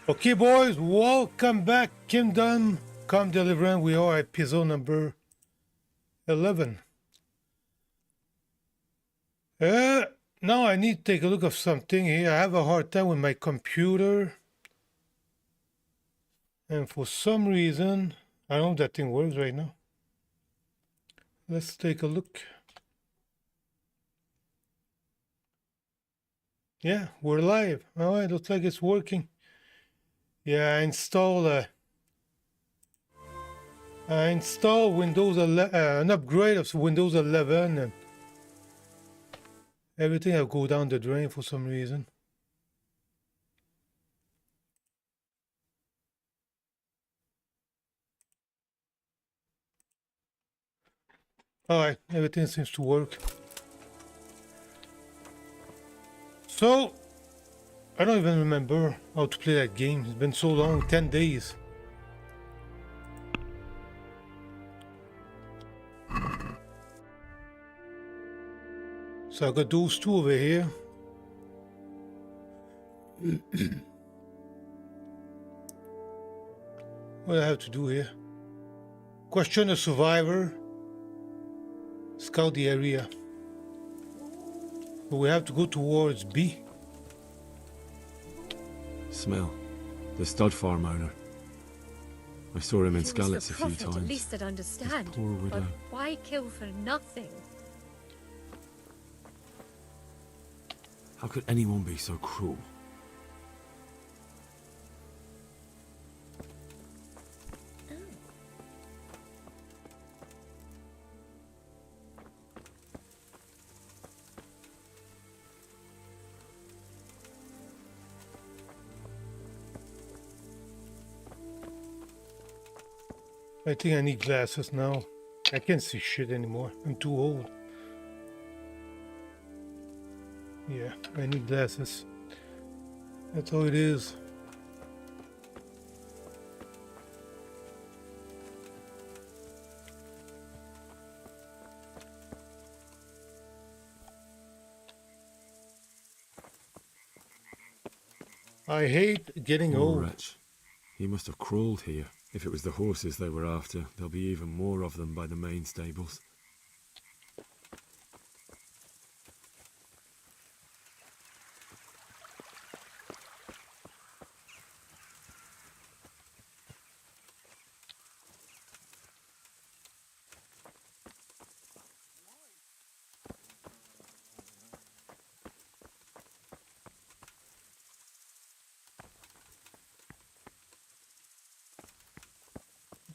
Okay, boys, welcome back. Kingdom Come Deliverance. We are at episode number 11. Now I need to take a look of something here. I have a hard time with my computer. And for some reason, I don't know if that thing works right now. Let's take a look. Yeah, we're live. All right, looks like it's working. Yeah, I installed Windows 11, an upgrade of Windows 11, and everything will go down the drain for some reason. All right, everything seems to work. So, I don't even remember how to play that game. It's been so long, 10 days. So I got those two over here. What do I have to do here? Question a survivor. Scout the area. So we have to go towards B. Smell. The stud farm owner. I saw him in If he was Skalitz the a few prophet, times. At least I'd understand. His poor widow. But why kill for nothing? How could anyone be so cruel? I think I need glasses now. I can't see shit anymore. I'm too old. Yeah, I need glasses. That's how it is. I hate getting Poor old. wretch. He must have crawled here. If it was the horses they were after, there'll be even more of them by the main stables.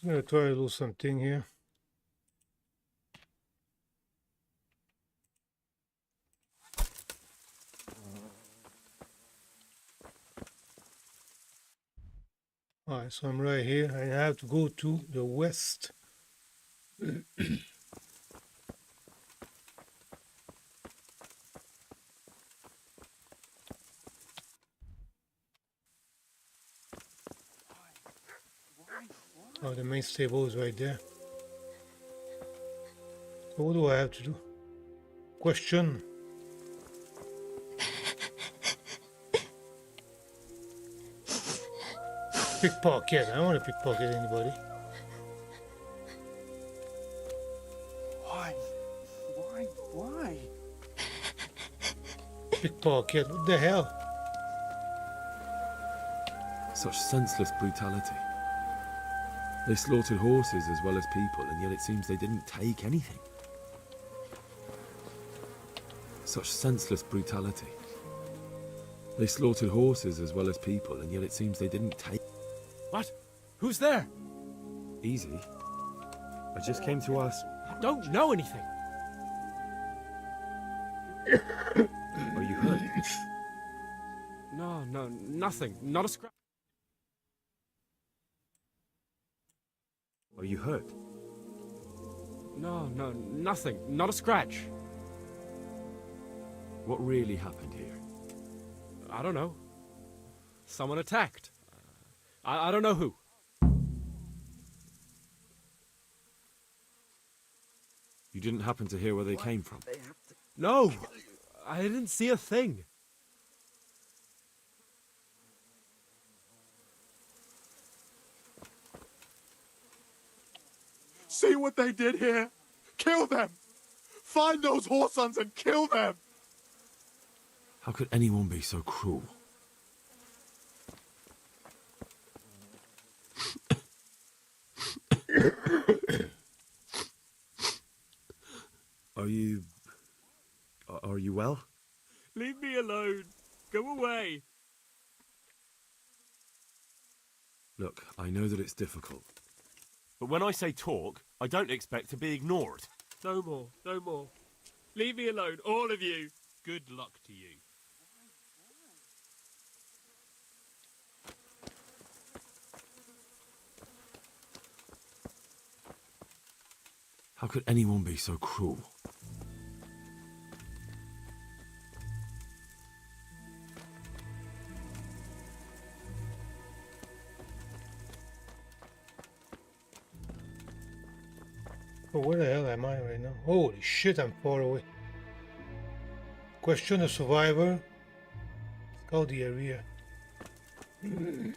I'm gonna try to do something here. Alright, so I'm right here. I have to go to the west. Oh, the main stable is right there. So what do I have to do? Question. Pickpocket. I don't want to pickpocket anybody. Why? Pickpocket. What the hell? Such senseless brutality. They slaughtered horses as well as people, and yet it seems they didn't take anything. Such senseless brutality. They slaughtered horses as well as people, and yet it seems they didn't take... What? Who's there? Easy. I just came to ask... I don't know anything. Are you hurt? No, nothing. Not a scratch. Are you hurt? No, nothing. Not a scratch. What really happened here? I don't know. Someone attacked. I don't know who. You didn't happen to hear where they came from? No, I didn't see a thing. see what they did here? Kill them! Find those whoresons and kill them! How could anyone be so cruel? Are you well? Leave me alone. Go away. Look, I know that it's difficult. But when I say talk, I don't expect to be ignored. No more. No more. Leave me alone, all of you. Good luck to you. How could anyone be so cruel? Oh, where the hell am I right now? Holy shit, I'm far away. Question a survivor. Scout the area. There's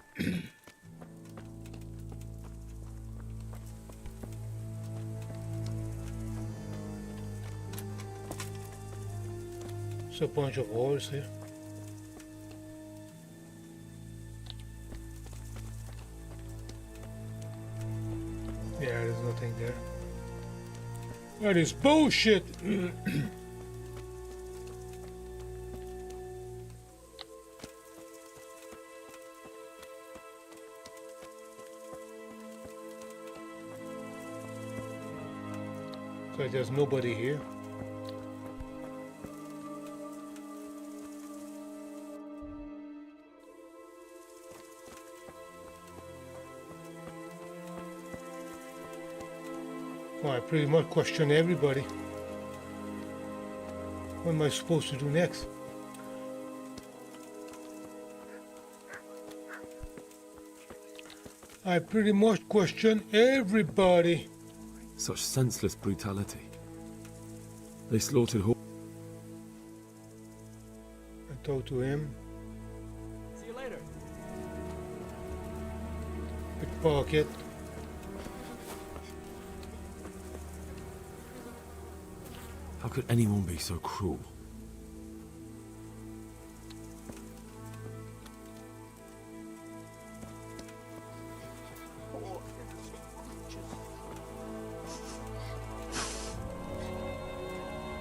a bunch of walls here. Yeah, there's nothing there. That is bullshit! So there's nobody here. Well, I pretty much question everybody. What am I supposed to do next? I pretty much question everybody. Such senseless brutality. They slaughtered I talk to him. See you later. Pickpocket. How could anyone be so cruel?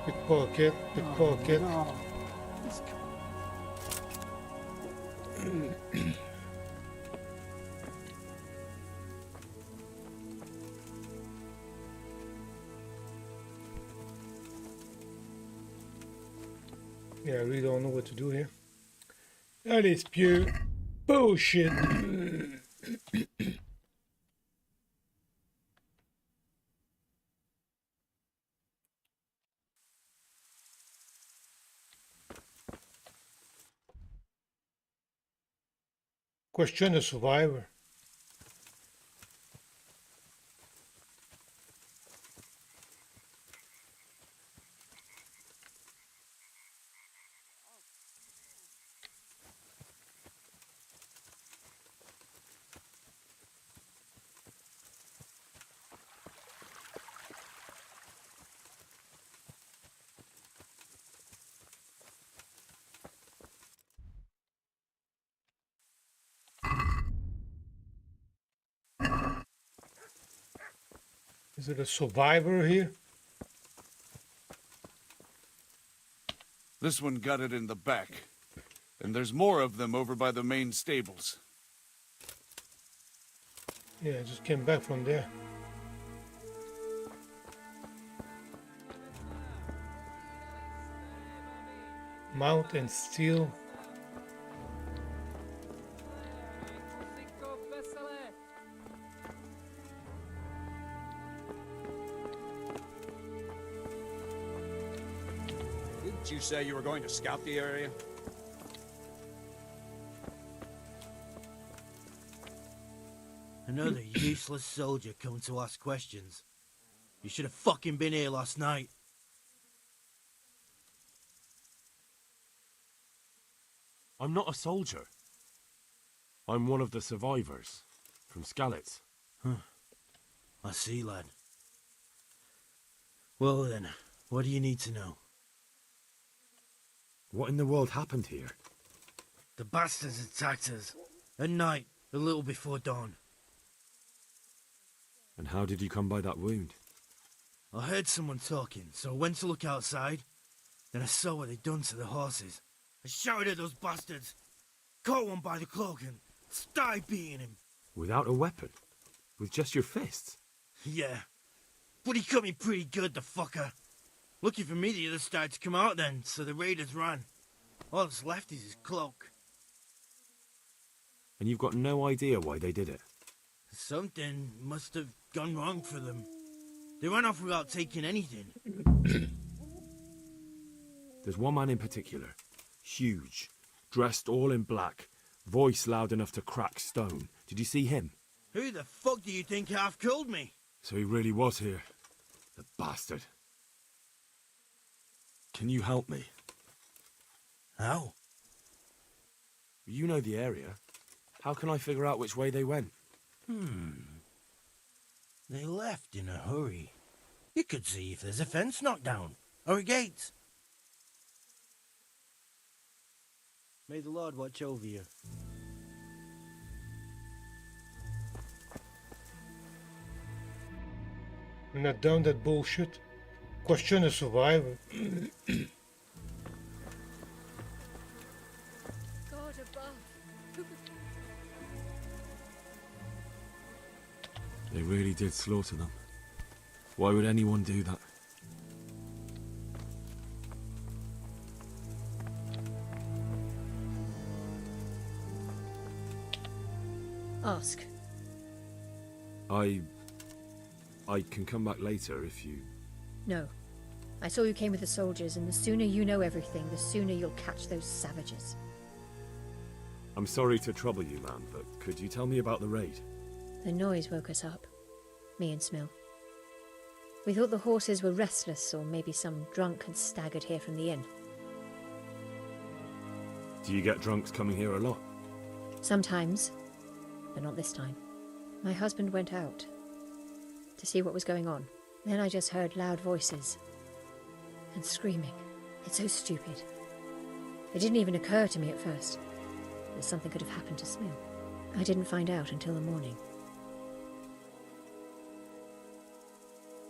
Pickpocket. Pickpocket. Yeah, I really don't know what to do here. That is pure bullshit. Question the survivor. Is it a survivor here? This one got it in the back. And there's more of them over by the main stables. Yeah, I just came back from there. Mount and steal. Didn't you say you were going to scout the area? Another useless soldier coming to ask questions. You should have fucking been here last night. I'm not a soldier. I'm one of the survivors from Skalitz. I see, lad. Well then, what do you need to know? What in the world happened here? The bastards attacked us. At night, a little before dawn. And how did you come by that wound? I heard someone talking, so I went to look outside. Then I saw what they'd done to the horses. I shouted at those bastards, caught one by the cloak and started beating him. Without a weapon? With just your fists? Yeah, but he cut me pretty good, the fucker. Lucky for me, the others started to come out then, so the raiders ran. All that's left is his cloak. And you've got no idea why they did it? Something must have gone wrong for them. They ran off without taking anything. There's one man in particular. Huge. Dressed all in black. Voice loud enough to crack stone. Did you see him? Who the fuck do you think half killed me? So he really was here. The bastard. Can you help me? How? You know the area. How can I figure out which way they went? They left in a hurry. You could see if there's a fence knocked down, or a gate. May the Lord watch over you. I'm not down that bullshit. Question a survivor. God above. Who could... They really did slaughter them. Why would anyone do that? Ask. I can come back later if you... No. I saw you came with the soldiers, and the sooner you know everything, the sooner you'll catch those savages. I'm sorry to trouble you, man, but could you tell me about the raid? The noise woke us up. Me and Smill. We thought the horses were restless, or maybe some drunk had staggered here from the inn. Do you get drunks coming here a lot? Sometimes, but not this time. My husband went out to see what was going on. Then I just heard loud voices and screaming. It's so stupid. It didn't even occur to me at first that something could have happened to Smill. I didn't find out until the morning.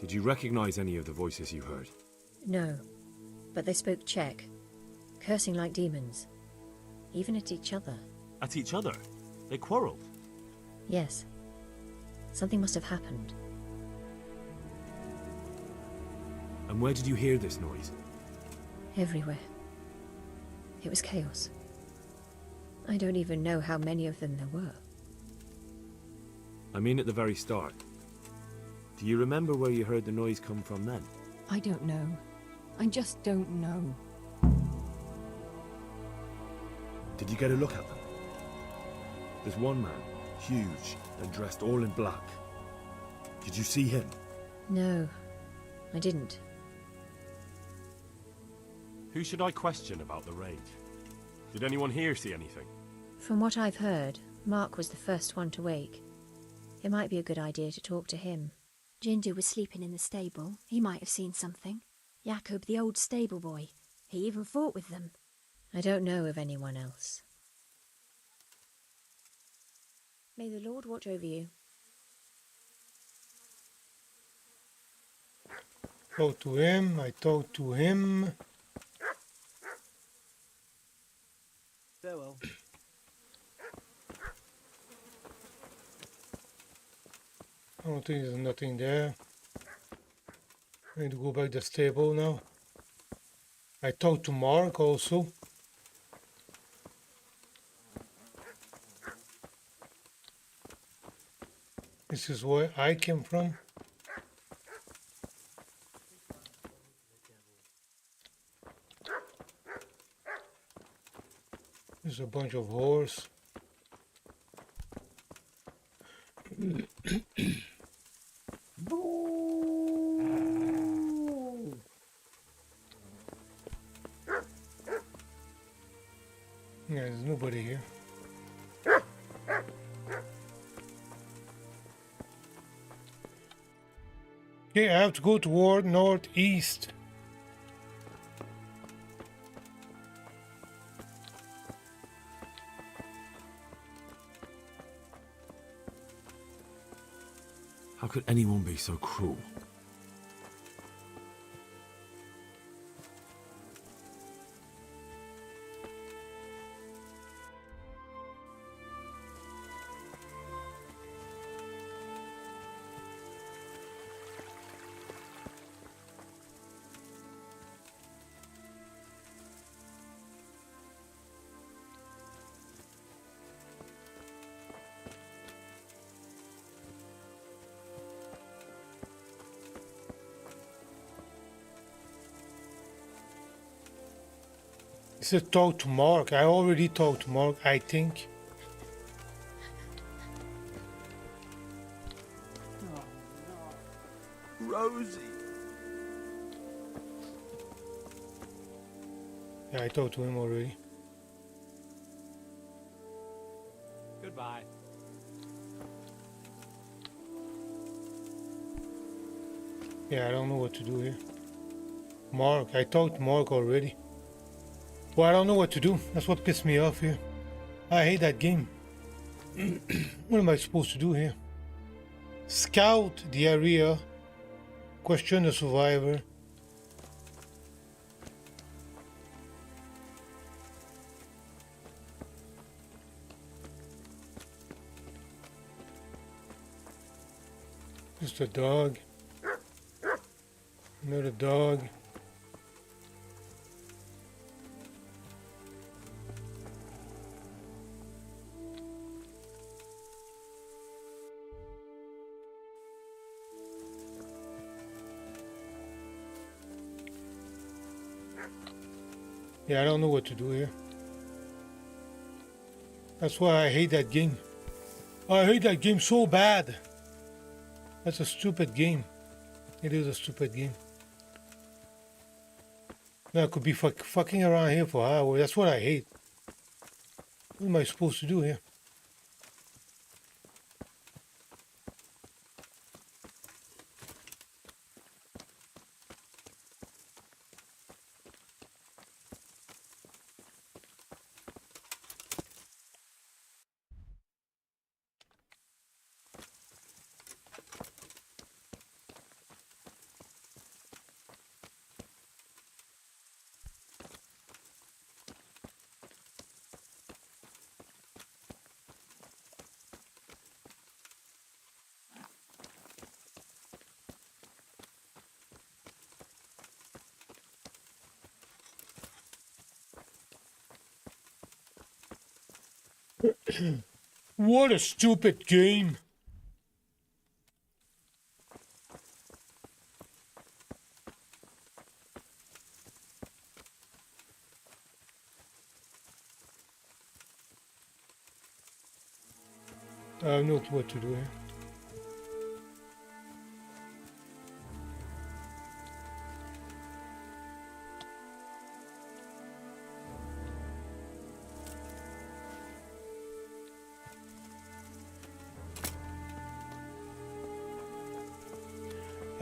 Did you recognize any of the voices you heard? No, but they spoke Czech, cursing like demons, even at each other. At each other? They quarrelled? Yes. Something must have happened. And where did you hear this noise? Everywhere. It was chaos. I don't even know how many of them there were. I mean at the very start. Do you remember where you heard the noise come from then? I don't know. I just don't know. Did you get a look at them? There's one man, huge, and dressed all in black. Did you see him? No, I didn't. Who should I question about the raid? Did anyone here see anything? From what I've heard, Mark was the first one to wake. It might be a good idea to talk to him. Ginger was sleeping in the stable. He might have seen something. Jacob, the old stable boy. He even fought with them. I don't know of anyone else. May the Lord watch over you. Talk to him, I talk to him. Farewell. I don't think there's nothing there. I need to go back to the stable now. I talked to Mark also. This is where I came from. There's a bunch of horse. Yeah, there's nobody here. Okay, I have to go toward northeast. How could anyone be so cruel? He said talk to Mark. I already talked to Mark, I think. Rosie! Yeah, I talked to him already. Goodbye. Yeah, I don't know what to do here. Mark, I talked to Mark already. Well, I don't know what to do. That's what pissed me off here. I hate that game. What am I supposed to do here? Scout the area. Question the survivor. Just a dog. Another dog. Yeah, I don't know what to do here. That's why I hate that game. I hate that game so bad. That's a stupid game. It is a stupid game. Now I could be fucking around here for hours. That's what I hate. What am I supposed to do here? What a stupid game. I have no clue what to do here.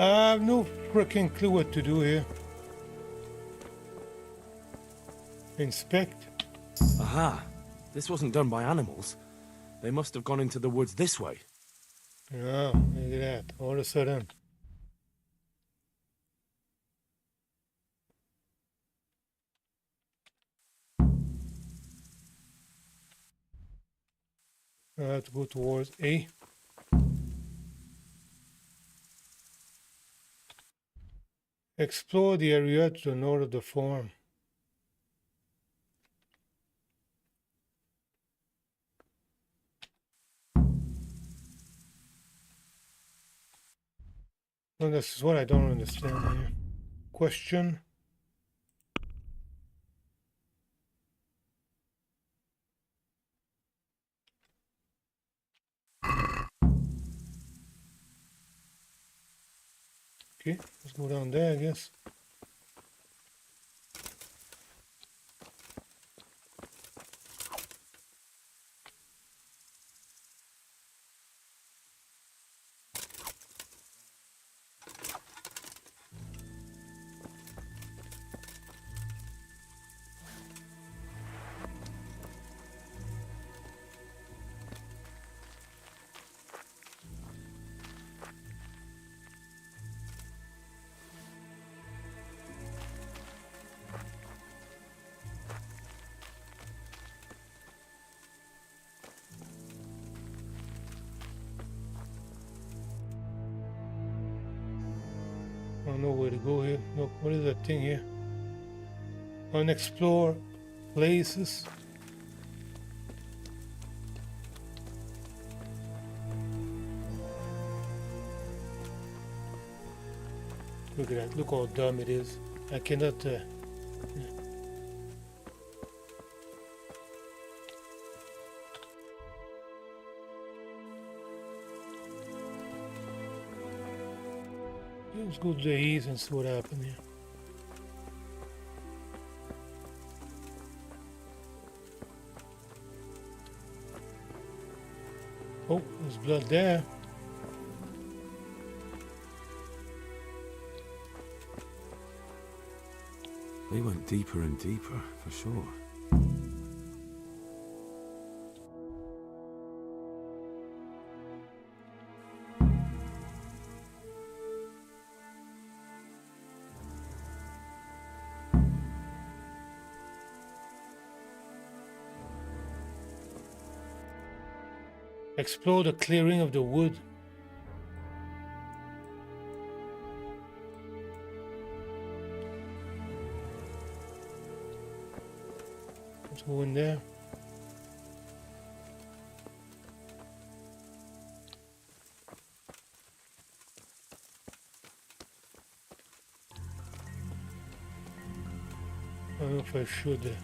I have no freaking clue what to do here. Inspect. Aha! This wasn't done by animals. They must have gone into the woods this way. Yeah, look at that. All of a sudden. I have to go towards A. Explore the area to the north of the farm. Well, this is what I don't understand here. Question. Okay, let's go down there, I guess. don't know where to go here. Look, what is that thing here? Unexplored places. Look at that. Look how dumb it is. I cannot. Yeah. Let's go to the east and see what happened here. Oh, there's blood there. They went deeper and deeper, for sure. Explore the clearing of the wood. Let's go in there. I don't know if I should.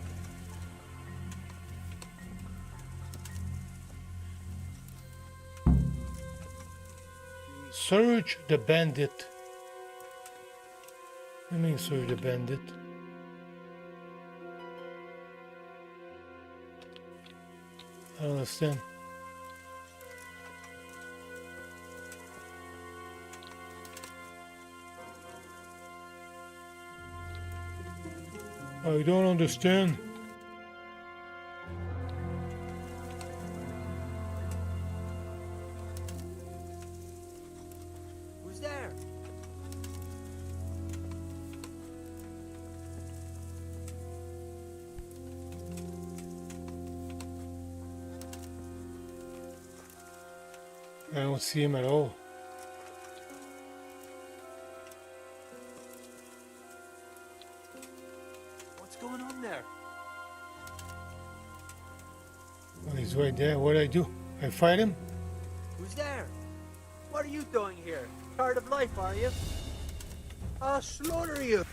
Search the bandit. I mean, search the bandit. I don't understand. I don't understand. Who's there? I don't see him at all. What's going on there? Oh, he's right there. What do I do? I fight him? Who's there? What are you doing here? Tired of life, are you? I'll slaughter you.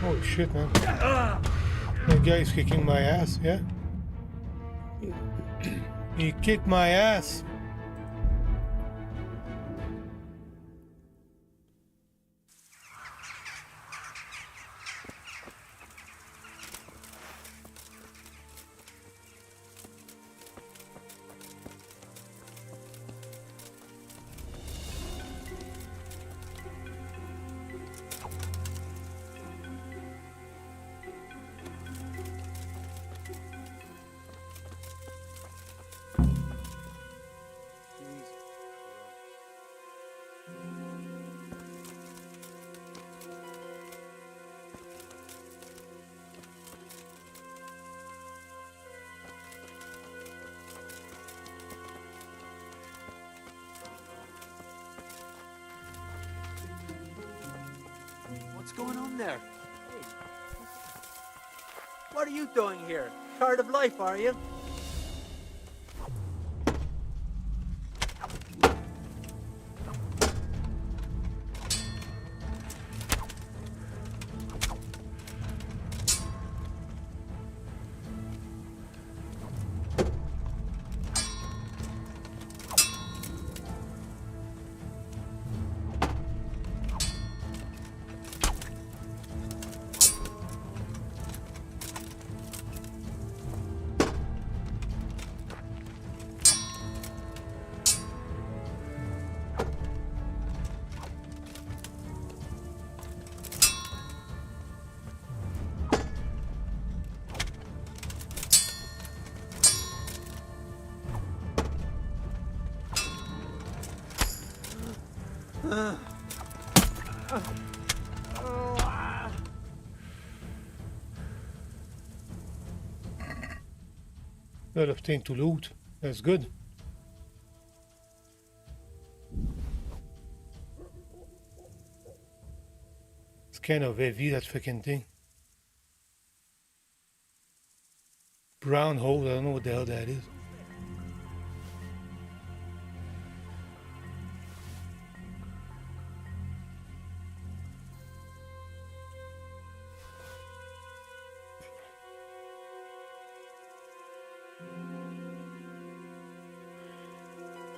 Holy shit, man. That guy's kicking my ass, yeah? He kicked my ass. What's going on there? Hey. What are you doing here? Tired of life, are you? Lot of things to loot. That's good. kind of heavy, that freaking thing. Brown hole, I don't know what the hell that is.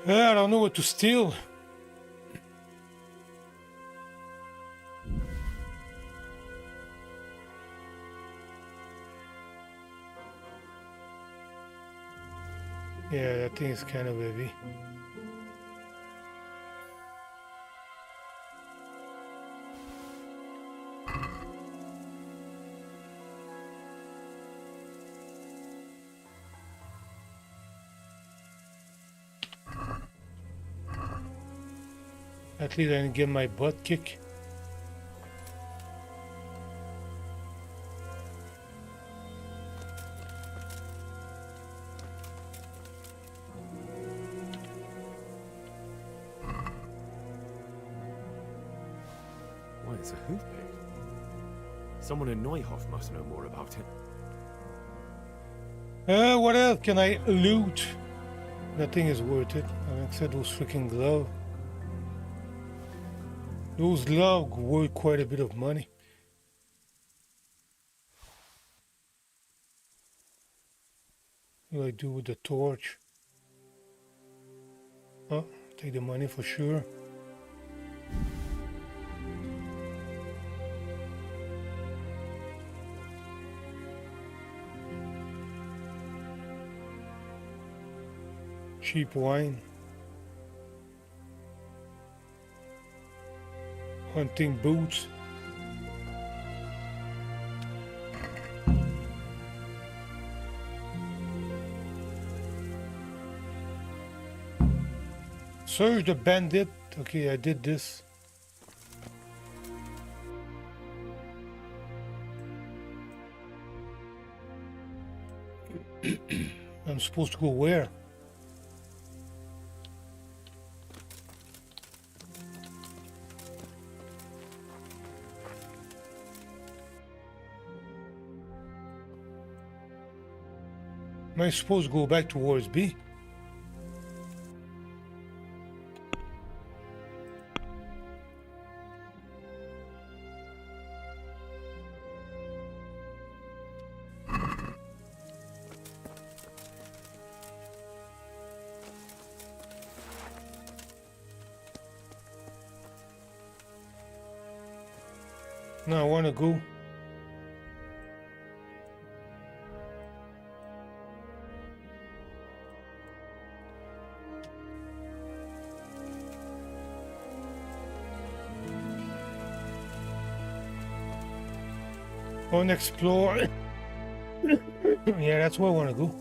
I don't know what to steal. Yeah, that thing is kind of heavy. At least I didn't get my butt kicked. Why, it's a hoof pick. Someone in Neuhoff must know more about it. What else can I loot? Nothing is worth it. Except those freaking gloves. Those gloves worth quite a bit of money. What do I do with the torch? Oh, take the money for sure. Cheap wine. Hunting boots. Search the bandit. Okay, I did this. I'm supposed to go where? Am I supposed to go back towards B? No, I want to go. Unexplored. Yeah, that's where I want to go.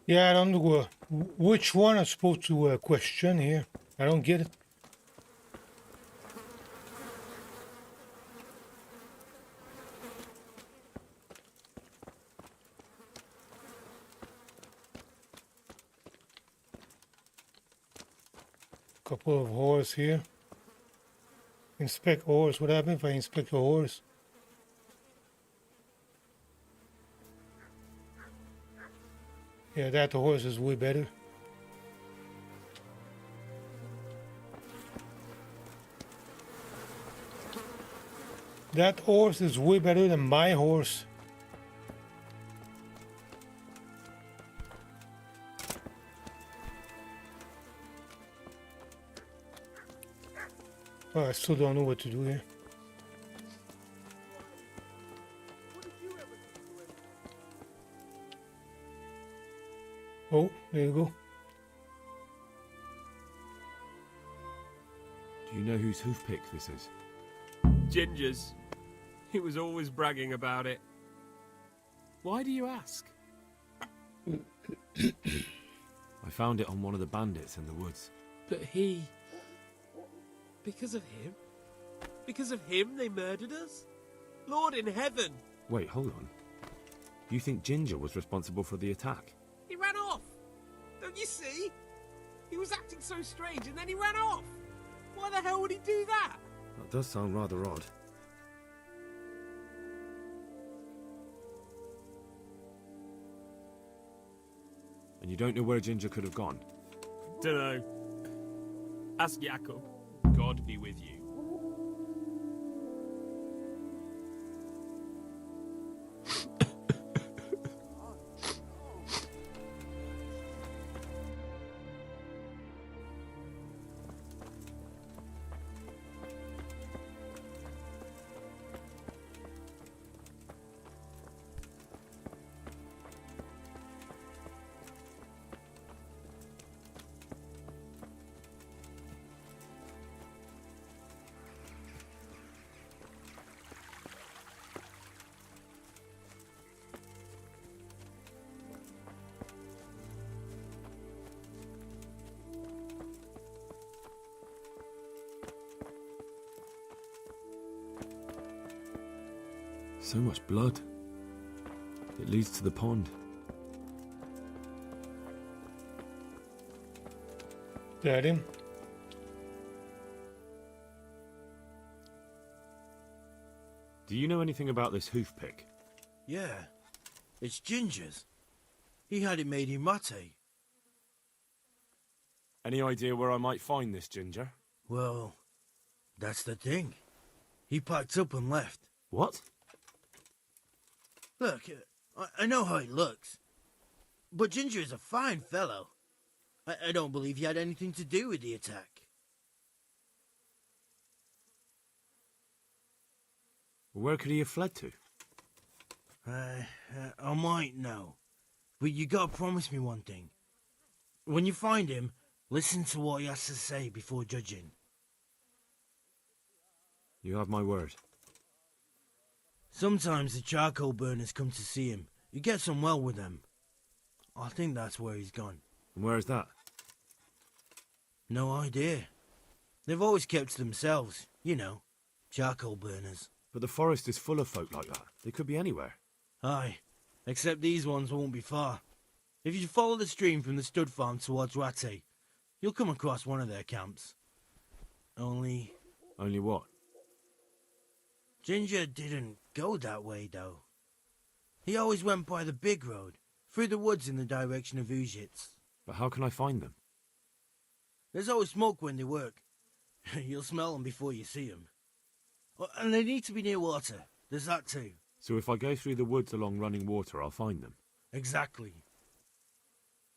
Yeah, I don't know which one I'm supposed to question here. I don't get it. Couple of ores here. Inspect ores. What happens if I inspect the ores? Yeah, that horse is way better. That horse is way better than my horse. Oh, I still don't know what to do here. Oh, there you go. Do you know whose hoofpick this is? Ginger's. He was always bragging about it. Why do you ask? I found it on one of the bandits in the woods. But he... Because of him? Because of him they murdered us? Lord in heaven! Wait, hold on. You think Ginger was responsible for the attack? He ran off! Don't you see? He was acting so strange and then he ran off! Why the hell would he do that? That does sound rather odd. And you don't know where Ginger could have gone? Dunno. Ask Jacob. God be with you. So much blood. It leads to the pond. That him? Do you know anything about this hoofpick? Yeah, it's Ginger's. He had it made in mate. Any idea where I might find this Ginger? Well, that's the thing. He packed up and left. What? Look, I know how he looks. But Ginger is a fine fellow. I don't believe he had anything to do with the attack. Where could he have fled to? I might know. But you gotta promise me one thing. When you find him, listen to what he has to say before judging. You have my word. Sometimes the charcoal burners come to see him. He gets on well with them. I think that's where he's gone. And where is that? No idea. They've always kept to themselves, you know, charcoal burners. But the forest is full of folk like that. They could be anywhere. Aye, except these ones won't be far. If you follow the stream from the stud farm towards Rate, you'll come across one of their camps. Only Only what? Ginger didn't go that way, though. He always went by the big road, through the woods in the direction of Ujits. But how can I find them? There's always smoke when they work. You'll smell them before you see them. Oh, and they need to be near water. There's that too. So if I go through the woods along running water, I'll find them. Exactly.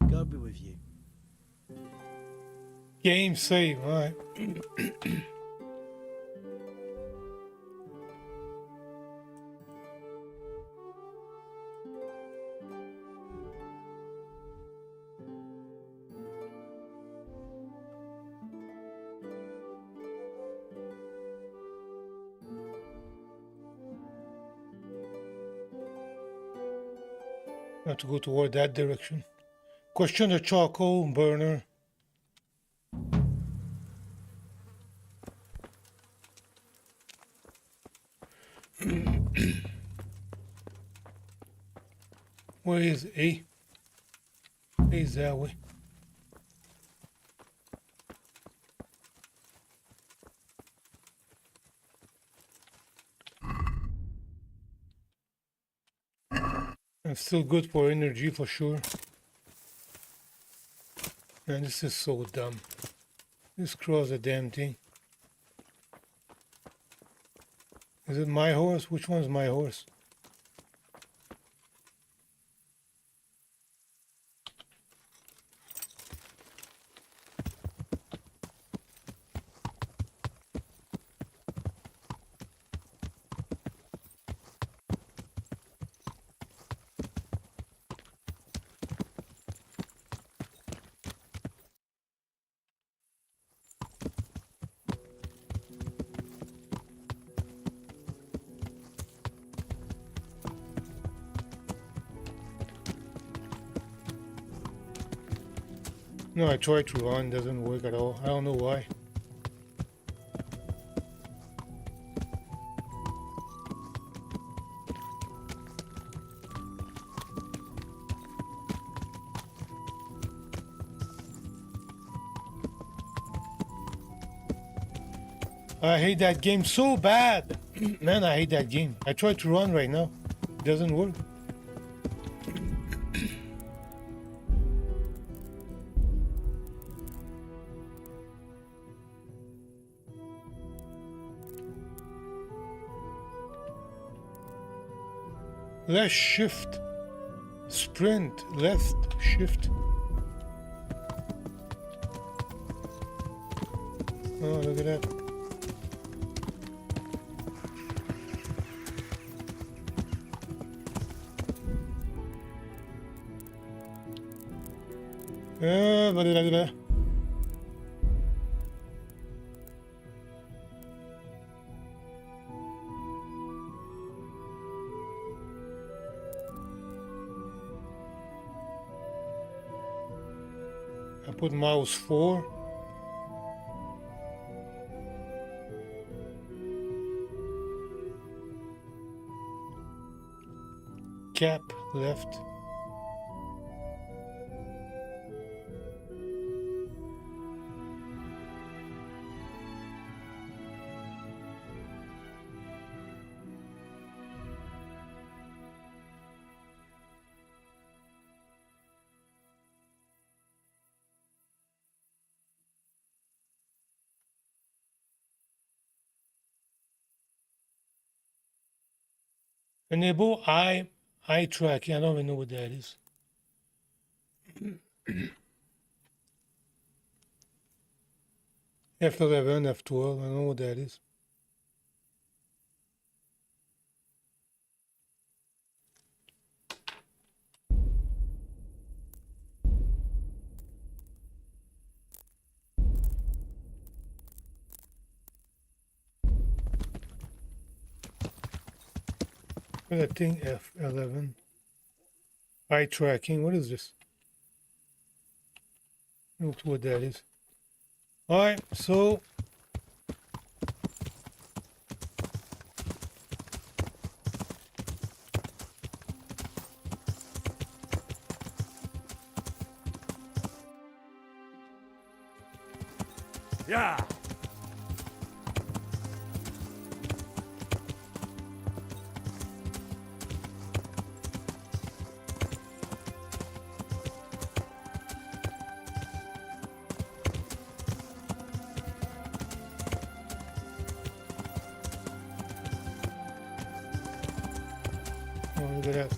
God be with you. Game save, alright. I have to go toward that direction. Question the charcoal burner. Where is A? A is that way. It's still good for energy for sure. Man, this is so dumb. Just cross the damn thing. Is it my horse? Which one's my horse? No, I tried to run, doesn't work at all. I don't know why. I hate that game so bad. Man, I hate that game. I tried to run right now. It doesn't work. Left shift. Sprint. Left shift. Oh, look at that. Blah, blah, blah. I put mouse 4. Cap left. Enable eye tracking. I don't even know what that is. F11, F12. I don't know what that is. What's that thing? F11. Eye tracking. What is this? I don't know what that is. Alright, so Yeah. oh, look at that.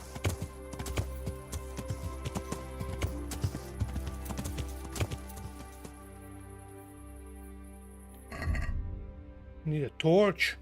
Need a torch.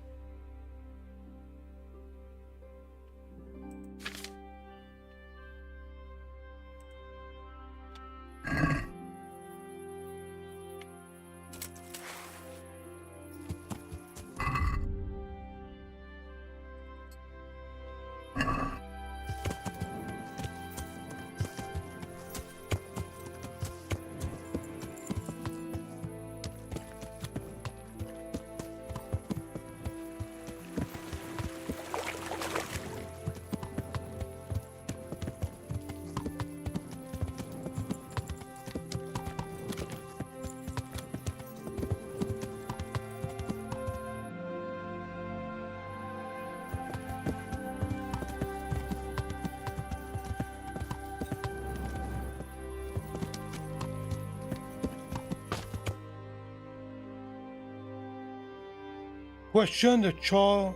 Question the char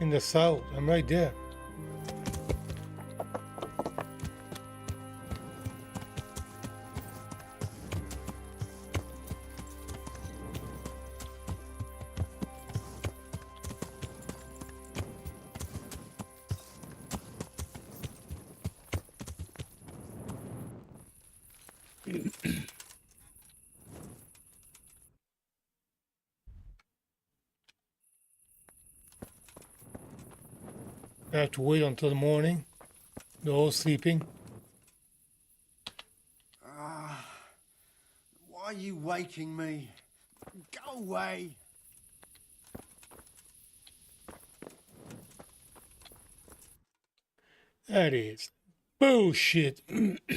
in the south. I'm right there. I have to wait until the morning. They're all sleeping. Why are you waking me? Go away. That is bullshit. Can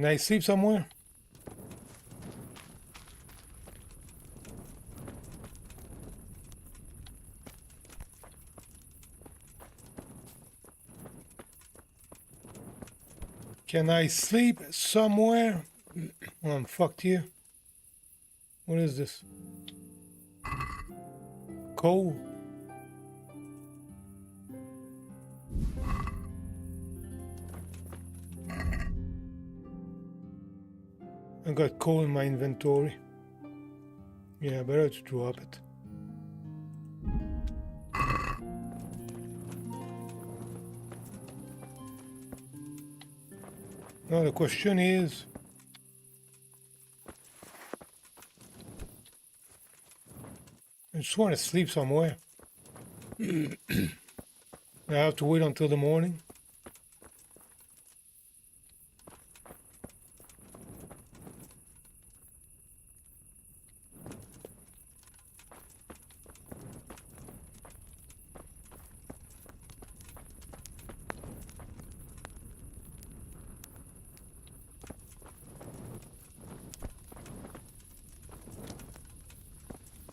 I sleep somewhere? Can I sleep somewhere? Well, I'm fucked here. What is this? Coal. I got coal in my inventory. Yeah, better to drop it. Now the question is, I just want to sleep somewhere. I have to wait until the morning.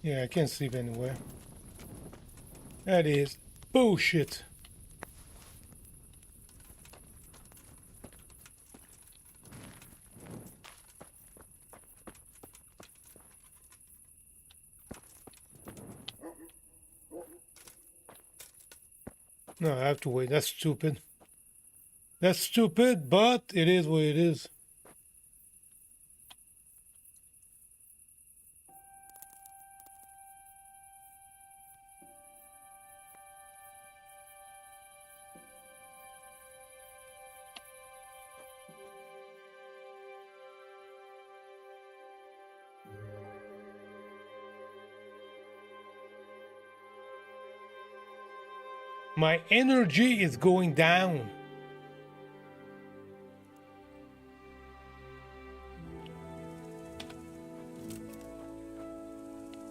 Yeah, I can't sleep anywhere. That is bullshit. No, I have to wait. That's stupid. That's stupid, but it is what it is. My energy is going down.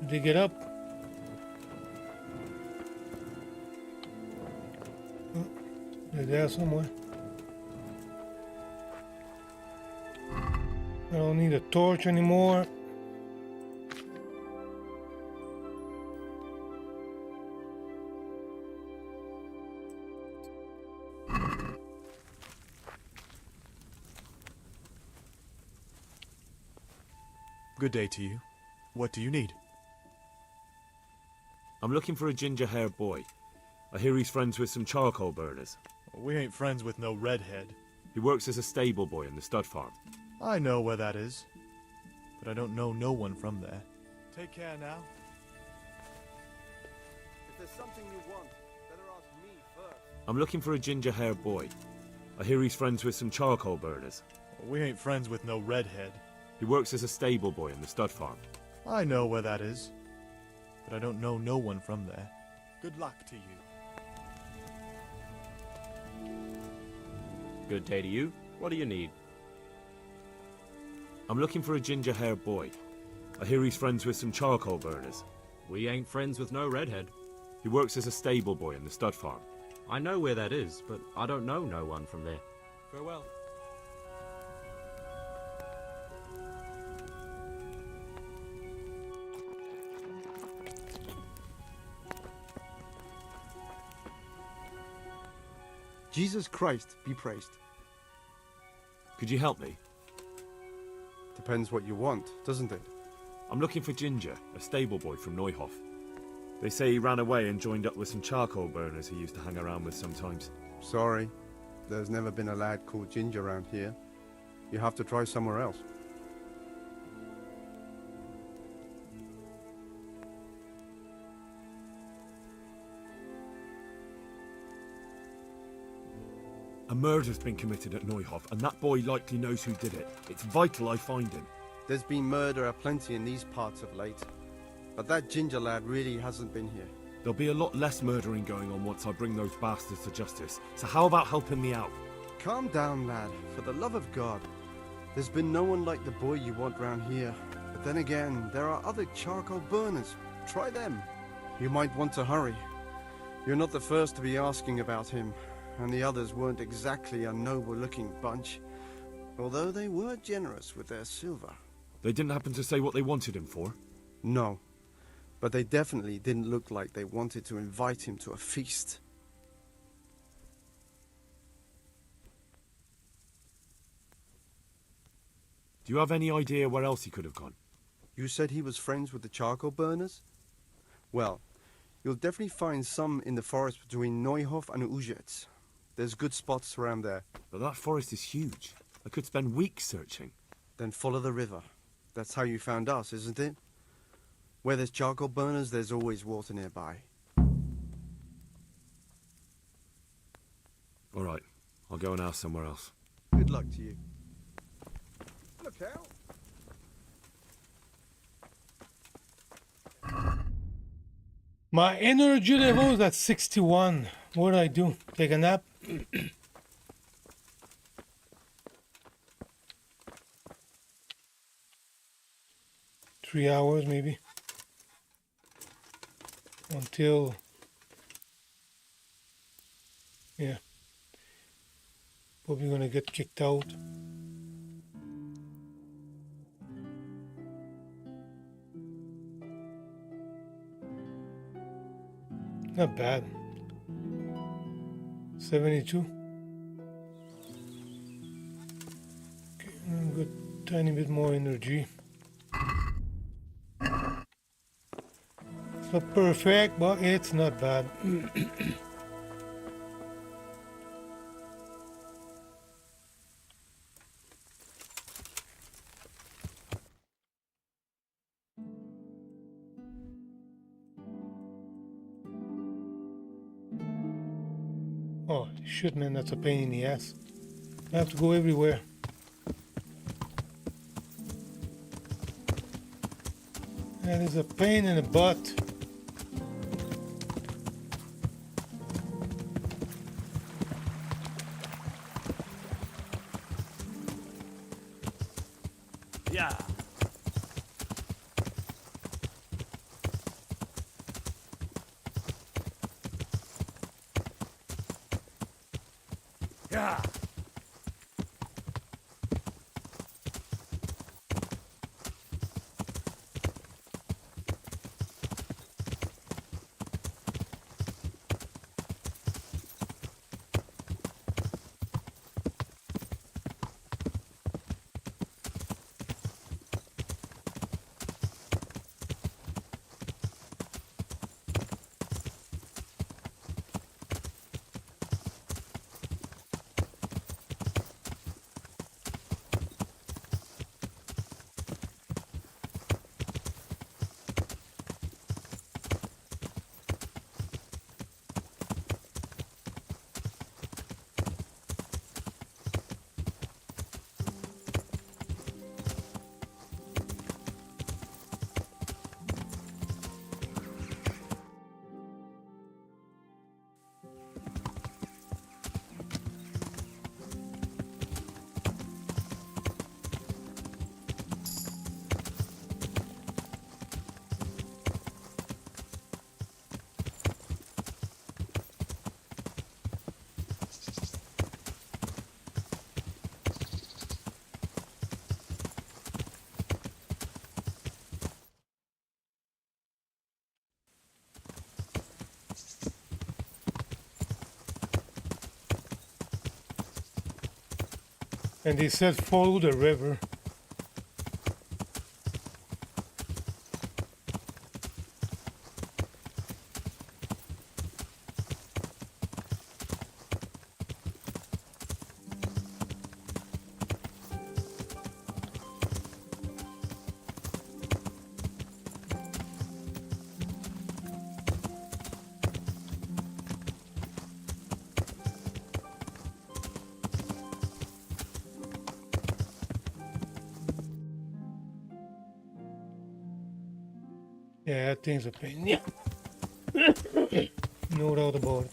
Did they get up? Oh, they're there somewhere. I don't need a torch anymore. Good day to you. What do you need? I'm looking for a ginger-haired boy. I hear he's friends with some charcoal burners. We ain't friends with no redhead. He works as a stable boy in the stud farm. I know where that is, but I don't know no one from there. Take care now. If there's something you want, better ask me first. I'm looking for a ginger-haired boy. I hear he's friends with some charcoal burners. We ain't friends with no redhead. He works as a stable boy in the stud farm. I know where that is, but I don't know no one from there. Good luck to you. Good day to you. What do you need? I'm looking for a ginger-haired boy. I hear he's friends with some charcoal burners. We ain't friends with no redhead. He works as a stable boy in the stud farm. I know where that is, but I don't know no one from there. Farewell. Jesus Christ be praised. Could you help me? Depends what you want, doesn't it? I'm looking for Ginger, a stable boy from Neuhof. They say he ran away and joined up with some charcoal burners he used to hang around with sometimes. Sorry, there's never been a lad called Ginger around here. You have to try somewhere else. A murder's been committed at Neuhof, and that boy likely knows who did it. It's vital I find him. There's been murder aplenty in these parts of late, but that Ginger lad really hasn't been here. There'll be a lot less murdering going on once I bring those bastards to justice, so how about helping me out? Calm down, lad, for the love of God. There's been no one like the boy you want round here. But then again, there are other charcoal burners. Try them. You might want to hurry. You're not the first to be asking about him, and the others weren't exactly a noble-looking bunch, although they were generous with their silver. They didn't happen to say what they wanted him for? No, but they definitely didn't look like they wanted to invite him to a feast. Do you have any idea where else he could have gone? You said he was friends with the charcoal burners? Well, you'll definitely find some in the forest between Neuhof and Ujetz. There's good spots around there. But that forest is huge. I could spend weeks searching. Then follow the river. That's how you found us, isn't it? Where there's charcoal burners, there's always water nearby. All right, I'll go and ask somewhere else. Good luck to you. Look out! My energy level is at 61. What do I do? Take a nap? 3 hours maybe. Until... yeah. Probably gonna get kicked out. Not bad. 72. Okay, I've got a tiny bit more energy. It's not perfect, but it's not bad. Oh, shit, man, that's a pain in the ass. I have to go everywhere. That is a pain in the butt. Yeah. Yeah. And they said follow the river. Yeah, that thing's a pain. Yeah. No doubt about it.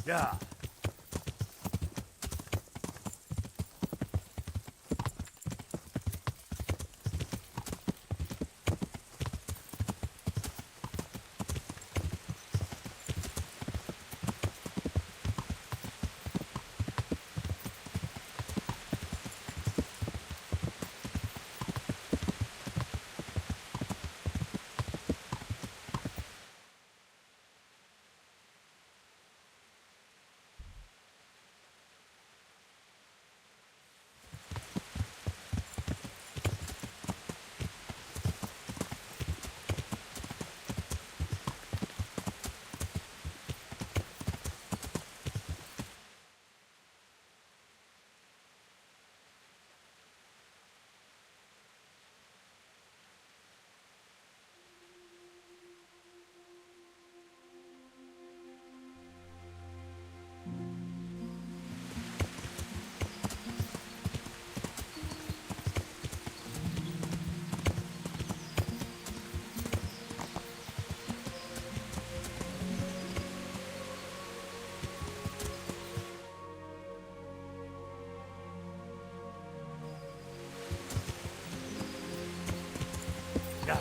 Yeah. Yeah.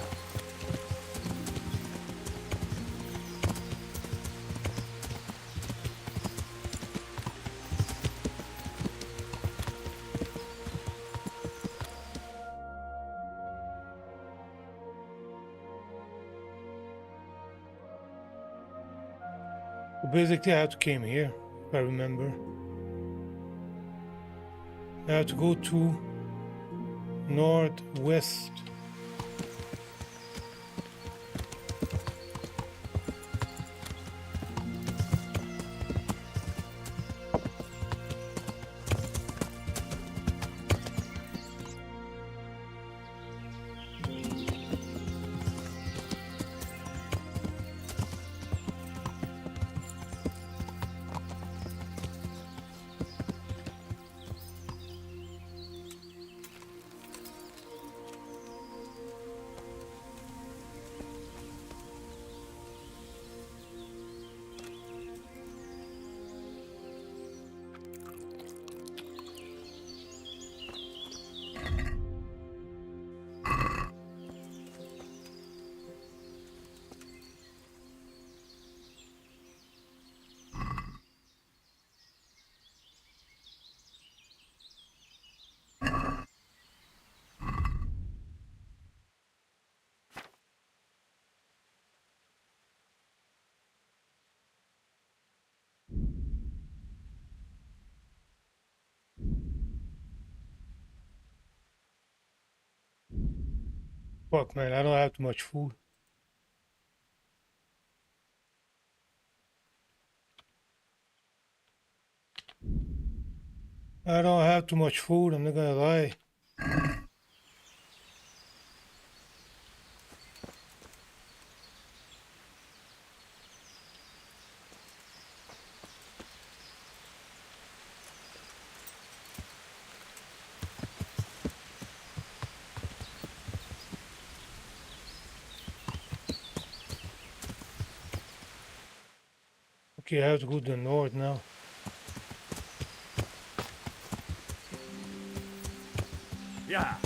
Well, basically, I had to came here, if I remember. I have to go to northwest. Fuck, man, I don't have too much food. I don't have too much food, I'm not gonna lie. Okay, I have to go to the north now. Yeah.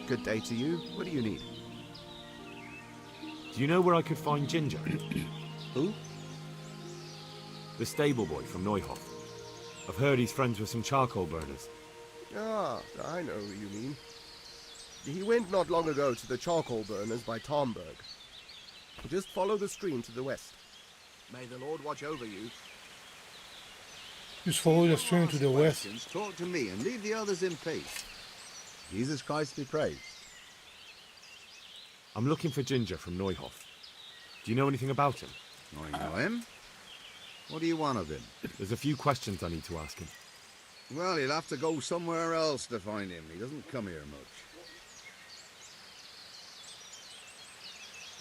Good day to you. What do you need? Do you know where I could find Ginger? Who? The stable boy from Neuhof. I've heard he's friends with some charcoal burners. Ah, I know who you mean. He went not long ago to the charcoal burners by Tomberg. Just follow the stream to the west. May the Lord watch over you. Just follow the stream to the west. Questions, talk to me and leave the others in peace. Jesus Christ be praised. I'm looking for Ginger from Neuhof. Do you know anything about him? I know him. What do you want of him? There's a few questions I need to ask him. Well, you'll have to go somewhere else to find him. He doesn't come here much.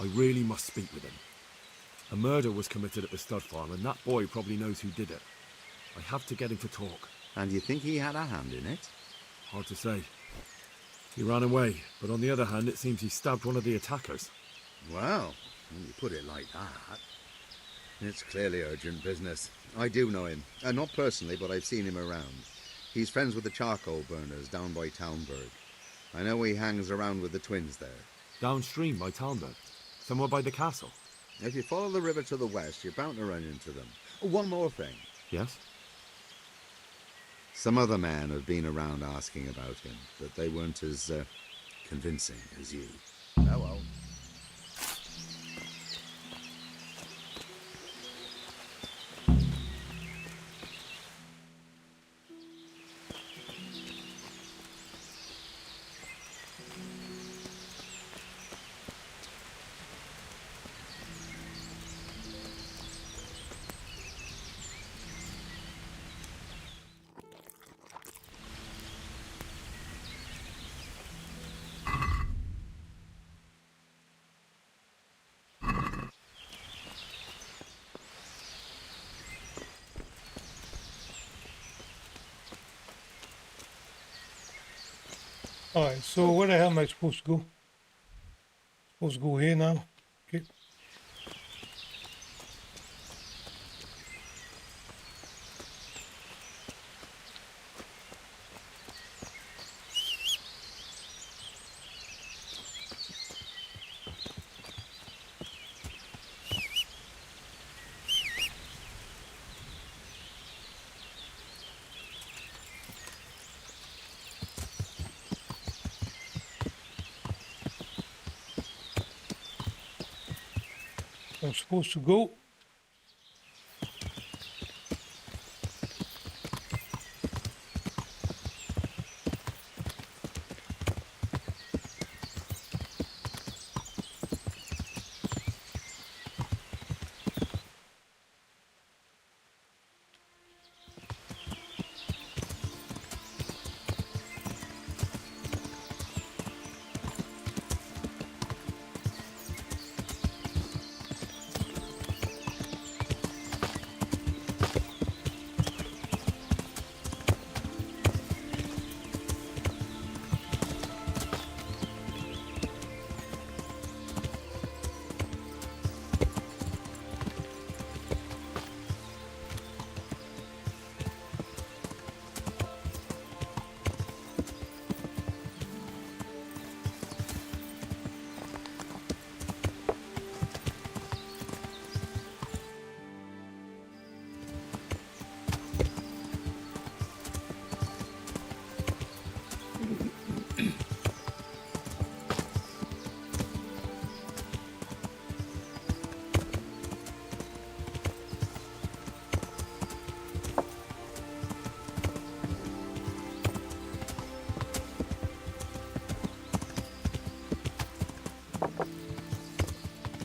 I really must speak with him. A murder was committed at the stud farm, and that boy probably knows who did it. I have to get him to talk. And you think he had a hand in it? Hard to say. He ran away, but on the other hand, it seems he stabbed one of the attackers. Well, when you put it like that, it's clearly urgent business. I do know him. Not personally, but I've seen him around. He's friends with the charcoal burners down by Townburg. I know he hangs around with the twins there. Downstream by Townburg? Somewhere by the castle? If you follow the river to the west, you're bound to run into them. Oh, one more thing. Yes? Some other men have been around asking about him, but they weren't as convincing as you. Oh well. Alright, so where the hell am I supposed to go? Supposed to go here now? Okay. I'm supposed to go.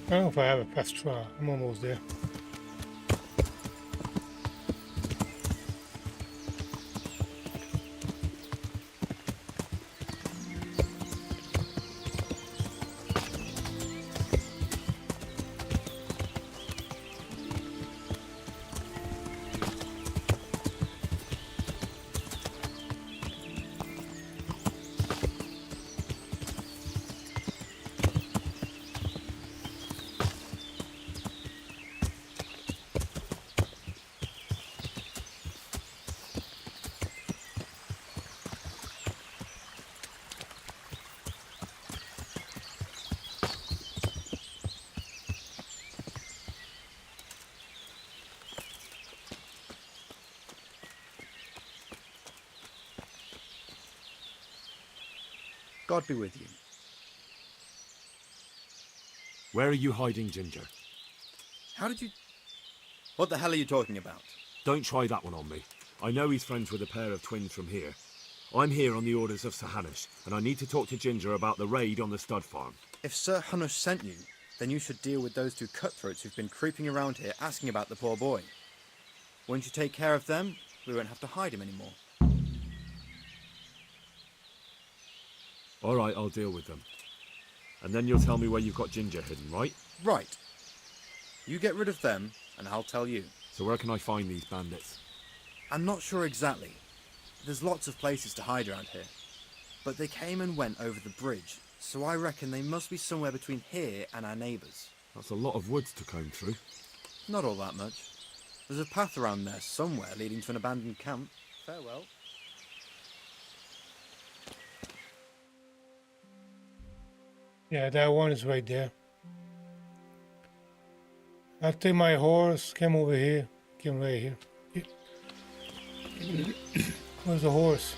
I don't know if I have a Pastra. I'm almost there. God be with you. Where are you hiding Ginger? How did you... What the hell are you talking about? Don't try that one on me. I know he's friends with a pair of twins from here. I'm here on the orders of Sir Hanush, and I need to talk to Ginger about the raid on the stud farm. If Sir Hanush sent you, then you should deal with those two cutthroats who've been creeping around here asking about the poor boy. Once you take care of them, we won't have to hide him anymore. All right, I'll deal with them. And then you'll tell me where you've got Ginger hidden, right? Right. You get rid of them, and I'll tell you. So where can I find these bandits? I'm not sure exactly. There's lots of places to hide around here. But they came and went over the bridge, so I reckon they must be somewhere between here and our neighbours. That's a lot of woods to comb through. Not all that much. There's a path around there somewhere leading to an abandoned camp. Farewell. Yeah, that one is right there. I'll take my horse, come over here. Come right here. Where's the horse?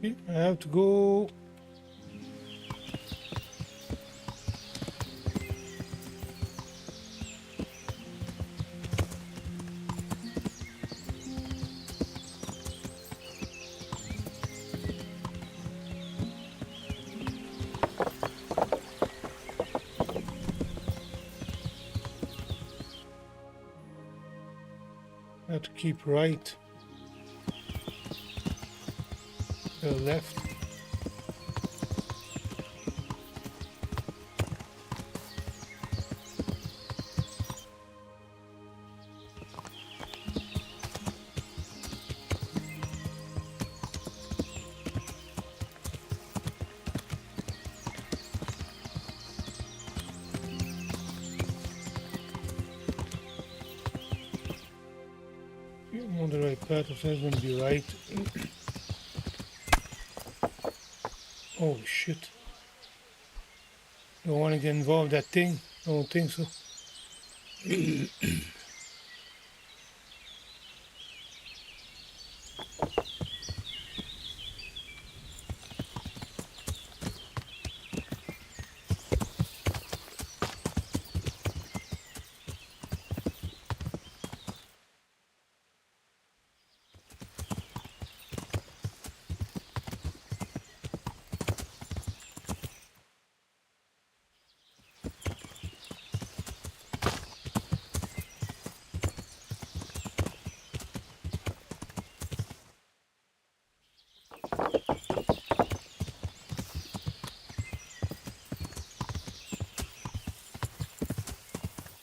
Okay, I have to go. I have to keep right. Go left. I'm on the right path, so it's going to be right. Oh shit. Don't want to get involved in that thing. I don't think so.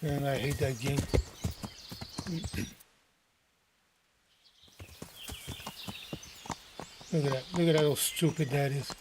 And I hate that game. Look at that. Look at how stupid that is.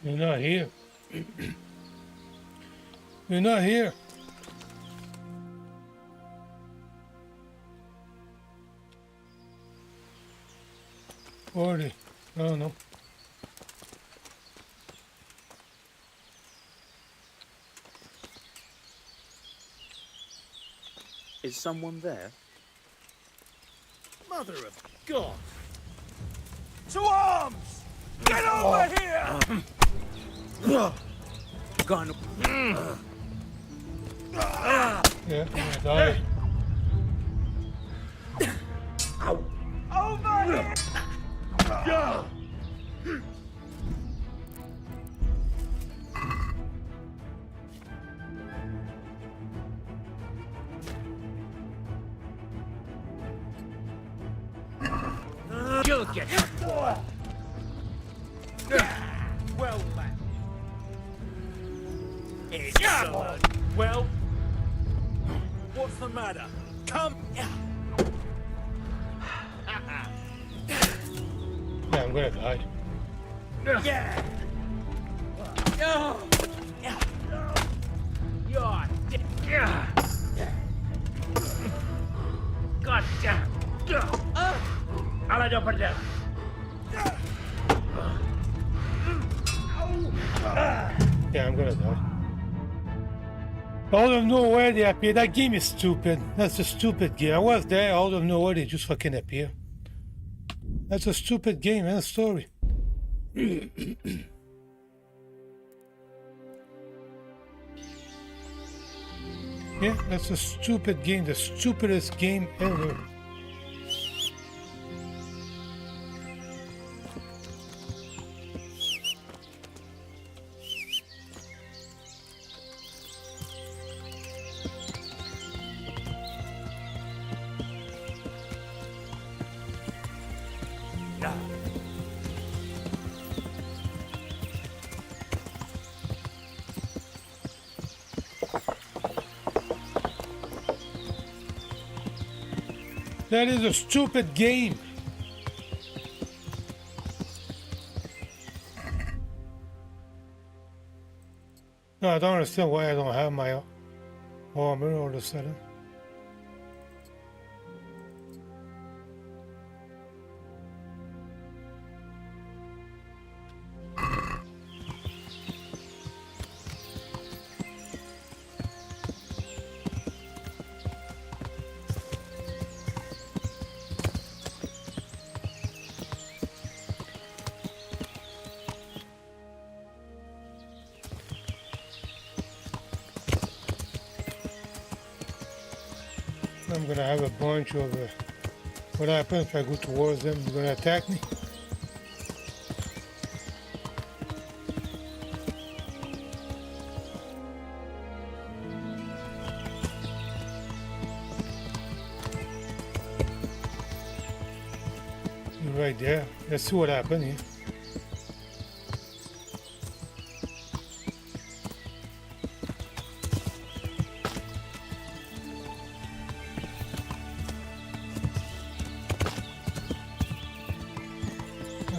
You're not here. You're not here. Where are they? I don't know. Is someone there? Mother of God! To arms! Get over here! Gun. Yeah, I'm gonna die. Over here! You'll get it. Well, man. Well, what's the matter? Come. Yeah, I'm gonna die. Yeah. You're dead. God damn. I'll do it down. Yeah, I'm gonna die. Out of nowhere they appear. That game is stupid. That's a stupid game. I was there, out of nowhere they just fucking appear. That's a stupid game and a story. Yeah, that's a stupid game. The stupidest game ever. That is a stupid game. No, I don't understand why I don't have my armor all of a sudden. I'm gonna have a bunch of. What happens if I go towards them? They're gonna attack me. You're right there. Let's see what happens here.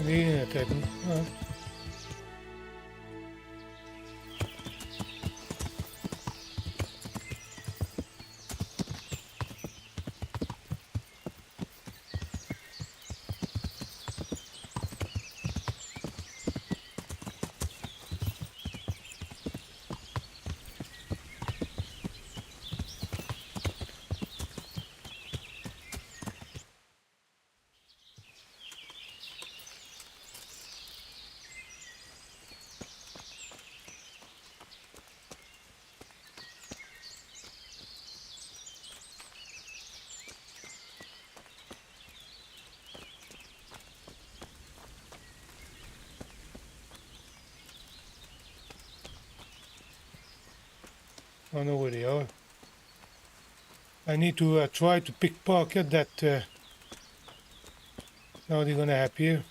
He didn't attack me. All right. I don't know where they are. I need to try to pickpocket that. Now they're gonna appear.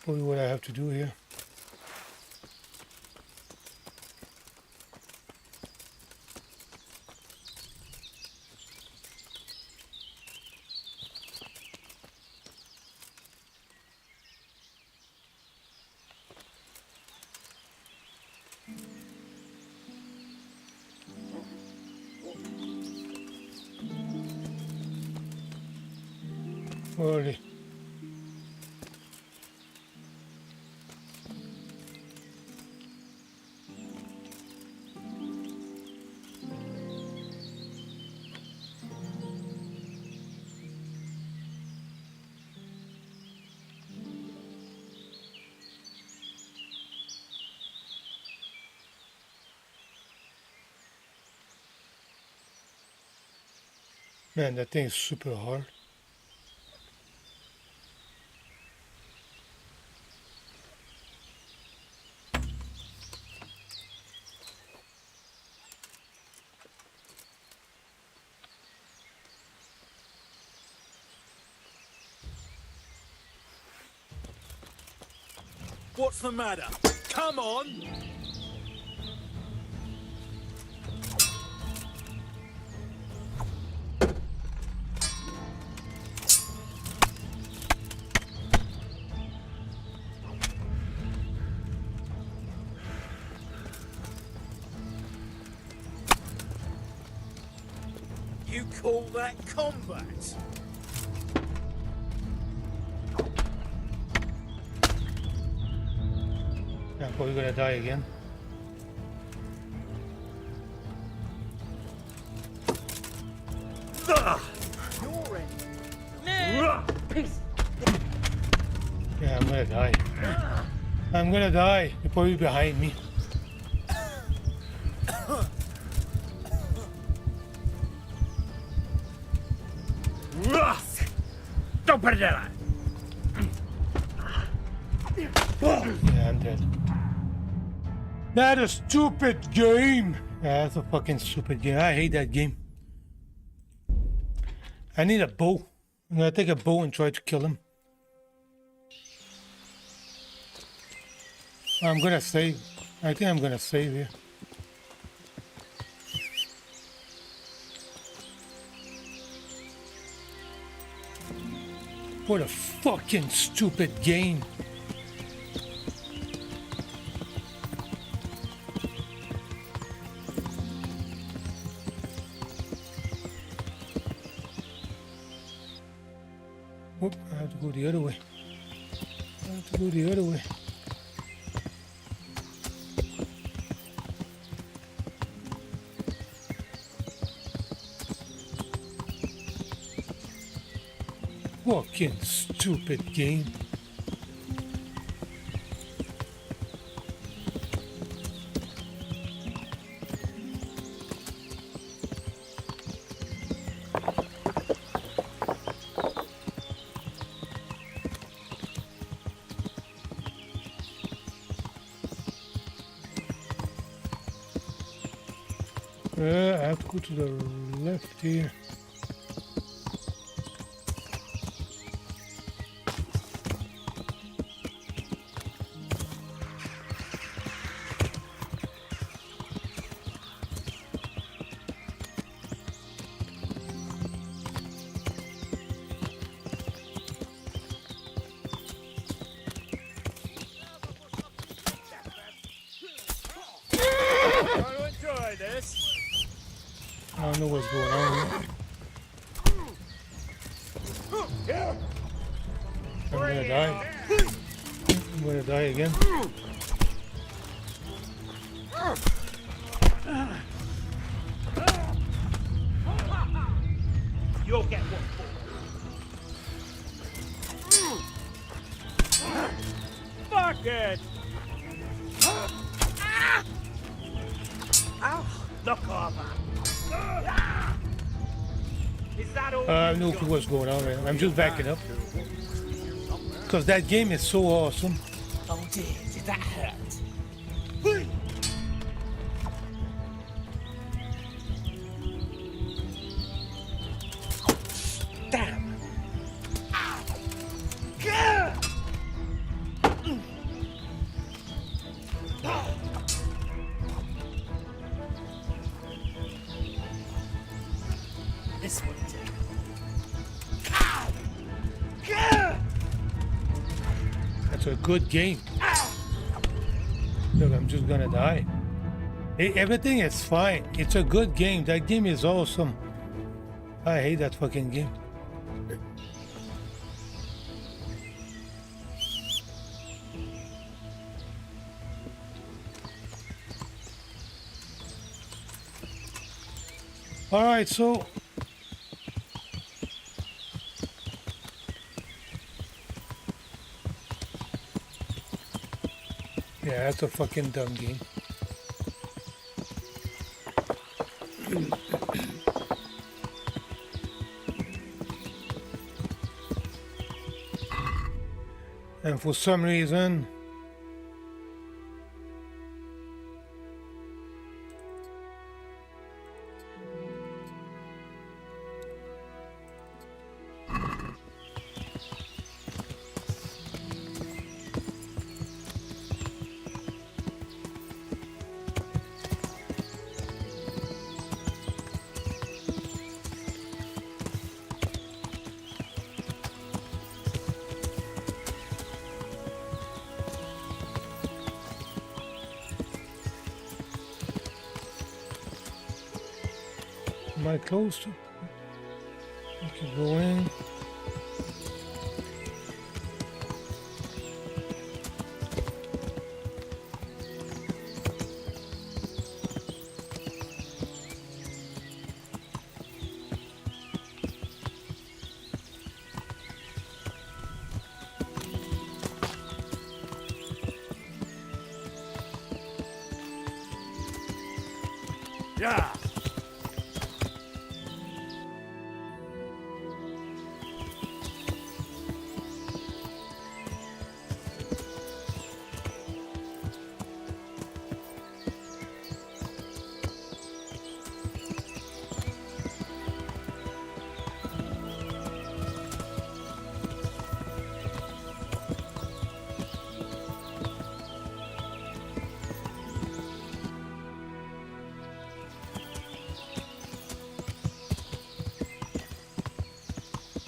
Probably what I have to do here. Where are they? Man, that thing is super hard. What's the matter? Come on! You call that combat? Yeah, but we're gonna die again. Yeah, I'm gonna die. I'm gonna die. You're probably behind me. Don't put it there! Yeah, I'm dead. That a stupid game. Yeah, that's a fucking stupid game. I hate that game. I need a bow. I'm gonna take a bow and try to kill him. I'm gonna save. I think I'm gonna save here. What a fucking stupid game. Whoop, I have to go the other way. I have to go the other way. Fucking stupid game. I have to go to the left here. I don't know what's going on here. I'm gonna die. I'm gonna die again. You'll get what for. Fuck it! Ow! Look over! Is that all? I have no clue what's going on right now. I'm just backing up. Because that game is so awesome. Oh dear, did that hurt? Damn! This one too. That's a good game. Look, I'm just gonna die. Everything is fine. It's a good game. That game is awesome. I hate that fucking game. Alright, so yeah, that's a fucking dumb game. And for some reason, am I close to? Okay, go in. Yeah.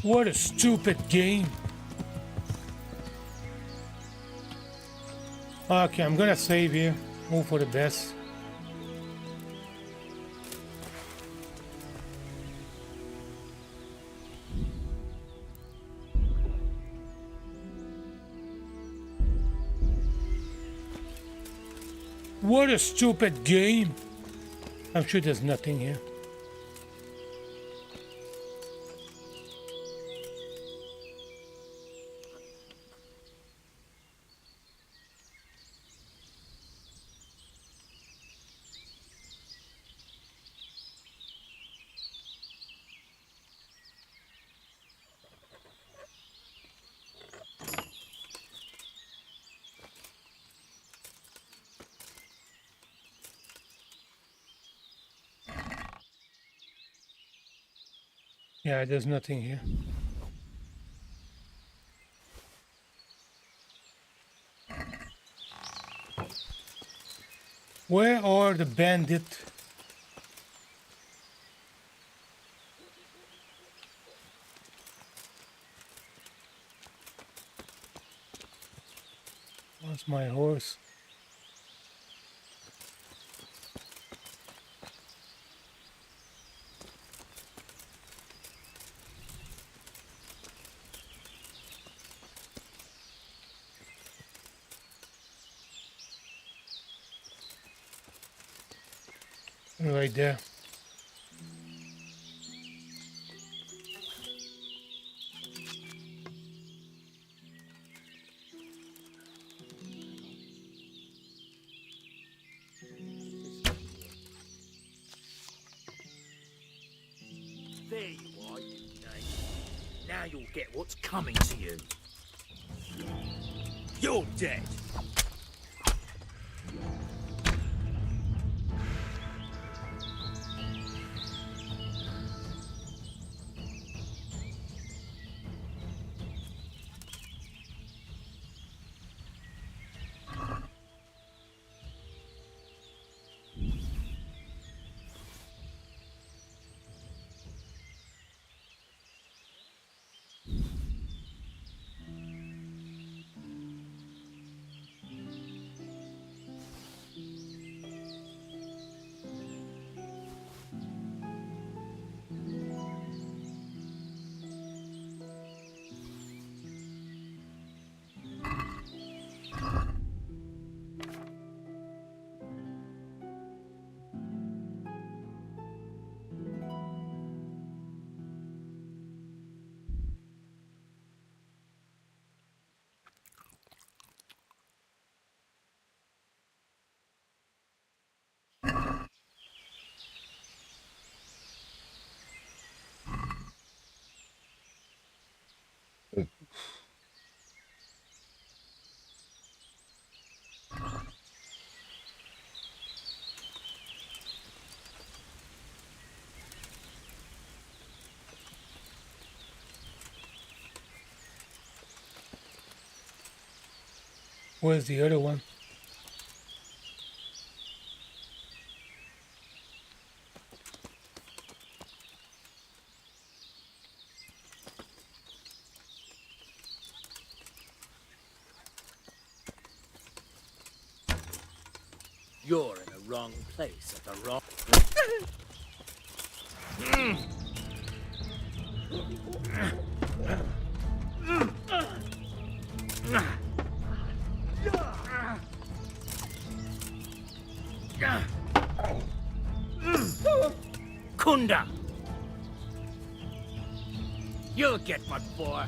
What a stupid game. Okay, I'm gonna save here. Hope for the best. What a stupid game. I'm sure there's nothing here. Yeah, there's nothing here. Where are the bandits? Where's my horse? Right there. There you are, you name. Now you'll get what's coming to you. You're dead. Where's the other one? You're in the wrong place at the wrong... Kunda! You'll get what for.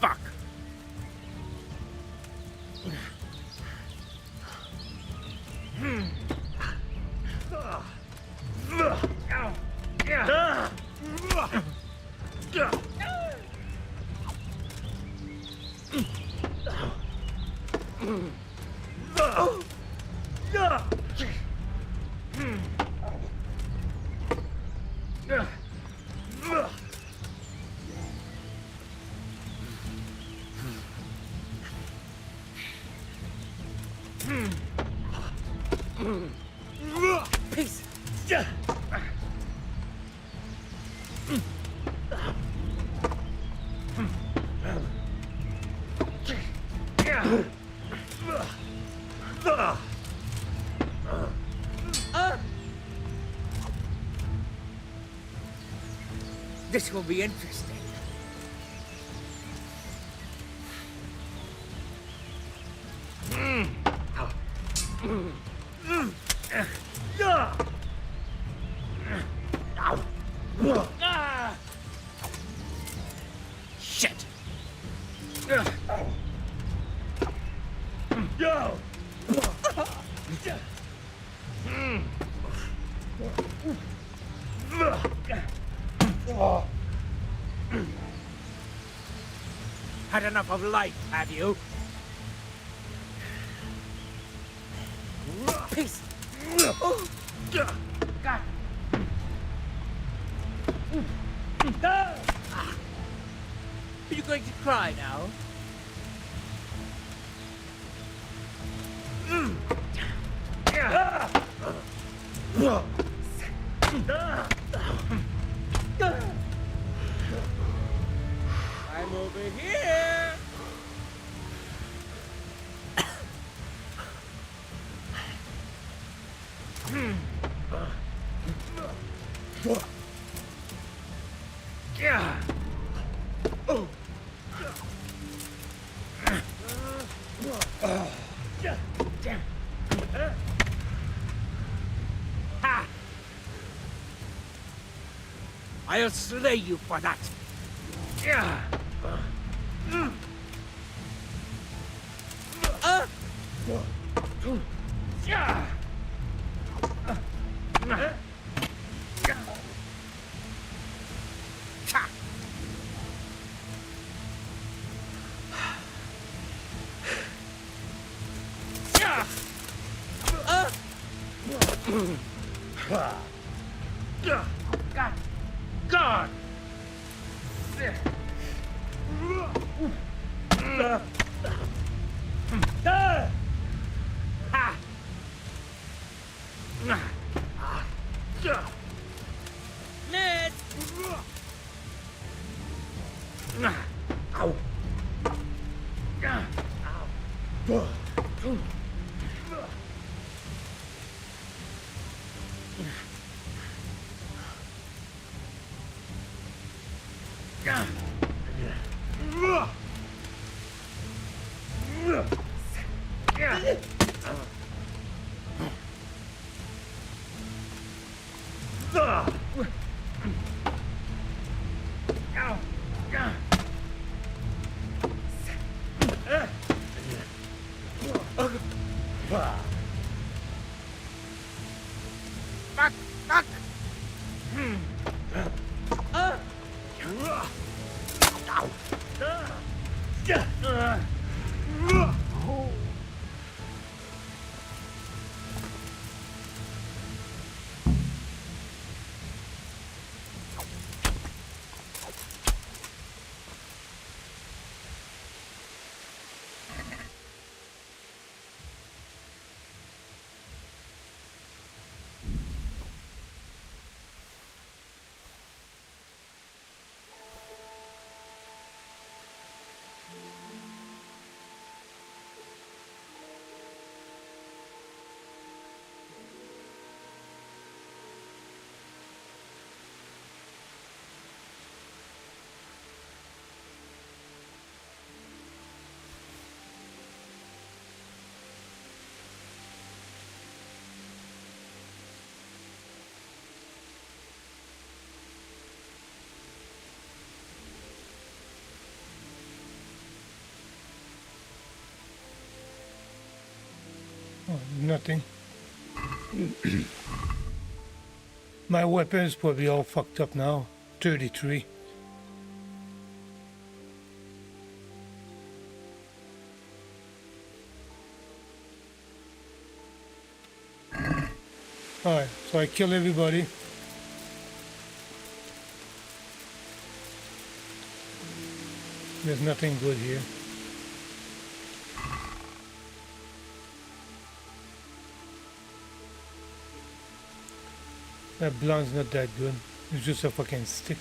Fuck. Peace. This will be interesting. Shit. Had enough of life, have you? Peace. God. Are you going to cry now? I'm over here. Yeah. Oh. Damn. Ha! I'll slay you for that. Yeah. Yeah. God. God. Ned. Ow. Fuck! Fuck! nothing. My weapon is probably all fucked up now. 33. Alright, so I kill everybody. There's nothing good here. That blonde's not that good. It's just a fucking stick.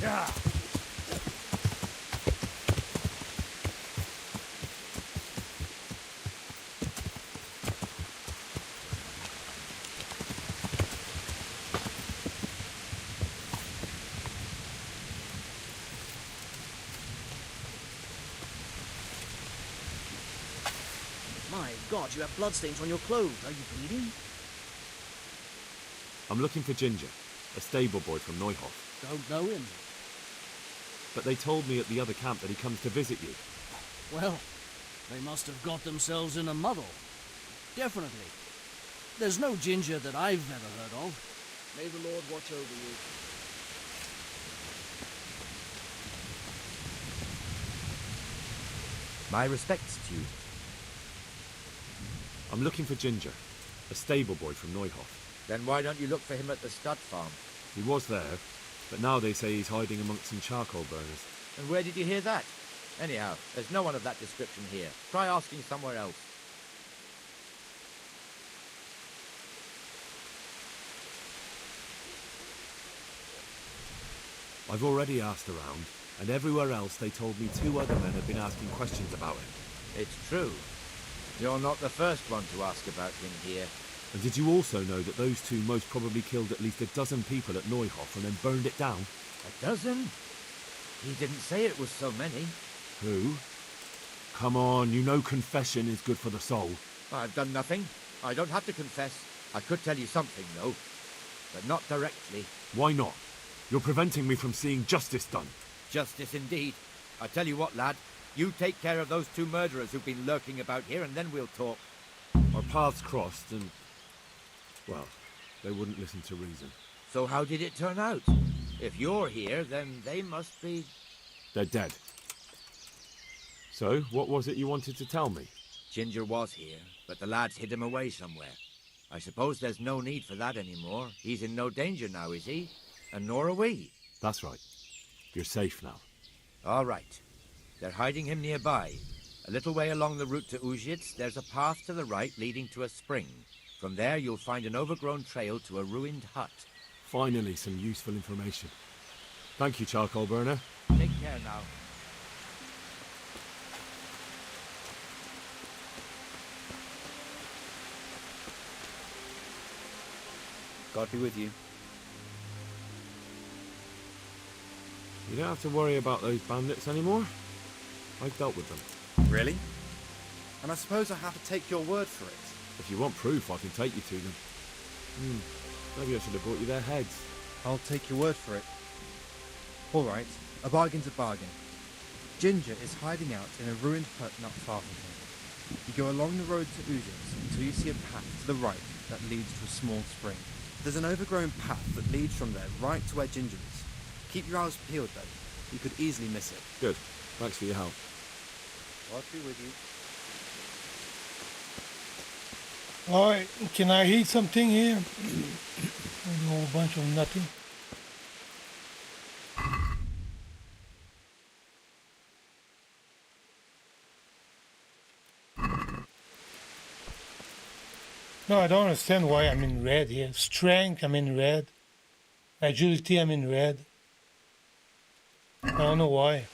Yeah. My God, you have bloodstains on your clothes. Are you bleeding? I'm looking for Ginger, a stable boy from Neuhoff. Don't know him. But they told me at the other camp that he comes to visit you. Well, they must have got themselves in a muddle. Definitely. There's no Ginger that I've ever heard of. May the Lord watch over you. My respects to you. I'm looking for Ginger, a stable boy from Neuhoff. Then why don't you look for him at the stud farm? He was there, but now they say he's hiding amongst some charcoal burners. And where did you hear that? Anyhow, there's no one of that description here. Try asking somewhere else. I've already asked around, and everywhere else they told me 2 other men have been asking questions about him. It's true. You're not the first one to ask about him here. And did you also know that those 2 most probably killed at least a dozen people at Neuhoff and then burned it down? A dozen? He didn't say it was so many. Who? Come on, you know confession is good for the soul. I've done nothing. I don't have to confess. I could tell you something, though. But not directly. Why not? You're preventing me from seeing justice done. Justice indeed. I tell you what, lad. You take care of those 2 murderers who've been lurking about here, and then we'll talk. Our paths crossed and... well, they wouldn't listen to reason. So how did it turn out? If you're here, then they must be... They're dead. So, what was it you wanted to tell me? Ginger was here, but the lads hid him away somewhere. I suppose there's no need for that anymore. He's in no danger now, is he? And nor are we. That's right. You're safe now. All right. They're hiding him nearby. A little way along the route to Uzhitz, there's a path to the right leading to a spring. From there, you'll find an overgrown trail to a ruined hut. Finally, some useful information. Thank you, charcoal burner. Take care now. God be with you. You don't have to worry about those bandits anymore. I've dealt with them. Really? And I suppose I have to take your word for it. If you want proof, I can take you to them. Maybe I should have brought you their heads. I'll take your word for it. All right, a bargain's a bargain. Ginger is hiding out in a ruined hut not far from here. You go along the road to Ujits until you see a path to the right that leads to a small spring. There's an overgrown path that leads from there right to where Ginger is. Keep your eyes peeled though. You could easily miss it. Good. Thanks for your help. God be with you. Alright, can I eat something here? A whole bunch of nothing. No, I don't understand why I'm in red here. Strength, I'm in red. Agility, I'm in red. I don't know why.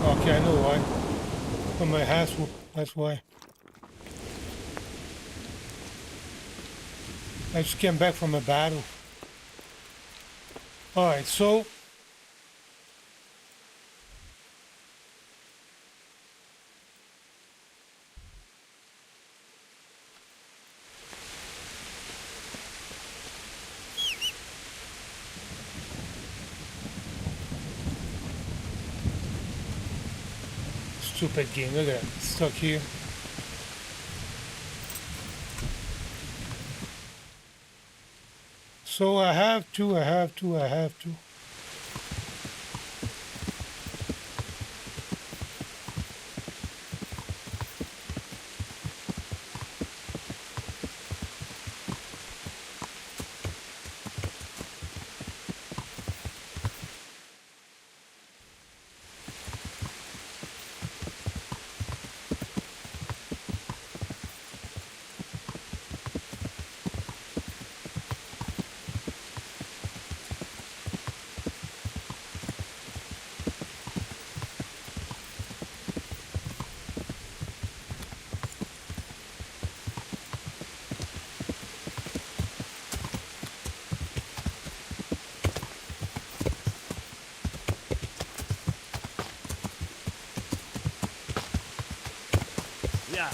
Okay, I know why. From my hassle, that's why. I just came back from a battle. Alright, so stupid game, look at that, stuck here. So I have to. Yeah.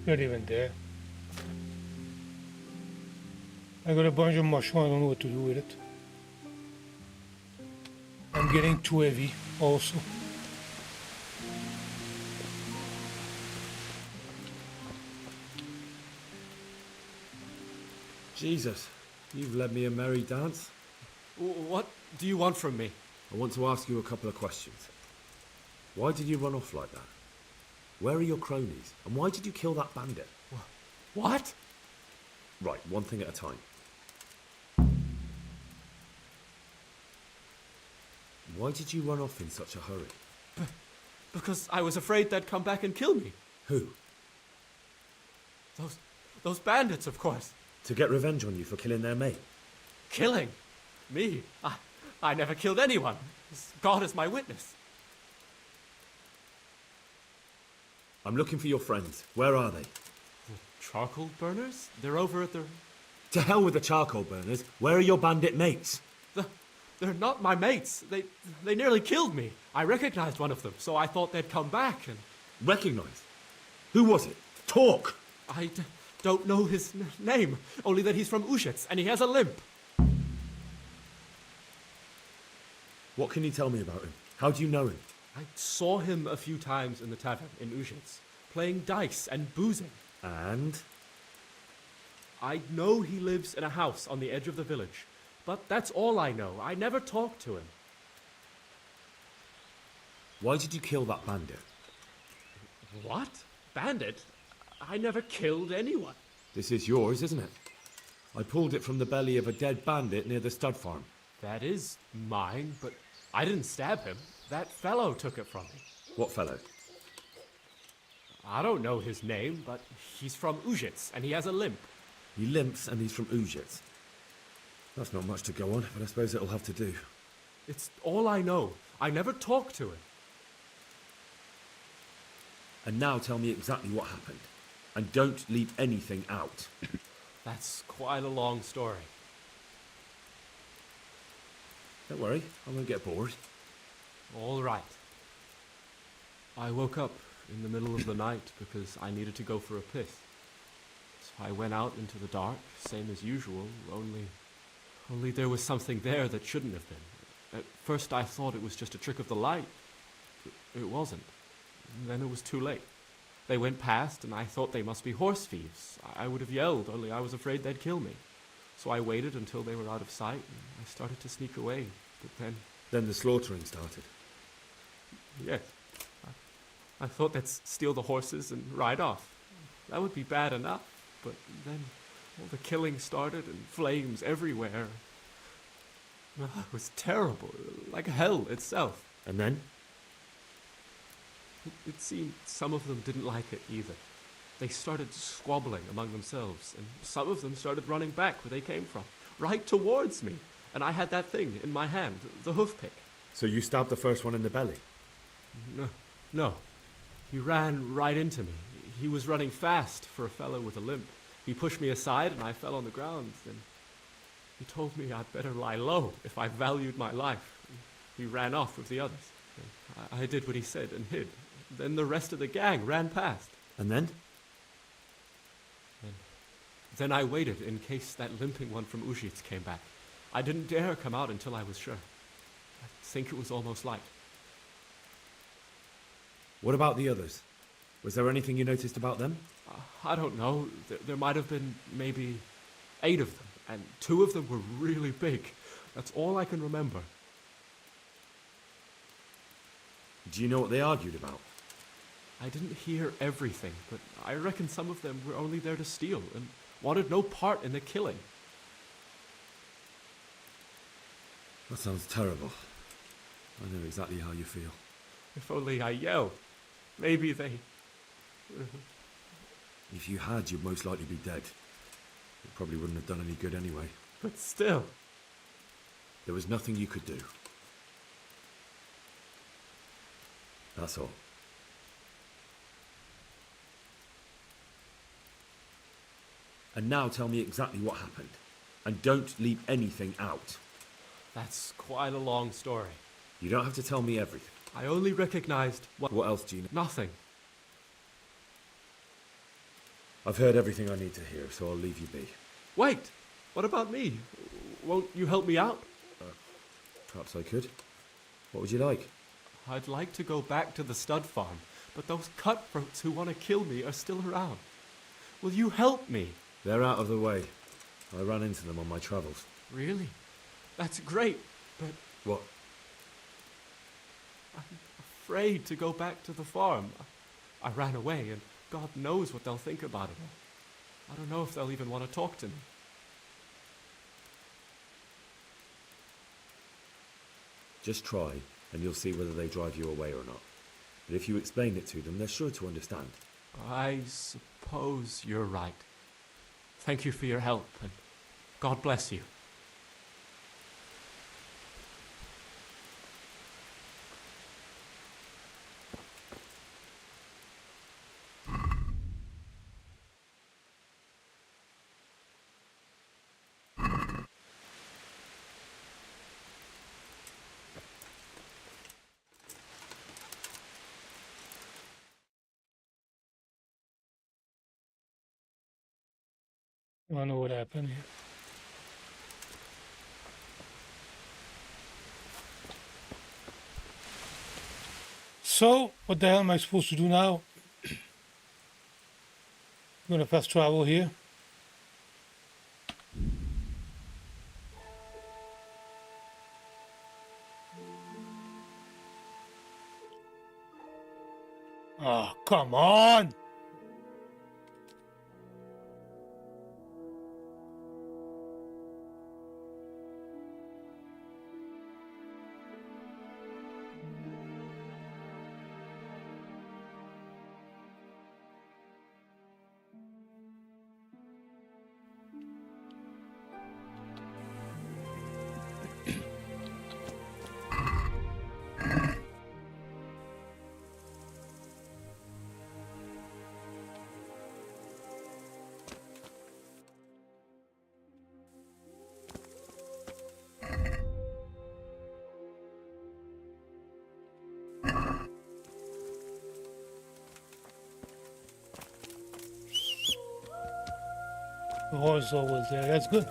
Not even there. I got a bunch of mushroom, I don't know what to do with it. I'm getting too heavy also. Jesus, you've led me a merry dance. What do you want from me? I want to ask you a couple of questions. Why did you run off like that? Where are your cronies? And why did you kill that bandit? What? Right, one thing at a time. Why did you run off in such a hurry? Because I was afraid they'd come back and kill me. Who? Those bandits, of course. To get revenge on you for killing their mate? Killing? Me? I never killed anyone. God is my witness. I'm looking for your friends. Where are they? The charcoal burners? They're over at the... To hell with the charcoal burners. Where are your bandit mates? They're not my mates. They nearly killed me. I recognized one of them, so I thought they'd come back and... Recognized? Who was it? Talk! I don't know his name, only that he's from Ujits and he has a limp. What can you tell me about him? How do you know him? I saw him a few times in the tavern in Ujits, playing dice and boozing. And? I know he lives in a house on the edge of the village, but that's all I know. I never talked to him. Why did you kill that bandit? What? Bandit? I never killed anyone. This is yours, isn't it? I pulled it from the belly of a dead bandit near the stud farm. That is mine, but I didn't stab him. That fellow took it from me. What fellow? I don't know his name, but he's from Uzhitz, and he has a limp. He limps and he's from Uzhitz. That's not much to go on, but I suppose it'll have to do. It's all I know. I never talked to him. And now tell me exactly what happened. And don't leave anything out. That's quite a long story. Don't worry, I won't get bored. All right. I woke up in the middle of the night because I needed to go for a piss. So I went out into the dark, same as usual, only there was something there that shouldn't have been. At first I thought it was just a trick of the light. It wasn't. And then it was too late. They went past and I thought they must be horse thieves. I would have yelled, only I was afraid they'd kill me. So I waited until they were out of sight and I started to sneak away. But then... Then the slaughtering started. Yes. I thought they'd steal the horses and ride off. That would be bad enough. But then all the killing started and flames everywhere. It was terrible, like hell itself. And then? It seemed some of them didn't like it either. They started squabbling among themselves, and some of them started running back where they came from, right towards me. And I had that thing in my hand, the hoof pick. So you stabbed the first one in the belly? No. He ran right into me. He was running fast for a fellow with a limp. He pushed me aside and I fell on the ground. Then he told me I'd better lie low if I valued my life. He ran off with the others. I did what he said and hid. Then the rest of the gang ran past. And then? Then I waited in case that limping one from Uzhitz came back. I didn't dare come out until I was sure. I think it was almost light. What about the others? Was there anything you noticed about them? I don't know. There might have been maybe 8 of them, and 2 of them were really big. That's all I can remember. Do you know what they argued about? I didn't hear everything, but I reckon some of them were only there to steal and wanted no part in the killing. That sounds terrible. I know exactly how you feel. If only I yelled. Maybe they... If you had, you'd most likely be dead. It probably wouldn't have done any good anyway. But still... There was nothing you could do. That's all. And now tell me exactly what happened. And don't leave anything out. That's quite a long story. You don't have to tell me everything. I only recognized what... What else do you know? Nothing. I've heard everything I need to hear, so I'll leave you be. Wait! What about me? Won't you help me out? Perhaps I could. What would you like? I'd like to go back to the stud farm, but those cutthroats who want to kill me are still around. Will you help me? They're out of the way. I ran into them on my travels. Really? That's great, but... What? I'm afraid to go back to the farm. I ran away, and God knows what they'll think about it. I don't know if they'll even want to talk to me. Just try, and you'll see whether they drive you away or not. But if you explain it to them, they're sure to understand. I suppose you're right. Thank you for your help, and God bless you. I don't know what happened here. So, what the hell am I supposed to do now? I'm gonna fast travel here. Oh, come on! The horse always there. That's good.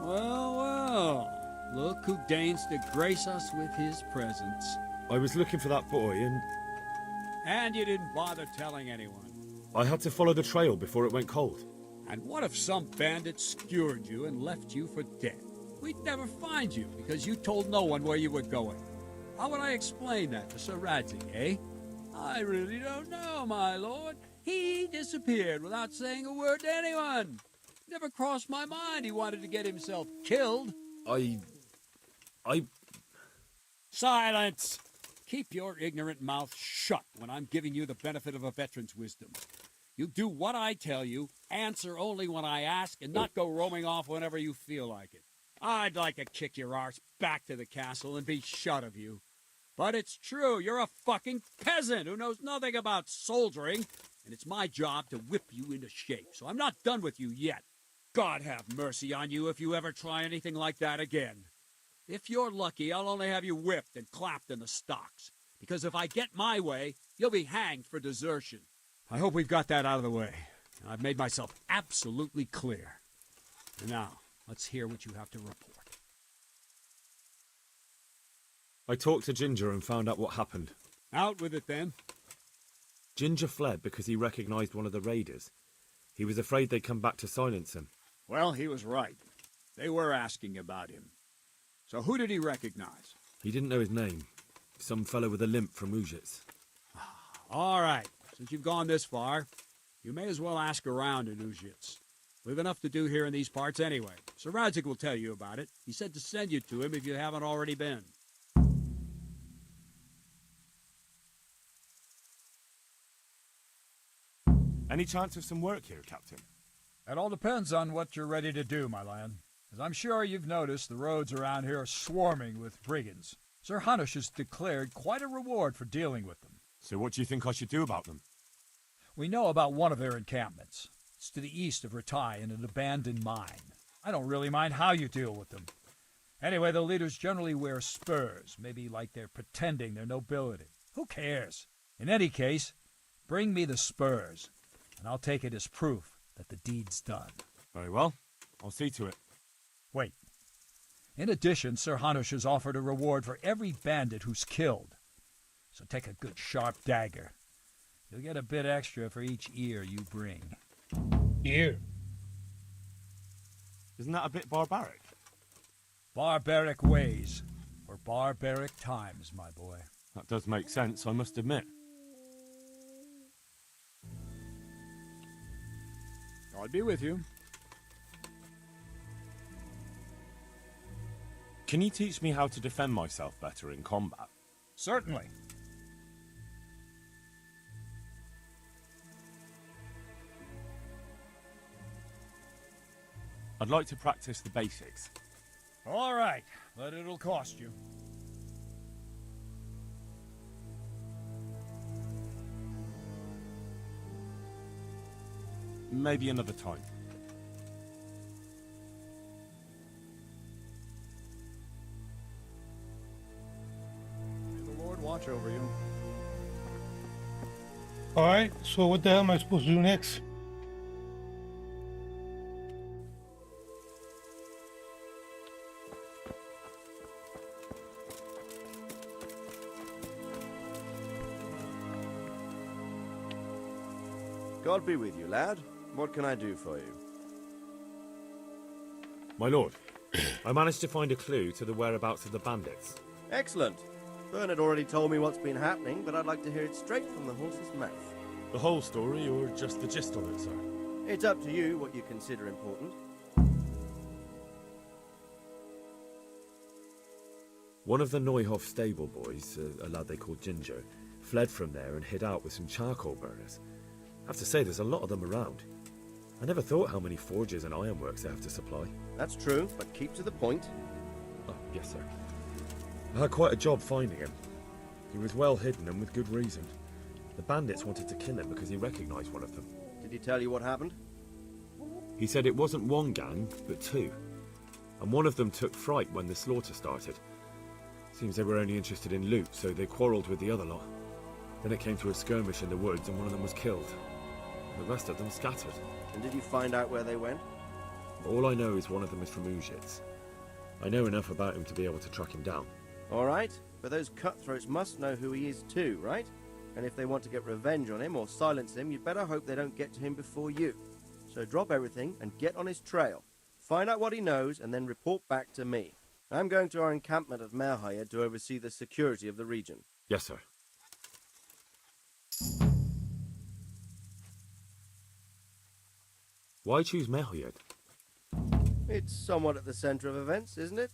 Well, well. Look who deigns to grace us with his presence. I was looking for that boy, and And you didn't bother telling anyone. I had to follow the trail before it went cold. And what if some bandit skewered you and left you for dead? We'd never find you because you told no one where you were going. How would I explain that to Sir Radzig, eh? I really don't know, my lord. He disappeared without saying a word to anyone. Never crossed my mind he wanted to get himself killed. I... Silence! Keep your ignorant mouth shut when I'm giving you the benefit of a veteran's wisdom. You do what I tell you, answer only when I ask, and not go roaming off whenever you feel like it. I'd like to kick your arse back to the castle and be shut of you. But it's true, you're a fucking peasant who knows nothing about soldiering, and it's my job to whip you into shape, so I'm not done with you yet. God have mercy on you if you ever try anything like that again. If you're lucky, I'll only have you whipped and clapped in the stocks, because if I get my way, you'll be hanged for desertion. I hope we've got that out of the way. I've made myself absolutely clear. And now, let's hear what you have to report. I talked to Ginger and found out what happened. Out with it, then. Ginger fled because he recognized one of the raiders. He was afraid they'd come back to silence him. Well, he was right. They were asking about him. So who did he recognize? He didn't know his name. Some fellow with a limp from Ujits. All right. Since you've gone this far, you may as well ask around in Ujits. We've enough to do here in these parts anyway. Sir Radzig will tell you about it. He said to send you to him if you haven't already been. Any chance of some work here, Captain? It all depends on what you're ready to do, my lion. As I'm sure you've noticed, the roads around here are swarming with brigands. Sir Hanush has declared quite a reward for dealing with them. So what do you think I should do about them? We know about one of their encampments. It's to the east of Ratai in an abandoned mine. I don't really mind how you deal with them. Anyway, the leaders generally wear spurs, maybe like they're pretending they're nobility. Who cares? In any case, bring me the spurs, and I'll take it as proof that the deed's done. Very well. I'll see to it. Wait. In addition, Sir Hanush has offered a reward for every bandit who's killed. So take a good sharp dagger. You'll get a bit extra for each ear you bring. Ear? Isn't that a bit barbaric? Barbaric ways, or barbaric times, my boy. That does make sense, I must admit. I'll be with you. Can you teach me how to defend myself better in combat? Certainly. I'd like to practice the basics. All right, but it'll cost you. Maybe another time. May the Lord watch over you. Alright, so what the hell am I supposed to do next? God be with you, lad. What can I do for you? My lord, I managed to find a clue to the whereabouts of the bandits. Excellent. Bernard already told me what's been happening, but I'd like to hear it straight from the horse's mouth. The whole story, or just the gist of it, sir? It's up to you what you consider important. One of the Neuhoff stable boys, a lad they called Ginger, fled from there and hid out with some charcoal burners. I have to say, there's a lot of them around. I never thought how many forges and ironworks they have to supply. That's true, but keep to the point. Oh, yes, sir. I had quite a job finding him. He was well hidden and with good reason. The bandits wanted to kill him because he recognized one of them. Did he tell you what happened? He said it wasn't one gang, but two. And one of them took fright when the slaughter started. Seems they were only interested in loot, so they quarrelled with the other lot. Then it came to a skirmish in the woods and one of them was killed. The rest of them scattered. And did you find out where they went? All I know is one of them is from Uzhitz. I know enough about him to be able to track him down. All right, but those cutthroats must know who he is too, right? And if they want to get revenge on him or silence him, you'd better hope they don't get to him before you. So drop everything and get on his trail. Find out what he knows and then report back to me. I'm going to our encampment at Merhayed to oversee the security of the region. Yes, sir. Why choose Merhayed? It's somewhat at the centre of events, isn't it?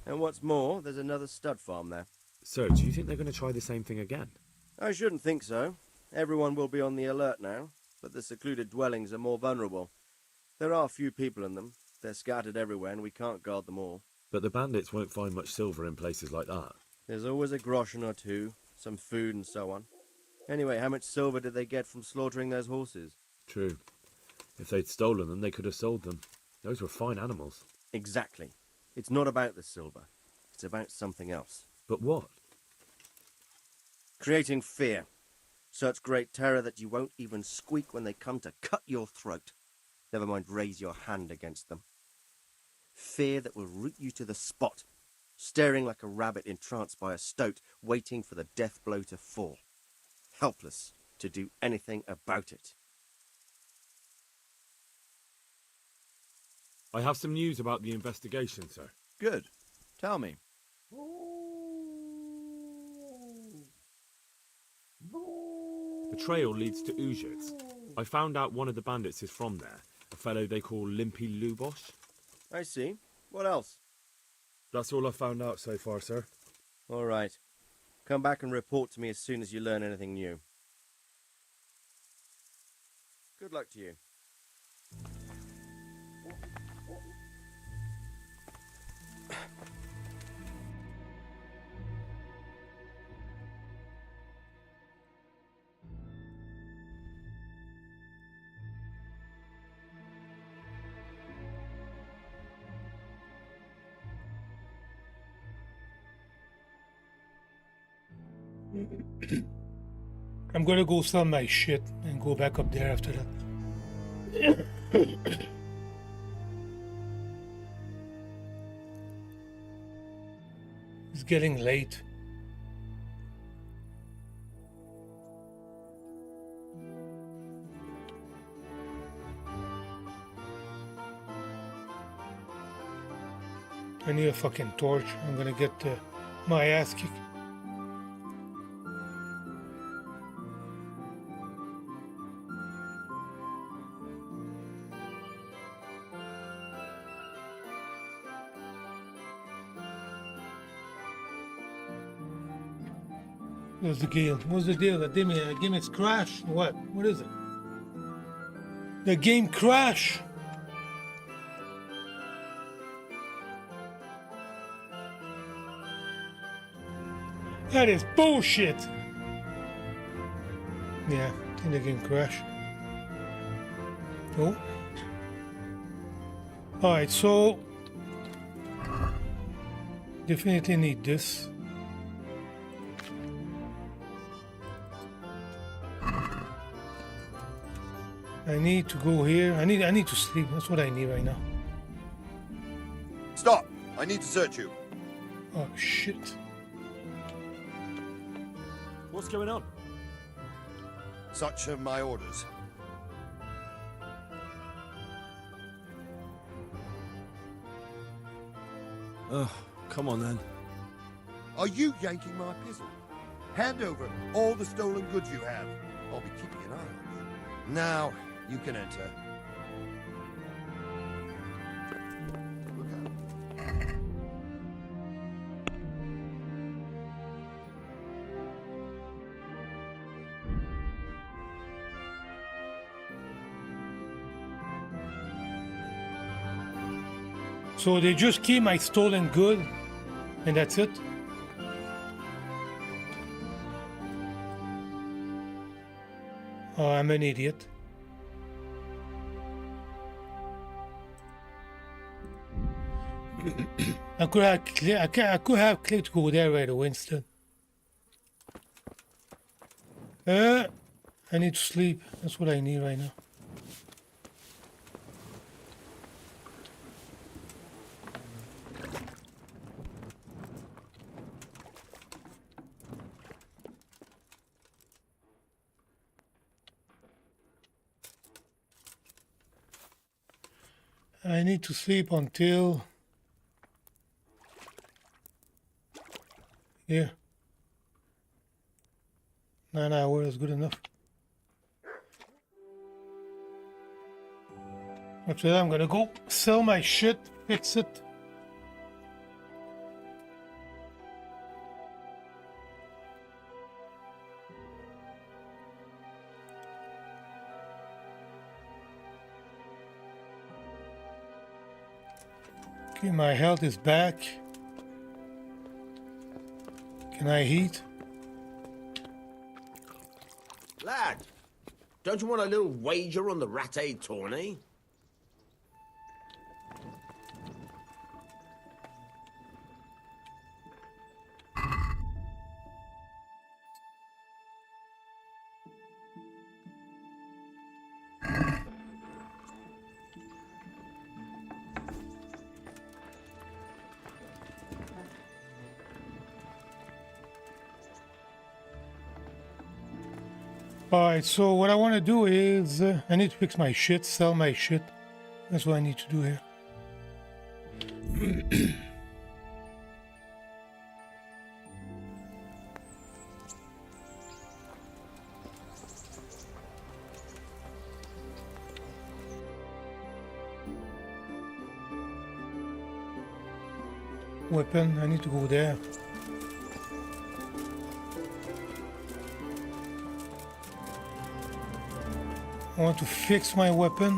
And what's more, there's another stud farm there. So, do you think they're going to try the same thing again? I shouldn't think so. Everyone will be on the alert now, but the secluded dwellings are more vulnerable. There are few people in them. They're scattered everywhere and we can't guard them all. But the bandits won't find much silver in places like that. There's always a groschen or two, some food and so on. Anyway, how much silver did they get from slaughtering those horses? True. If they'd stolen them, they could have sold them. Those were fine animals. Exactly. It's not about the silver. It's about something else. But what? Creating fear. Such great terror that you won't even squeak when they come to cut your throat. Never mind raise your hand against them. Fear that will root you to the spot, staring like a rabbit entranced by a stoat, waiting for the death blow to fall. Helpless to do anything about it. I have some news about the investigation, sir. Good. Tell me. The trail leads to Uzhitz. I found out one of the bandits is from there, a fellow they call Limpy Lubosh. I see. What else? That's all I found out so far, sir. All right. Come back and report to me as soon as you learn anything new. Good luck to you. I'm gonna go sell my shit and go back up there after that. It's getting late. I need a fucking torch. I'm gonna get my ass kicked. What's the deal? What's the deal? The game is crashed? What? What is it? The game crashed! That is bullshit! Yeah, I think the game crashed. Oh. Alright, so... definitely need this. I need to go here. I need to sleep. That's what I need right now. Stop! I need to search you. Oh, shit. What's going on? Such are my orders. Oh, come on then. Are you yanking my pistol? Hand over all the stolen goods you have. I'll be keeping an eye on you. Now, you can enter. So they just keep my stolen good, and that's it? Oh, I'm an idiot. I could have clicked to go there right away instead. I need to sleep. That's what I need right now. I need to sleep until... Yeah. 9 hours is good enough. After that, I'm gonna go sell my shit, fix it. Okay, my health is back. Can I eat? Lad, don't you want a little wager on the Rattay tourney? Alright, so what I want to do is I need to fix my shit, sell my shit. That's what I need to do here. Weapon, I need to go there. I want to fix my weapon.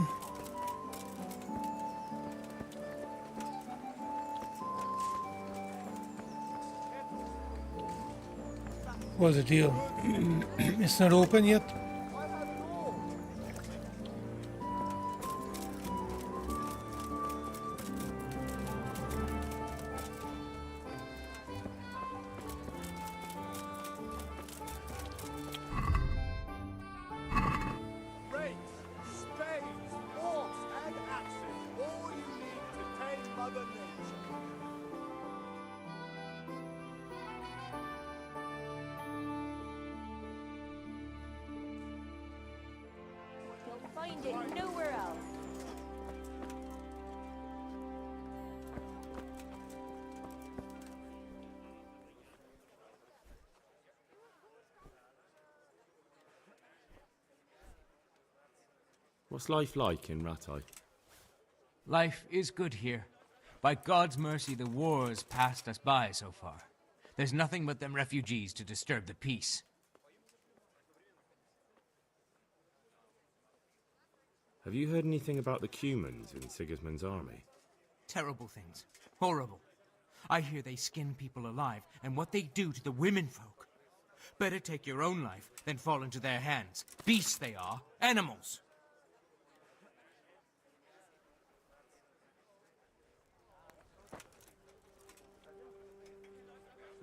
What's the deal? It's not open yet? Find it nowhere else. What's life like in Rattay? Life is good here. By God's mercy, the war's passed us by so far. There's nothing but them refugees to disturb the peace. Have you heard anything about the Cumans in Sigismund's army? Terrible things. Horrible. I hear they skin people alive, and what they do to the women folk. Better take your own life than fall into their hands. Beasts they are. Animals.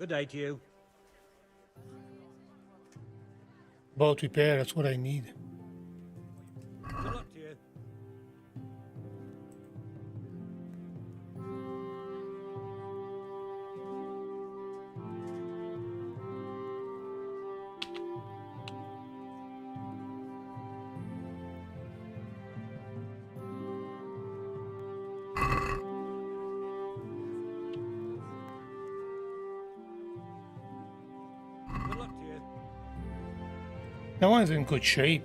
Good day to you. Boat repair, that's what I need. Good luck to you. Good luck to you. That one's in good shape.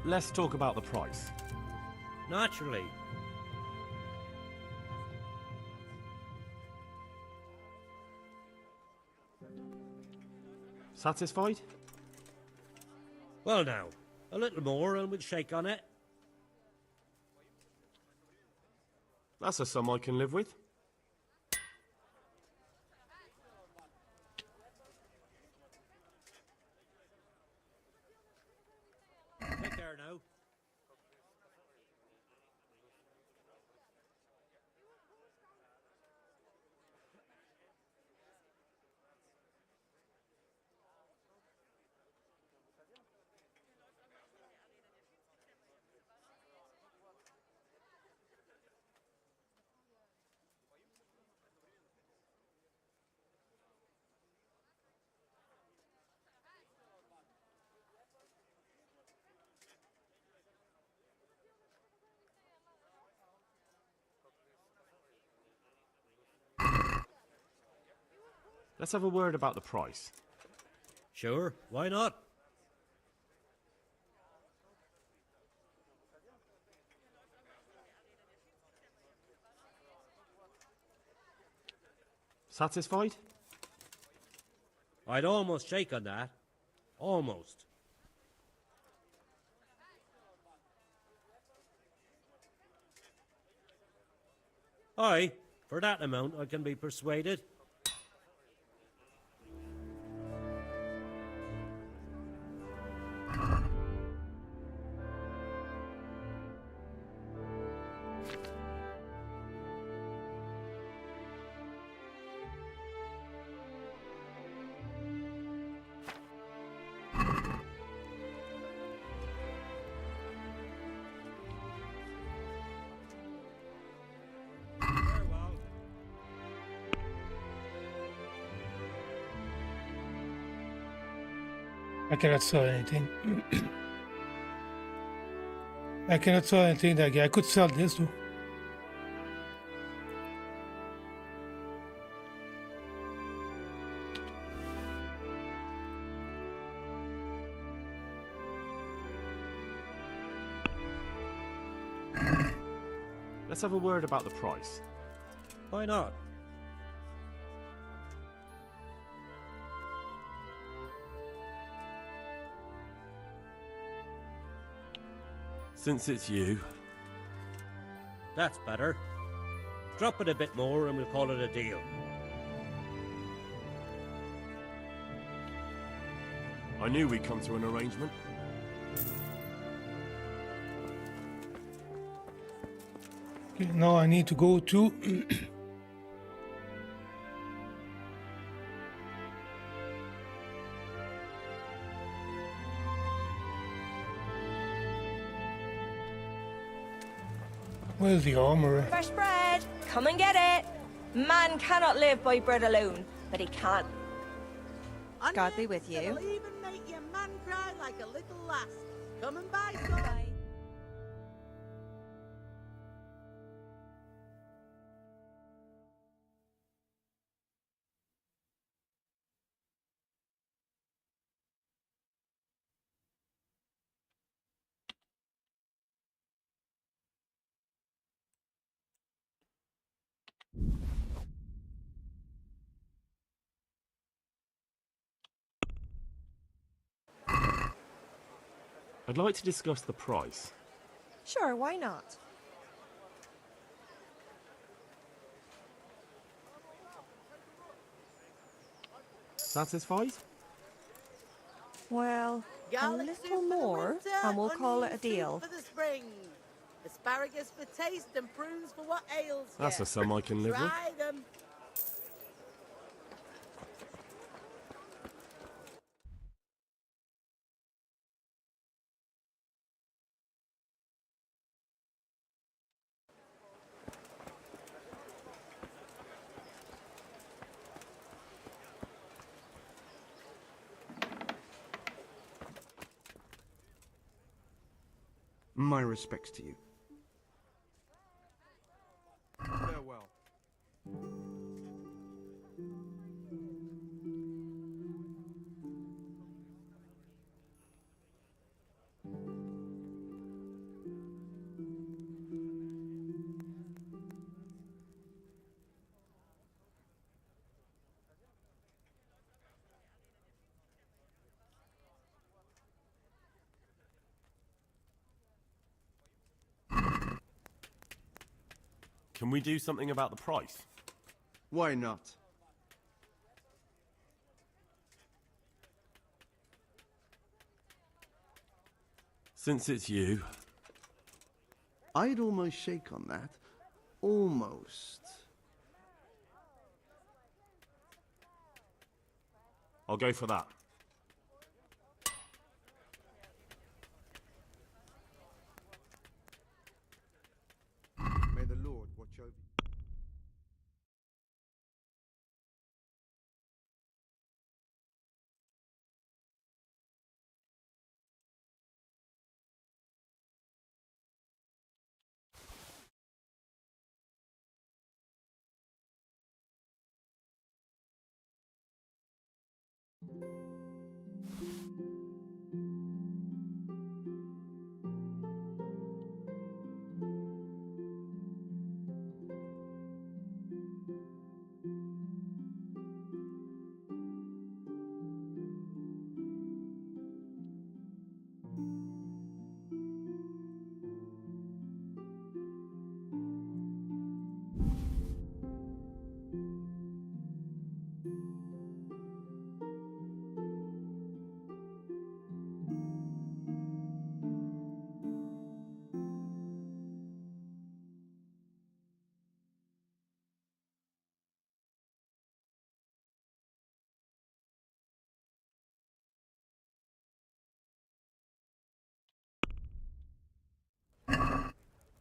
Let's talk about the price. Naturally. Satisfied? Well now, a little more and we'll shake on it. That's a sum I can live with. Take care now. Let's have a word about the price. Sure, why not? Satisfied? I'd almost shake on that. Almost. Aye, for that amount I can be persuaded. I cannot sell anything. I cannot sell anything that I could sell this though. Let's have a word about the price. Why not? Since it's you. That's better. Drop it a bit more and we'll call it a deal. I knew we'd come to an arrangement. Okay, now I need to go to where's the armorer? Fresh bread! Come and get it! Man cannot live by bread alone, but he can. God be with you. It'll even make your man cry like a little lass. Come and buy some. Bye. I'd like to discuss the price. Sure, why not? Satisfied? Well, a Garlic little soup for the more, winter, and we'll call it onion a deal. soup for the spring. Asparagus for taste and prunes for what ails you. That's a sum I can live with. Try them. My respects to you. Farewell. Can we do something about the price? Why not? Since it's you. I'd almost shake on that. Almost. I'll go for that. May the Lord watch over you.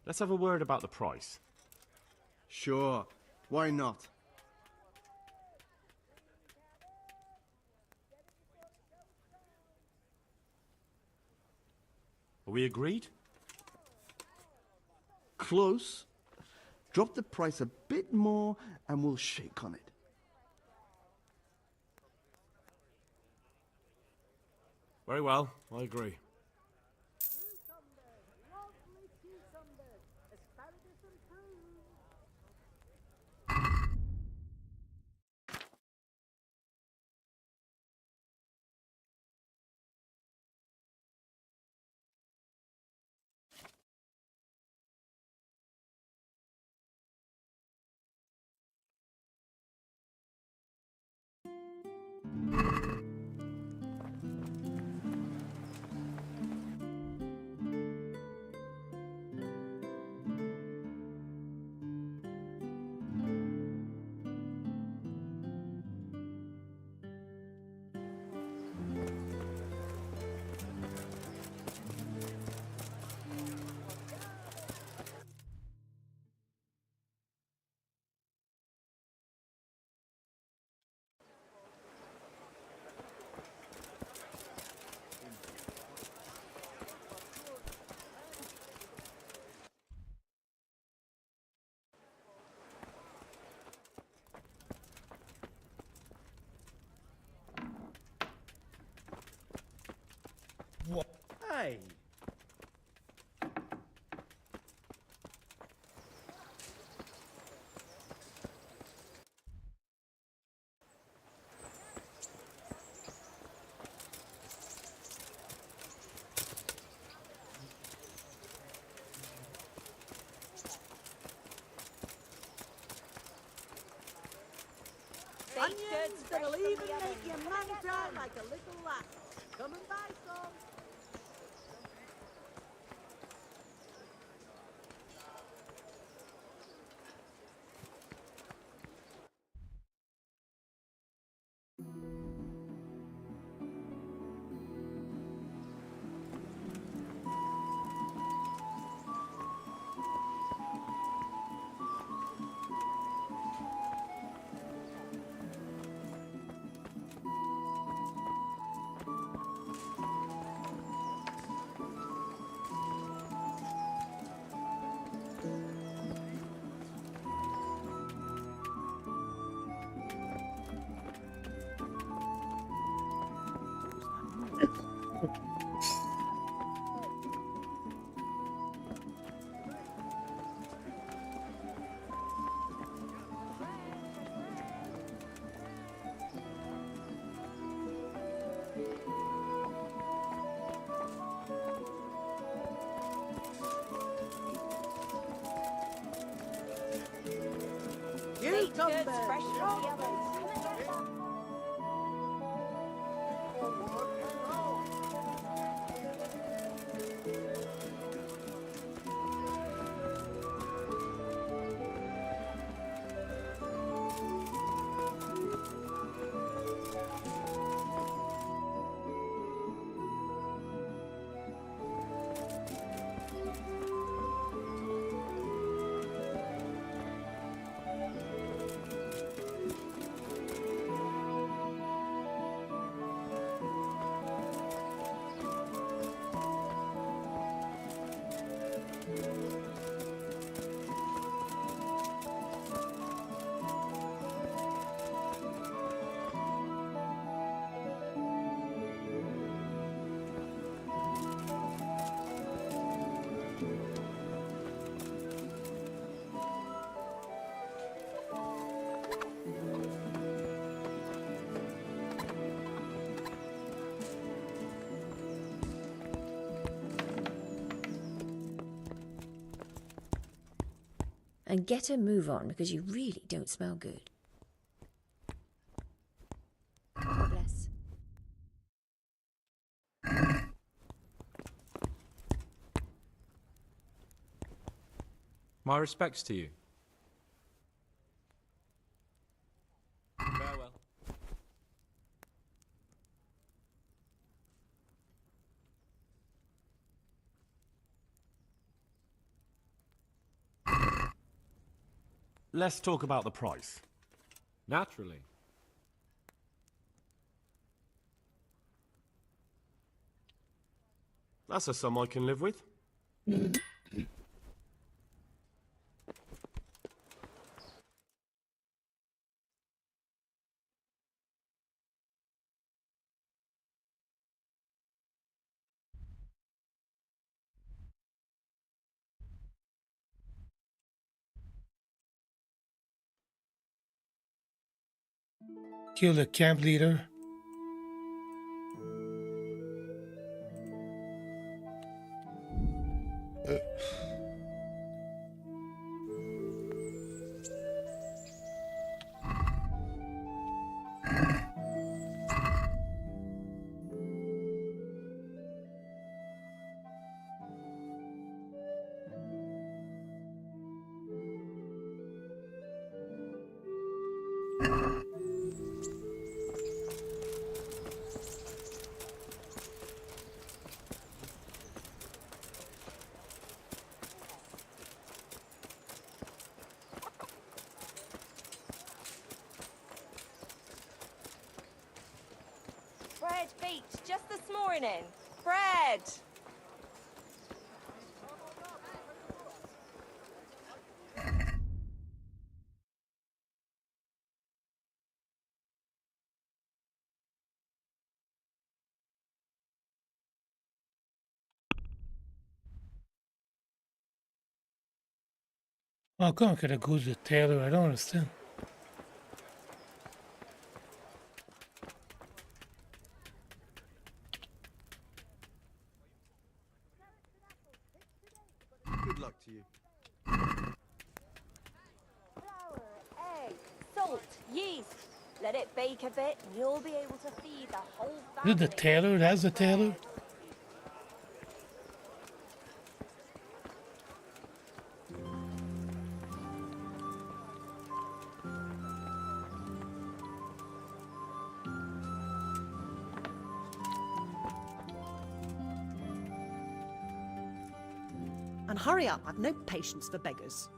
Let's have a word about the price. Sure. Why not? Are we agreed? Close. Drop the price a bit more and we'll shake on it. Very well, I agree. Lovely cucumbers, asparagus and prunes. What? Hey! Onions that'll even make your mum cry like a little lass. Come and buy some. You come back. fresh from the oven. And get a move on, because you really don't smell good. God bless. My respects to you. Farewell. Let's talk about the price. Naturally. That's a sum I can live with. Kill the camp leader. Bread baked just this morning. Bread! How come I gotta go to the tailor? I don't understand. Good luck to you. Flour, egg, salt, yeast. Let it bake a bit, and you'll be able to feed the whole Is family. it the tailor? That's the tailor? And hurry up, I've no patience for beggars.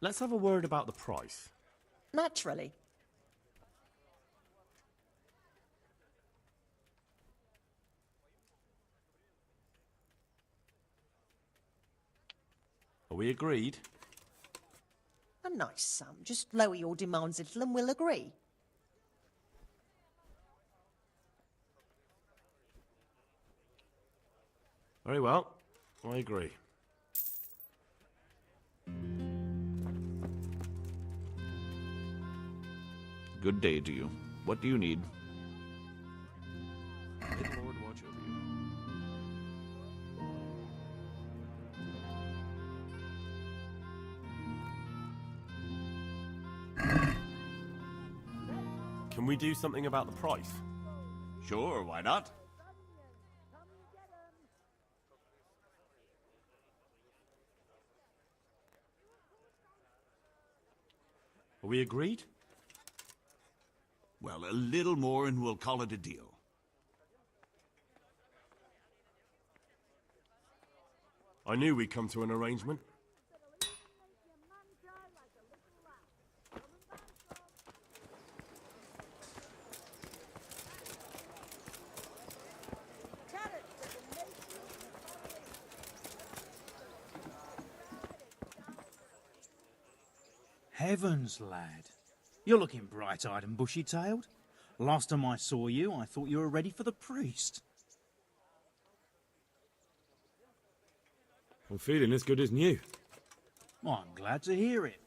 Let's have a word about the price. Naturally. Are we agreed? A nice sum. Just lower your demands a little and we'll agree. Very well. I agree. Good day to you. What do you need? May the Lord watch over you. Can we do something about the price? Sure, why not? Are we agreed? Well, a little more and we'll call it a deal. I knew we'd come to an arrangement. Heavens, lad. You're looking bright-eyed and bushy-tailed. Last time I saw you, I thought you were ready for the priest. I'm feeling as good as new. I'm glad to hear it.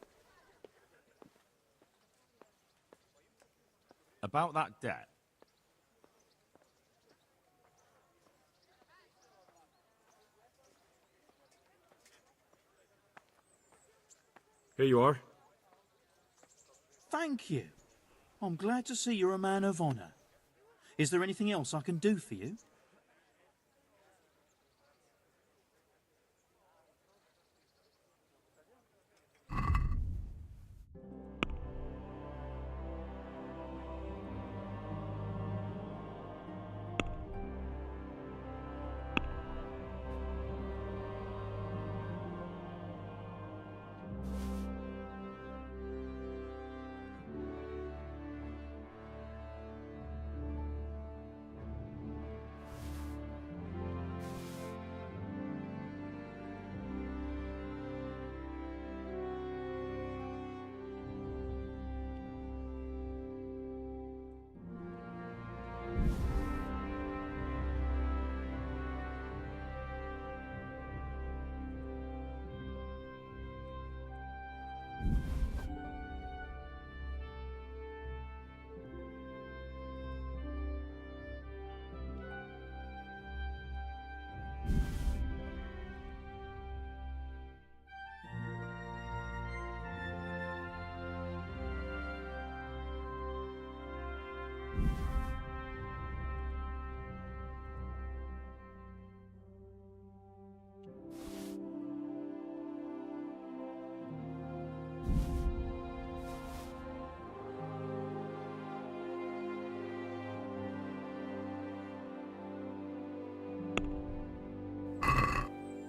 About that debt. Here you are. Thank you. I'm glad to see you're a man of honour. Is there anything else I can do for you?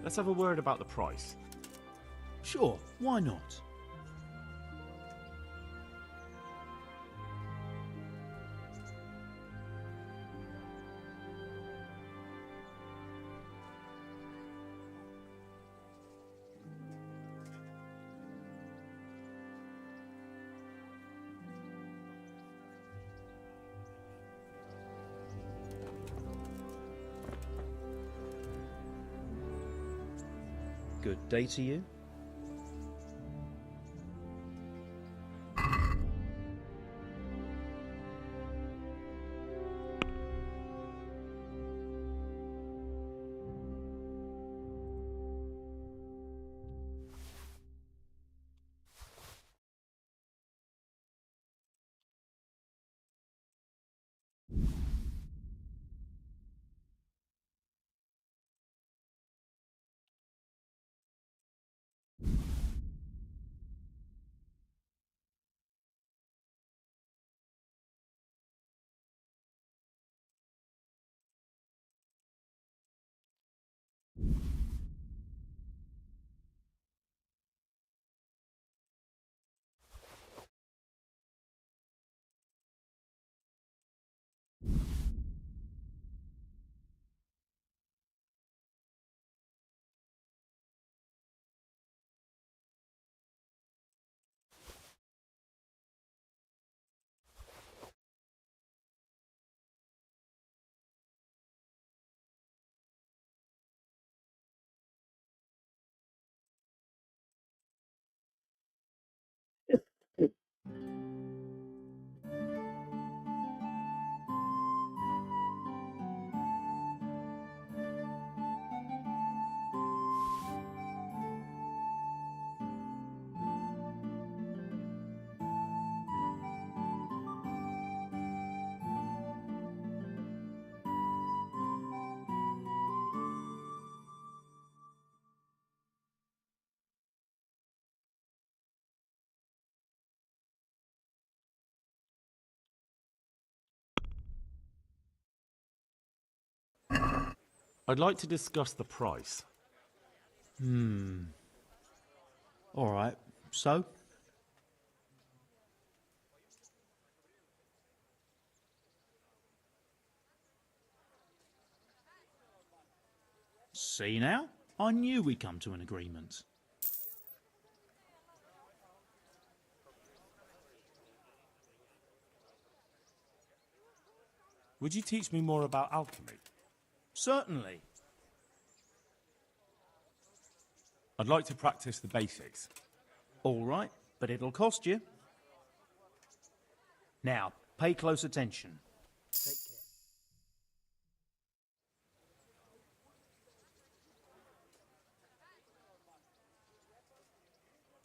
let's have a word about the price. Sure, why not? Good day to you. I'd like to discuss the price. All right, so? See now? I knew we'd come to an agreement. Would you teach me more about alchemy? Certainly. I'd like to practice the basics. All right, but it'll cost you. Now, pay close attention.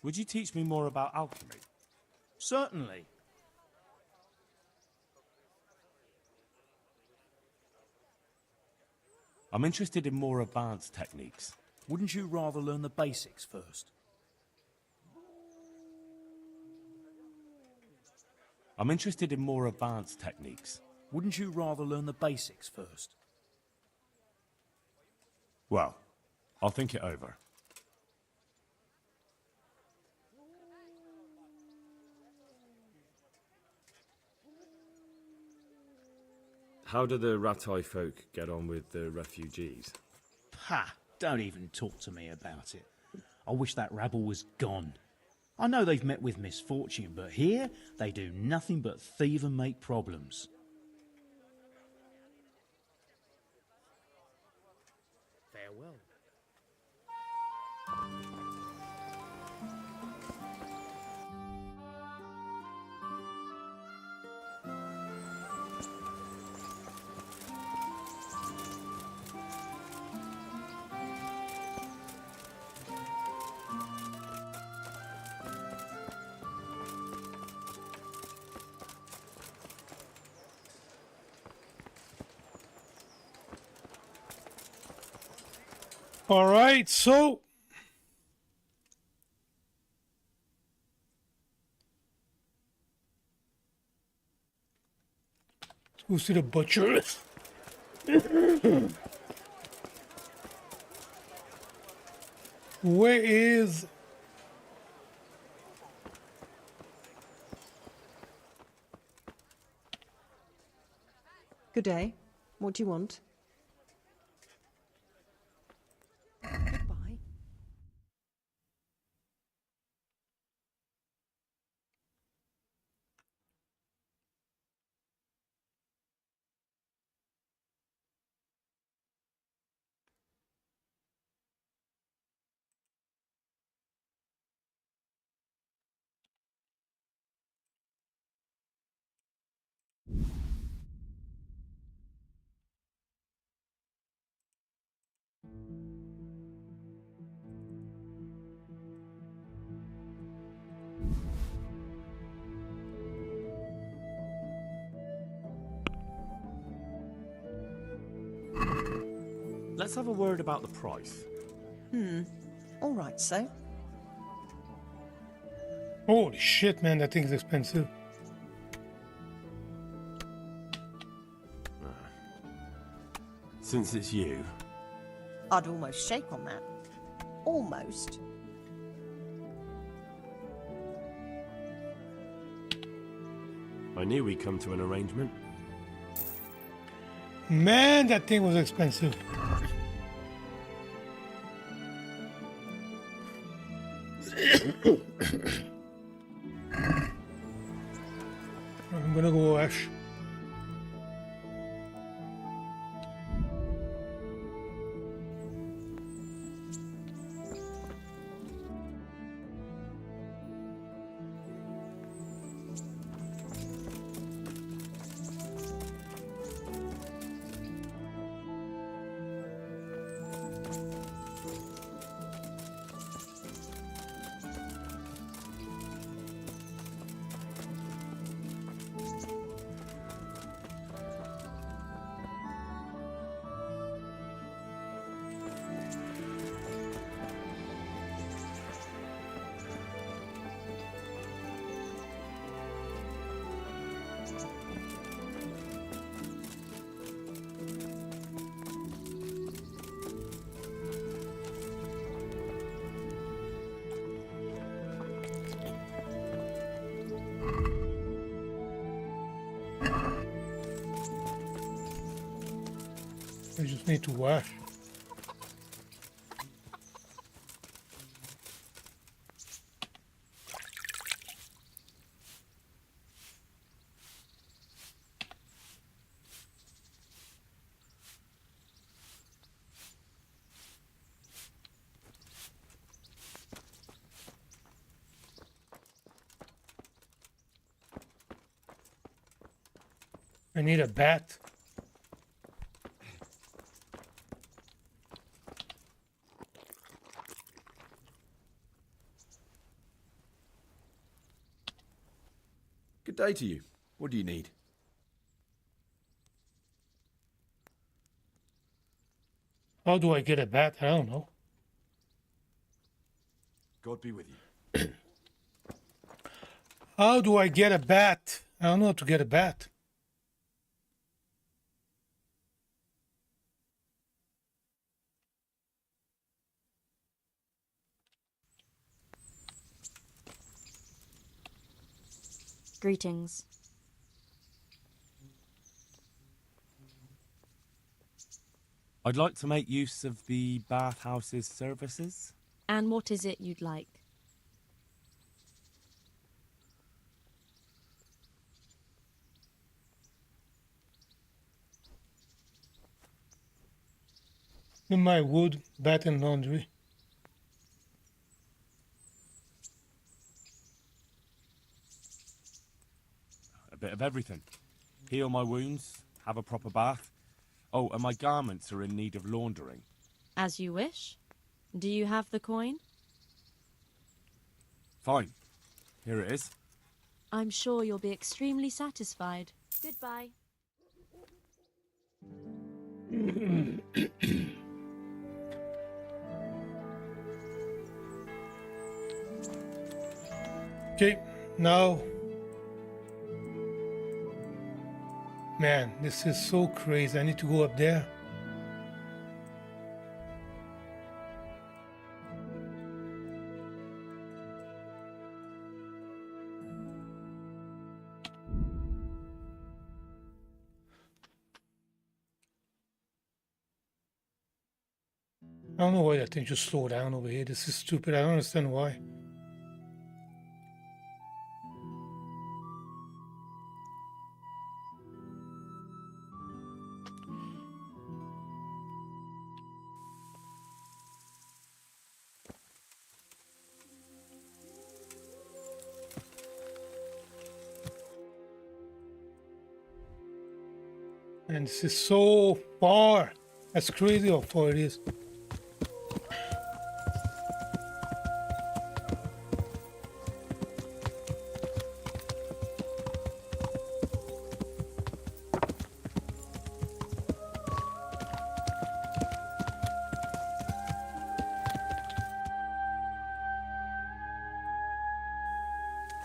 Would you teach me more about alchemy? Certainly. I'm interested in more advanced techniques. Wouldn't you rather learn the basics first? I'm interested in more advanced techniques. Wouldn't you rather learn the basics first? Well, I'll think it over. How do the Ratai folk get on with the refugees? Ha! Don't even talk to me about it. I wish that rabble was gone. I know they've met with misfortune, but here they do nothing but thieve and make problems. Farewell. All right, so let's go see the butcher. Where is... Good day. What do you want? Goodbye. Let's have a word about the price. All right, so. Holy shit, man, that thing's expensive. Since it's you, I'd almost shake on that. Almost. I knew we'd come to an arrangement. Man, that thing was expensive. I'm gonna go Ash. I just need to wash. I need a bat. Good day to you. What do you need? How do I get a bat? I don't know. God be with you. How do I get a bat? I don't know how to get a bat. Greetings. I'd like to make use of the bathhouse's services. And what is it you'd like? In my wood, bat and laundry. A bit of everything. Heal my wounds, have a proper bath. Oh, and my garments are in need of laundering. As you wish. Do you have the coin? Fine. Here it is. I'm sure you'll be extremely satisfied. Goodbye. Okay, now... Man, this is so crazy. I need to go up there. don't know why that thing just slowed down over here. This is stupid. I don't understand why. And this is so far. That's crazy how far it is.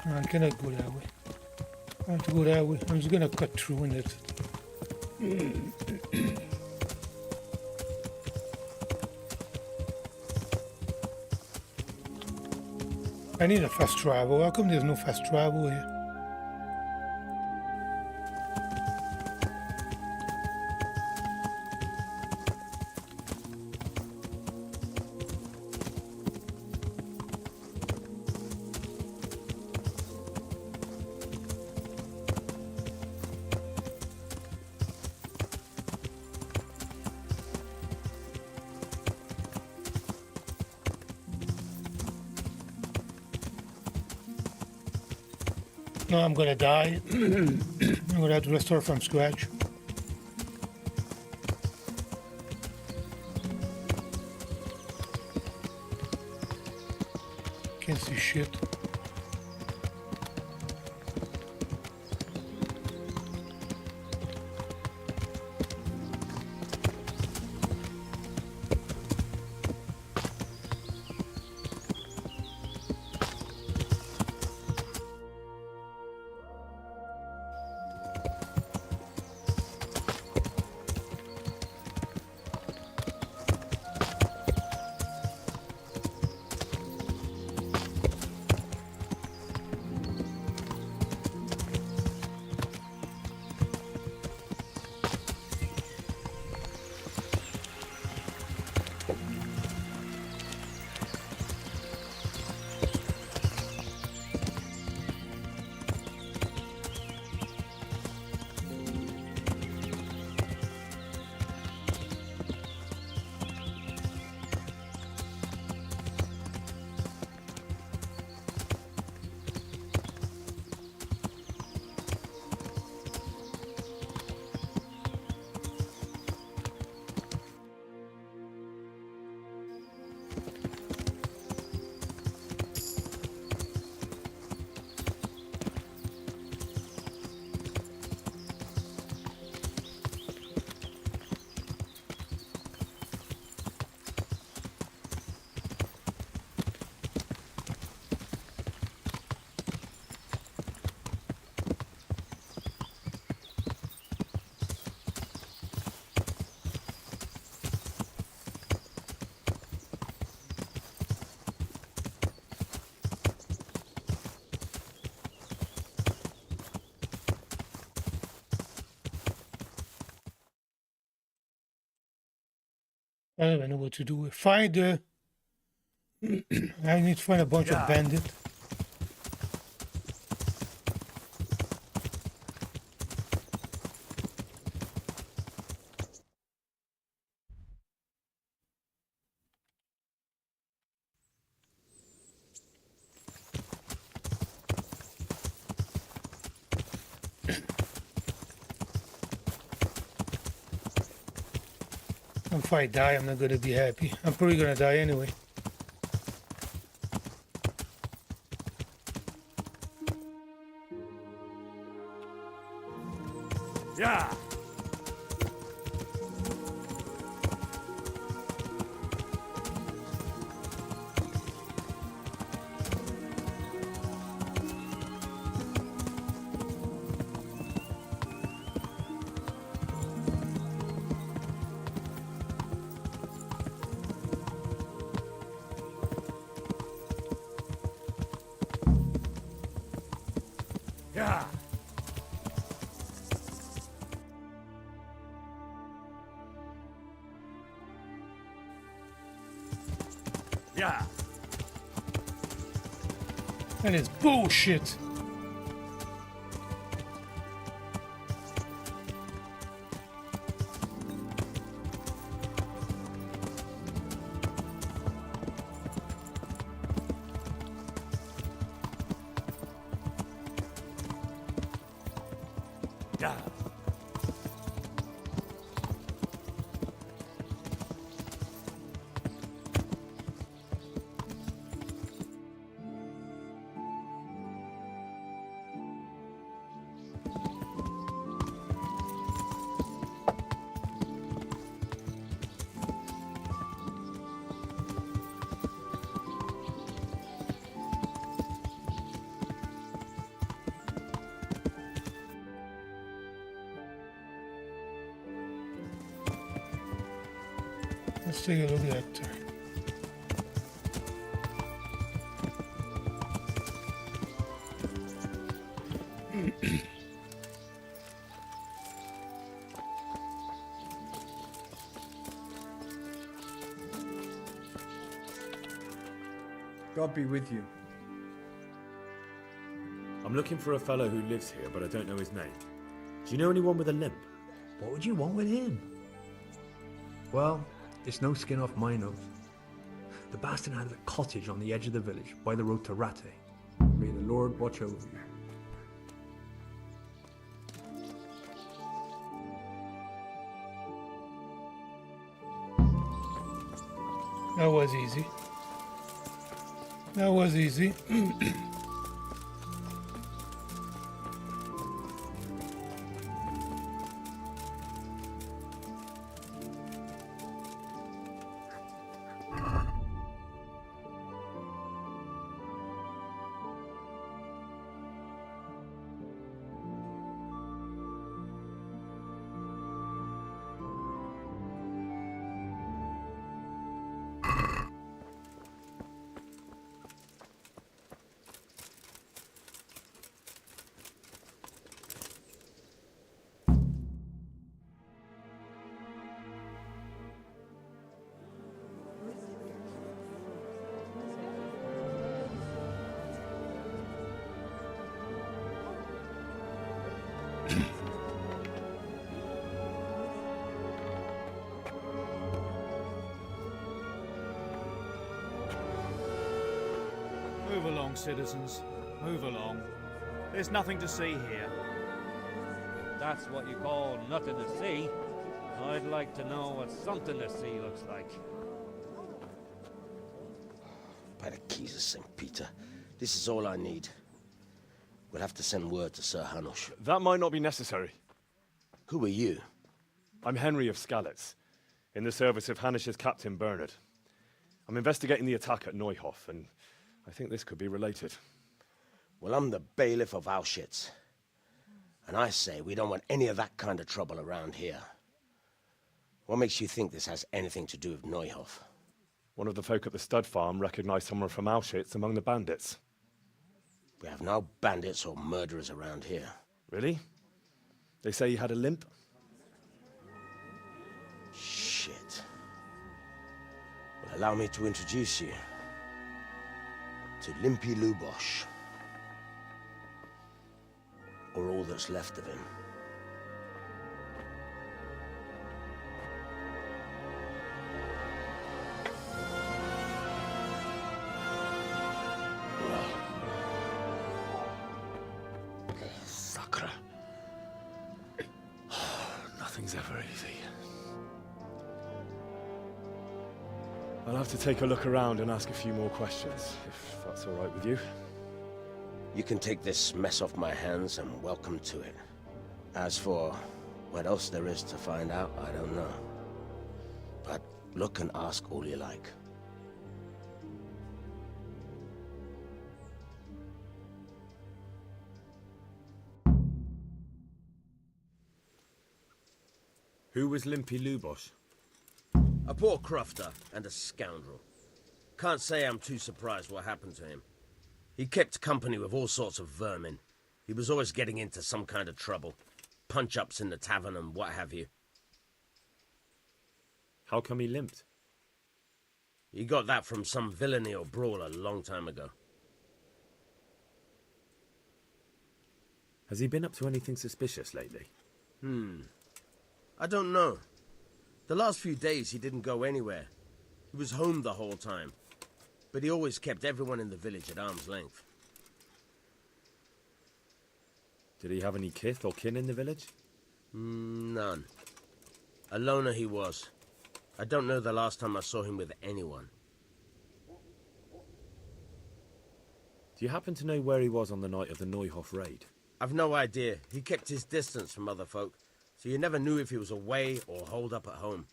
I cannot go that way. I have to go that way. I'm just gonna cut through and that's it. I need a fast travel. How come there's no fast travel here? No, I'm gonna die. I'm gonna have to restart from scratch. Can't see shit. I don't even know what to do. Find the. I need to find a bunch of bandits. If I die, I'm not gonna be happy. I'm probably gonna die anyway. Yeah. Yeah. Yeah. That is bullshit. Yeah. Let's take a look at that. God be with you. I'm looking for a fellow who lives here, but I don't know his name. Do you know anyone with a limp? What would you want with him? Well, it's no skin off my nose. The bastard had a cottage on the edge of the village, by the road to Ratte. May the Lord watch over you. That was easy. That was easy. Move along, citizens. Move along. There's nothing to see here. That's what you call nothing to see. I'd like to know what something to see looks like. By the keys of St. Peter, this is all I need. We'll have to send word to Sir Hanush. That might not be necessary. Who are you? I'm Henry of Skalitz, in the service of Hanush's Captain Bernard. I'm investigating the attack at Neuhof, and I think this could be related. Well, I'm the bailiff of Auschwitz. And I say we don't want any of that kind of trouble around here. What makes you think this has anything to do with Neuhof? One of the folk at the stud farm recognized someone from Auschwitz among the bandits. We have no bandits or murderers around here. Really? They say he had a limp? Shit. Well, allow me to introduce you to Limpy Lubosh. Or all that's left of him. Sacre. Nothing's ever easy. I'll have to take a look around and ask a few more questions, if that's all right with you. You can take this mess off my hands and welcome to it. As for what else there is to find out, I don't know. But look and ask all you like. Who was Limpy Lubosh? A poor crofter and a scoundrel. Can't say I'm too surprised what happened to him. He kept company with all sorts of vermin. He was always getting into some kind of trouble. Punch-ups in the tavern and what have you. How come he limped? He got that from some villainy or brawl a long time ago. Has he been up to anything suspicious lately? I don't know. The last few days he didn't go anywhere. He was home the whole time. But he always kept everyone in the village at arm's length. Did he have any kith or kin in the village? None. A loner he was. I don't know the last time I saw him with anyone. Do you happen to know where he was on the night of the Neuhof raid? I've no idea. He kept his distance from other folk, so you never knew if he was away or holed up at home.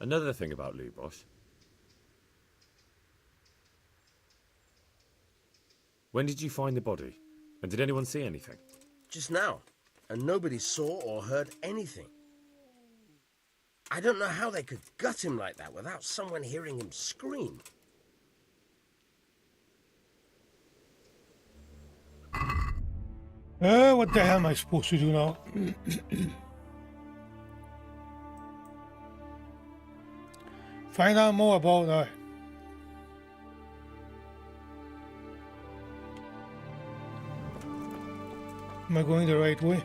Another thing about Lubosh. When did you find the body? And did anyone see anything? Just now. And nobody saw or heard anything. I don't know how they could gut him like that without someone hearing him scream. What the hell am I supposed to do now? Find out more about that. Am I going the right way?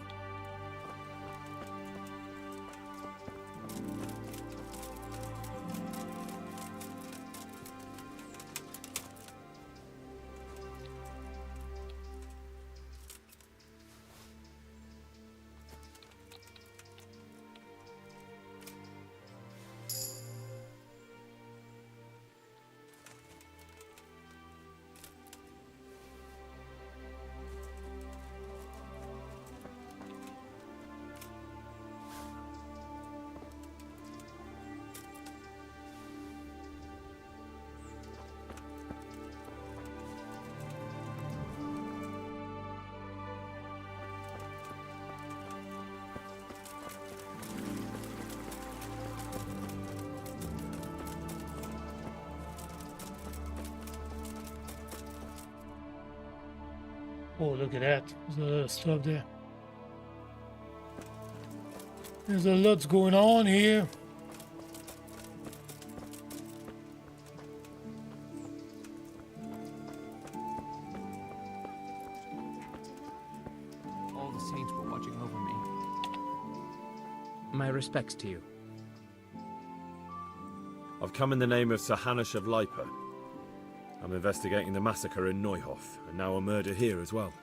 Oh, look at that. There's a lot of stuff there. There's a lot going on here. All the saints were watching over me. My respects to you. I've come in the name of Sir Hanush of Lipa. I'm investigating the massacre in Neuhof, and now a murder here as well.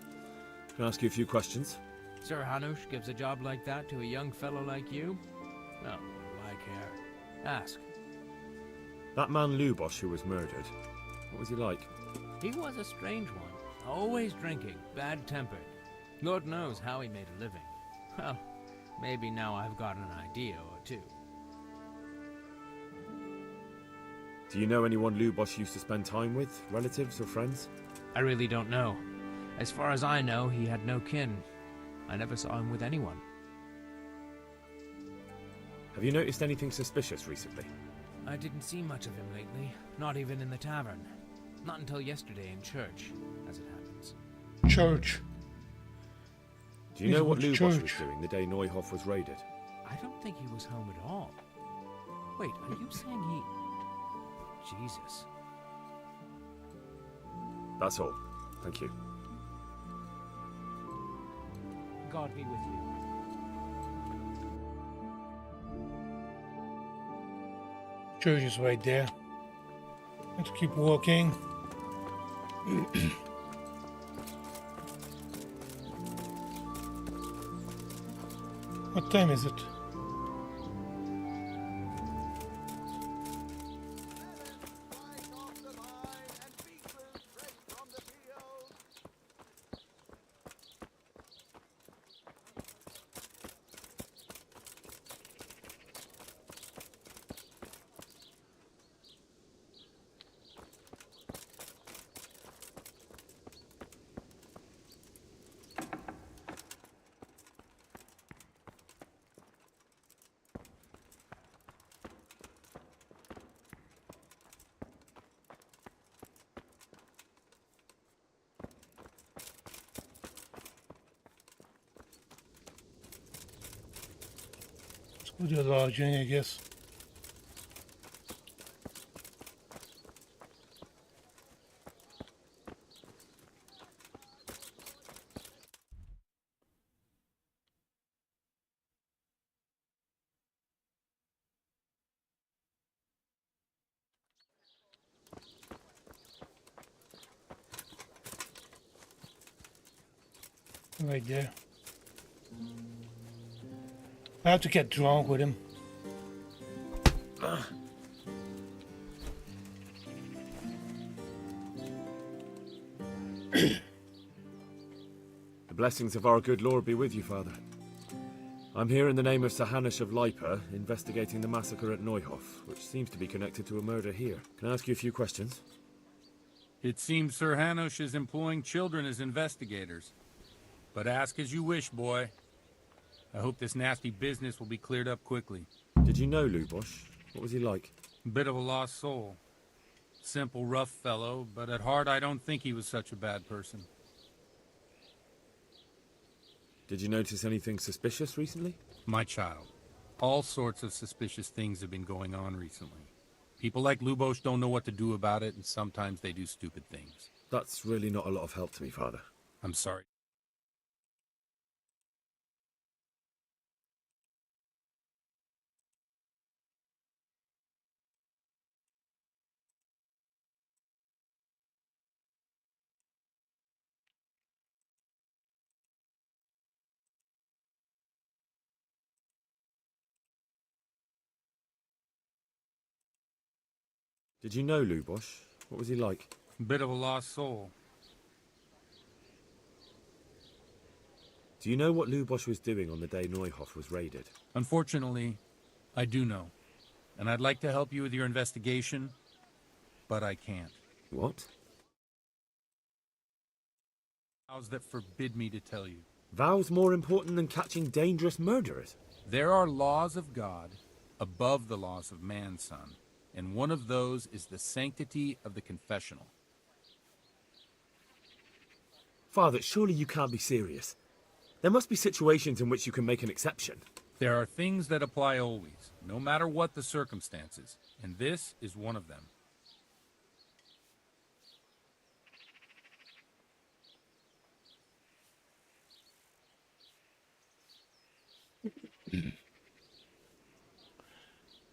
Can I ask you a few questions? Sir Hanush gives a job like that to a young fellow like you? Well, I care. Ask. That man Lubosh who was murdered, what was he like? He was a strange one. Always drinking, bad-tempered. Lord knows how he made a living. Well, maybe now I've got an idea or two. Do you know anyone Lubosh used to spend time with? Relatives or friends? I really don't know. As far as I know, he had no kin. I never saw him with anyone. Have you noticed anything suspicious recently? I didn't see much of him lately. Not even in the tavern. Not until yesterday in church, as it happens. Church. Do you know what Lubosh was doing the day Neuhof was raided? I don't think he was home at all. Wait, are you saying he... Jesus. That's all. Thank you. God be with you. Church is right there. Let's keep walking. What time is it? We'll do a lodging, I guess. Right there. I have to get drunk with him. The blessings of our good Lord be with you, Father. I'm here in the name of Sir Hanush of Lipa, investigating the massacre at Neuhof, which seems to be connected to a murder here. Can I ask you a few questions? It seems Sir Hanush is employing children as investigators. But ask as you wish, boy. I hope this nasty business will be cleared up quickly. Did you know Lubosh? What was he like? Bit of a lost soul. Simple, rough fellow, but at heart I don't think he was such a bad person. Did you notice anything suspicious recently? My child, all sorts of suspicious things have been going on recently. People like Lubosh don't know what to do about it, and sometimes they do stupid things. That's really not a lot of help to me, Father. I'm sorry. Did you know Lubosh? What was he like? Bit of a lost soul. Do you know what Lubosh was doing on the day Neuhof was raided? Unfortunately, I do know. And I'd like to help you with your investigation, but I can't. What? Vows that forbid me to tell you. Vows more important than catching dangerous murderers? There are laws of God above the laws of man, son. And one of those is the sanctity of the confessional. Father, surely you can't be serious. There must be situations in which you can make an exception. There are things that apply always, no matter what the circumstances, and this is one of them.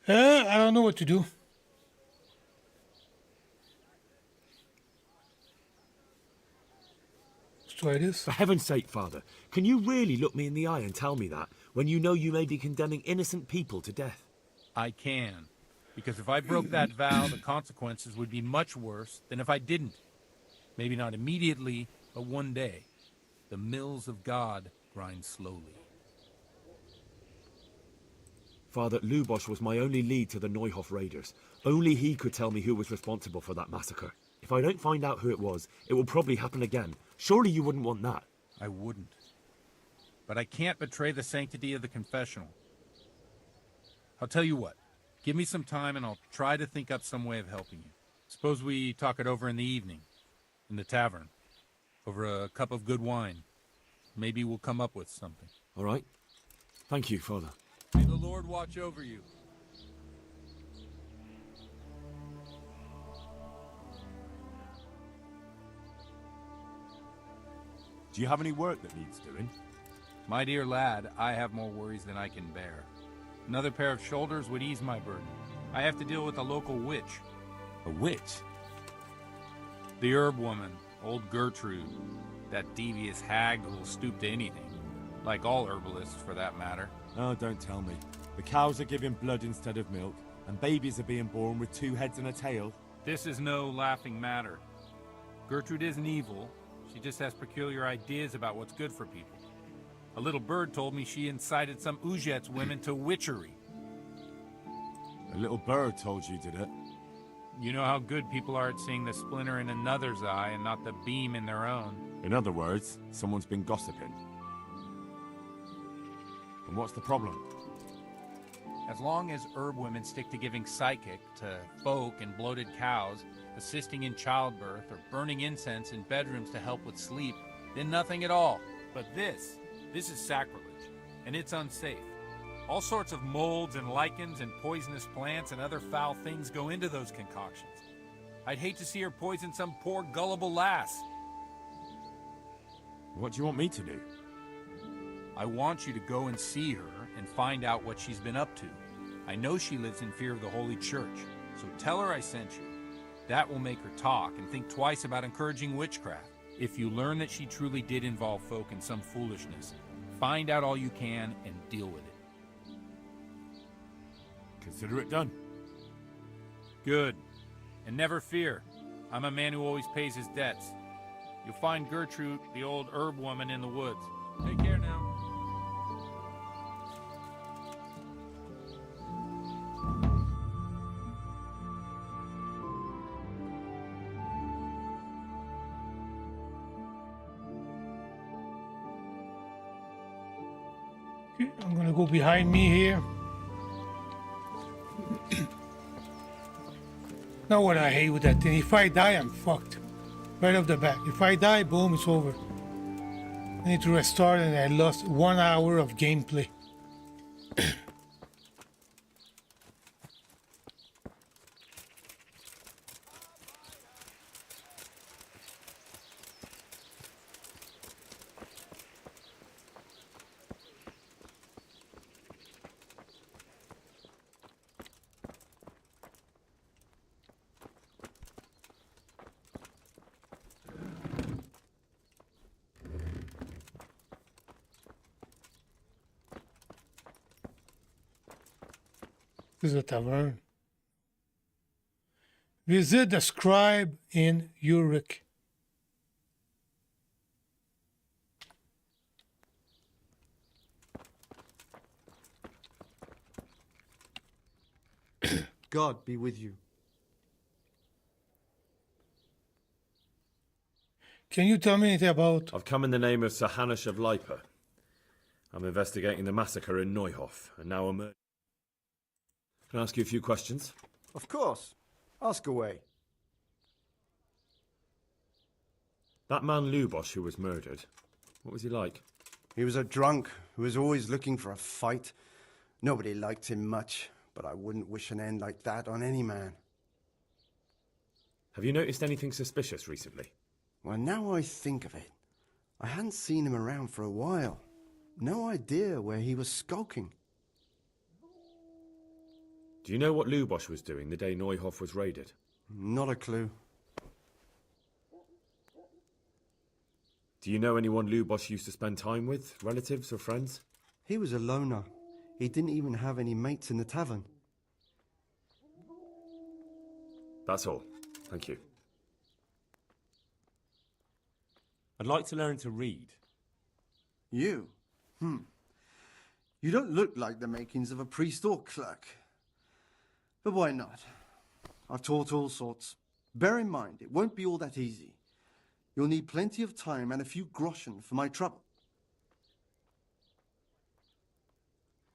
I don't know what to do. Let's try this. For heaven's sake, Father, can you really look me in the eye and tell me that, when you know you may be condemning innocent people to death? I can, because if I broke that vow, the consequences would be much worse than if I didn't. Maybe not immediately, but one day. The mills of God grind slowly. Father, Lubosh was my only lead to the Neuhof raiders. Only he could tell me who was responsible for that massacre. If I don't find out who it was, it will probably happen again. Surely you wouldn't want that. I wouldn't. But I can't betray the sanctity of the confessional. I'll tell you what. Give me some time and I'll try to think up some way of helping you. Suppose we talk it over in the evening, in the tavern, over a cup of good wine. Maybe we'll come up with something. All right. Thank you, Father. May the Lord watch over you. Do you have any work that needs doing? My dear lad, I have more worries than I can bear. Another pair of shoulders would ease my burden. I have to deal with a local witch. A witch? The herb woman, old Gertrude. That devious hag who will stoop to anything. Like all herbalists, for that matter. Oh, don't tell me. The cows are giving blood instead of milk, and babies are being born with 2 heads and a tail. This is no laughing matter. Gertrude isn't evil. She just has peculiar ideas about what's good for people. A little bird told me she incited some Ujet's women to witchery. A little bird told you, did it? You know how good people are at seeing the splinter in another's eye and not the beam in their own. In other words, someone's been gossiping. And what's the problem? As long as herb women stick to giving psychic to folk and bloated cows, assisting in childbirth, or burning incense in bedrooms to help with sleep, then nothing at all. But this is sacrilege, and it's unsafe. All sorts of molds and lichens and poisonous plants and other foul things go into those concoctions. I'd hate to see her poison some poor gullible lass. What do you want me to do? I want you to go and see her and find out what she's been up to. I know she lives in fear of the Holy Church, so tell her I sent you. That will make her talk and think twice about encouraging witchcraft. If you learn that she truly did involve folk in some foolishness, find out all you can and deal with it. Consider it done. Good. And never fear. I'm a man who always pays his debts. You'll find Gertrude, the old herb woman, in the woods. Take care now. I'm gonna go behind me here. Now what I hate with that thing, if I die, I'm fucked. Right off the bat. If I die, boom, it's over. I need to restart and I lost 1 hour of gameplay. This is a tavern. Visit the scribe in Uruk. God be with you. Can you tell me anything about... I've come in the name of Sir Hanush of Lipa. I'm investigating the massacre in Neuhof, and now I'm... Can I ask you a few questions? Of course. Ask away. That man Lubosh who was murdered, what was he like? He was a drunk who was always looking for a fight. Nobody liked him much, but I wouldn't wish an end like that on any man. Have you noticed anything suspicious recently? Well, now I think of it, I hadn't seen him around for a while. No idea where he was skulking. Do you know what Lubosh was doing the day Neuhof was raided? Not a clue. Do you know anyone Lubosh used to spend time with? Relatives or friends? He was a loner. He didn't even have any mates in the tavern. That's all. Thank you. I'd like to learn to read. You? You don't look like the makings of a priest or clerk. But why not? I've taught all sorts. Bear in mind, it won't be all that easy. You'll need plenty of time and a few groschen for my trouble.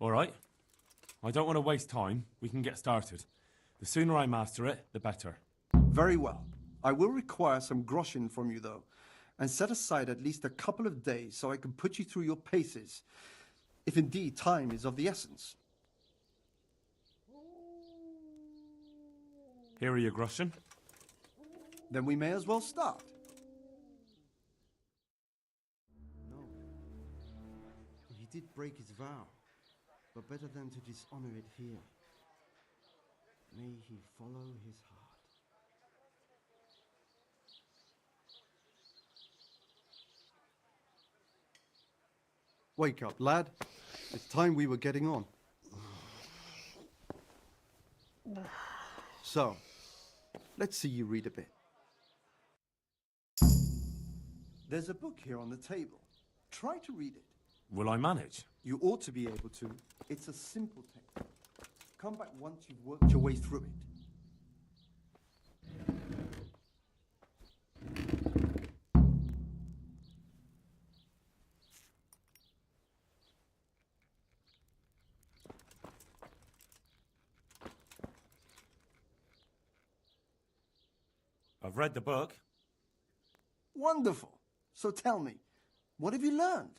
All right. I don't want to waste time. We can get started. The sooner I master it, the better. Very well. I will require some groschen from you, though, and set aside at least a couple of days so I can put you through your paces, if indeed time is of the essence. Here are your groschen. Then we may as well start. No. He did break his vow, but better than to dishonor it here. May he follow his heart. Wake up, lad. It's time we were getting on. So, let's see you read a bit. There's a book here on the table. Try to read it. Will I manage? You ought to be able to. It's a simple text. Come back once you've worked your way through it. I've read the book. Wonderful. So tell me, what have you learned?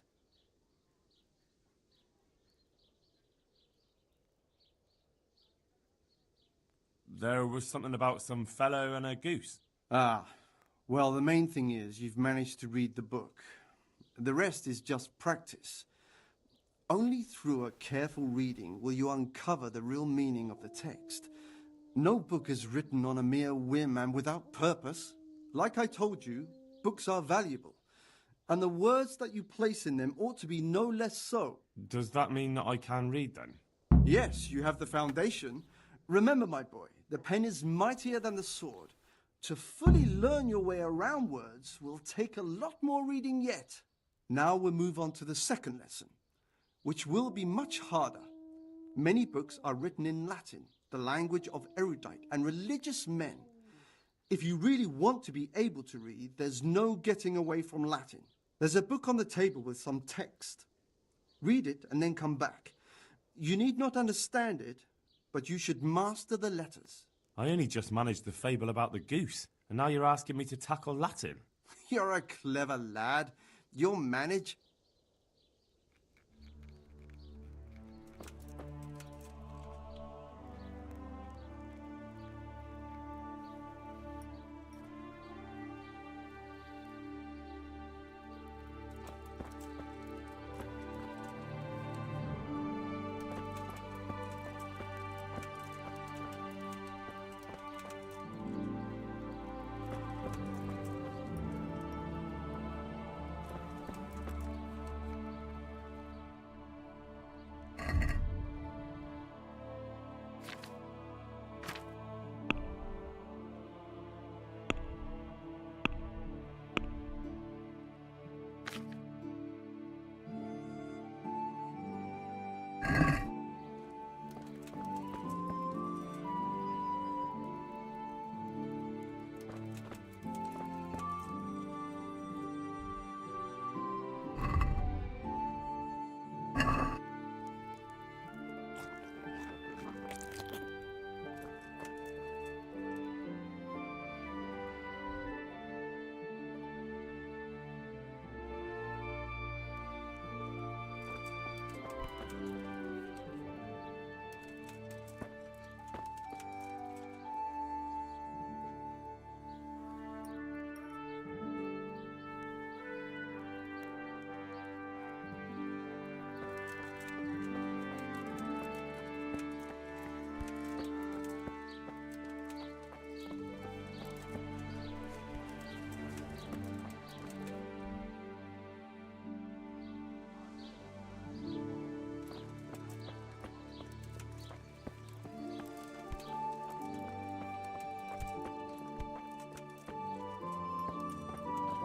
There was something about some fellow and a goose. Ah, well, the main thing is you've managed to read the book. The rest is just practice. Only through a careful reading will you uncover the real meaning of the text. No book is written on a mere whim and without purpose. Like I told you, books are valuable, and the words that you place in them ought to be no less so. Does that mean that I can read then? Yes, you have the foundation. Remember, my boy, the pen is mightier than the sword. To fully learn your way around words will take a lot more reading yet. Now we'll move on to the second lesson, which will be much harder. Many books are written in Latin, the language of erudite and religious men. If you really want to be able to read, there's no getting away from Latin. There's a book on the table with some text. Read it and then come back. You need not understand it, but you should master the letters. I only just managed the fable about the goose, and now you're asking me to tackle Latin. You're a clever lad. You'll manage.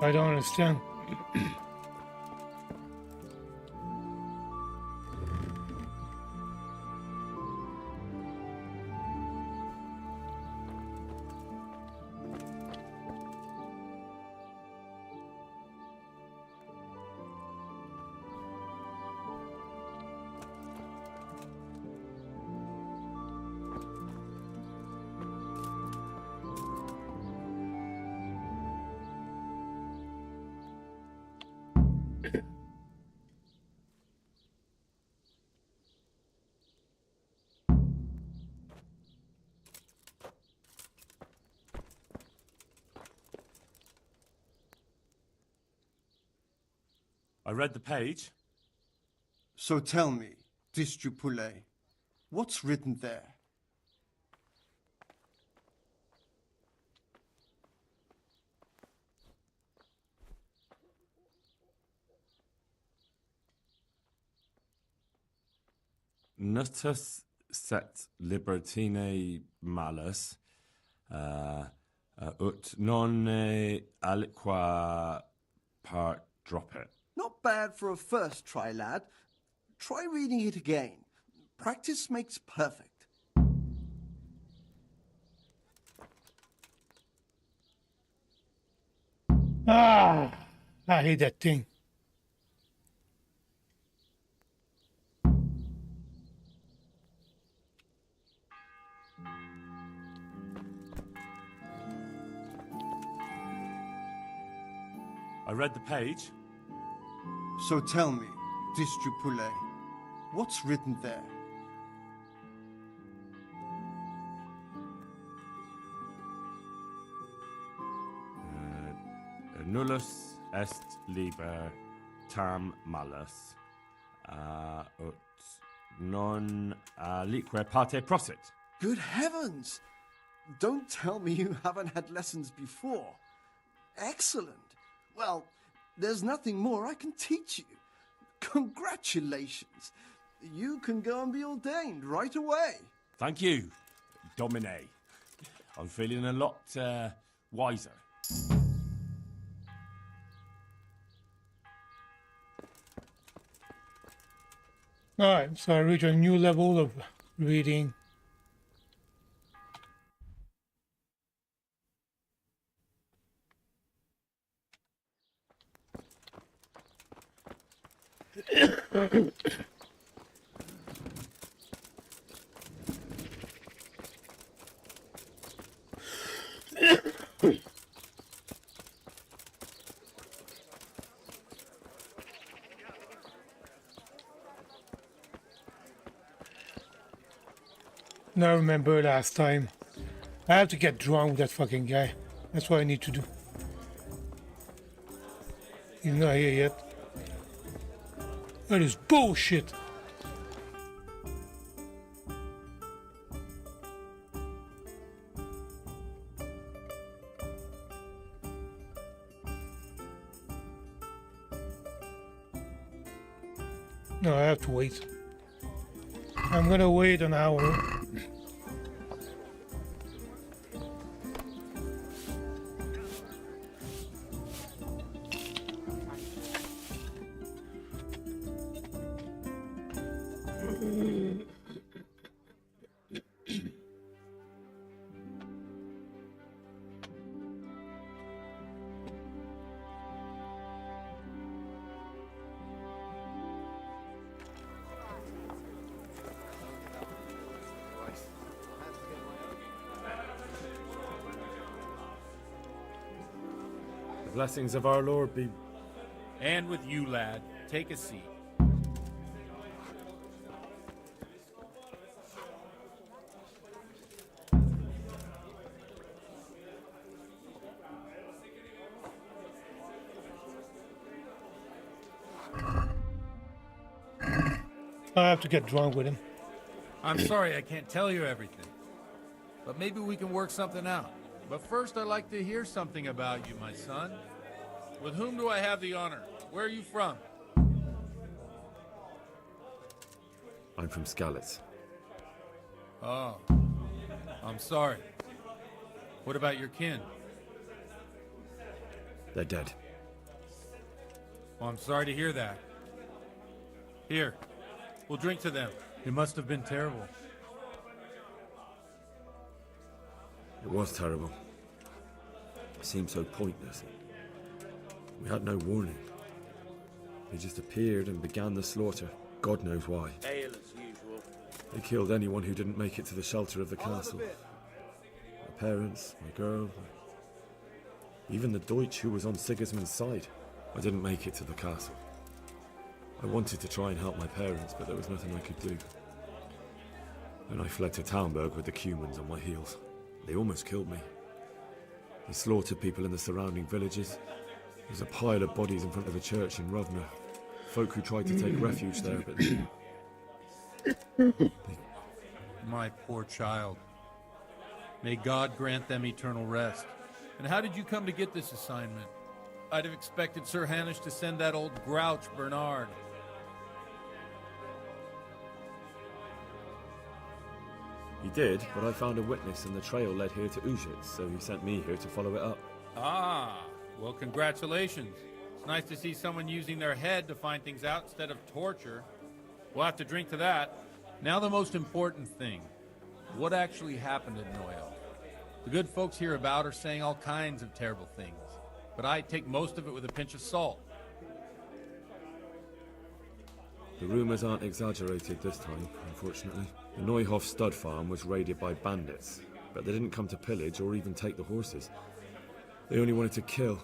I don't understand. I read the page. So tell me, Distrupule, what's written there? Nutus set libertine malus, ut non aliqua part drop it. Not bad for a first try, lad. Try reading it again. Practice makes perfect. Ah, I hate that thing. I read the page. So tell me, Distrupule, what's written there? nullus est liber tam malus, ut non alique parte prosit. Good heavens! Don't tell me you haven't had lessons before. Excellent. Well, there's nothing more I can teach you. Congratulations. You can go and be ordained right away. Thank you, Domine. I'm feeling a lot wiser. Alright, so I reach a new level of reading. Now remember last time. I have to get drunk with that fucking guy. That's what I need to do. He's not here yet. That is bullshit. No, I have to wait. I'm gonna wait an hour. The blessings of our Lord be... And with you, lad. Take a seat. I have to get drunk with him. I'm sorry I can't tell you everything. But maybe we can work something out. But first I'd like to hear something about you, my son. With whom do I have the honor? Where are you from? I'm from Skalitz. Oh. I'm sorry. What about your kin? They're dead. Well, I'm sorry to hear that. Here. We'll drink to them. It must have been terrible. It was terrible. It seemed so pointless. We had no warning. They just appeared and began the slaughter. God knows why. Ale as usual. They killed anyone who didn't make it to the shelter of the castle. My parents, my girl, even the Deutsch who was on Sigismund's side. I didn't make it to the castle. I wanted to try and help my parents, but there was nothing I could do. Then I fled to Talmberg with the Cumans on my heels. They almost killed me. They slaughtered people in the surrounding villages. There's a pile of bodies in front of the church in Rovna. Folk who tried to take refuge there, but My poor child. May God grant them eternal rest. And how did you come to get this assignment? I'd have expected Sir Hanish to send that old grouch Bernard. He did, but I found a witness and the trail led here to Ujit, so he sent me here to follow it up. Ah, well, congratulations. It's nice to see someone using their head to find things out instead of torture. We'll have to drink to that. Now the most important thing. What actually happened at Noel? The good folks hereabout are saying all kinds of terrible things, but I take most of it with a pinch of salt. The rumours aren't exaggerated this time, unfortunately. The Neuhof stud farm was raided by bandits, but they didn't come to pillage or even take the horses. They only wanted to kill.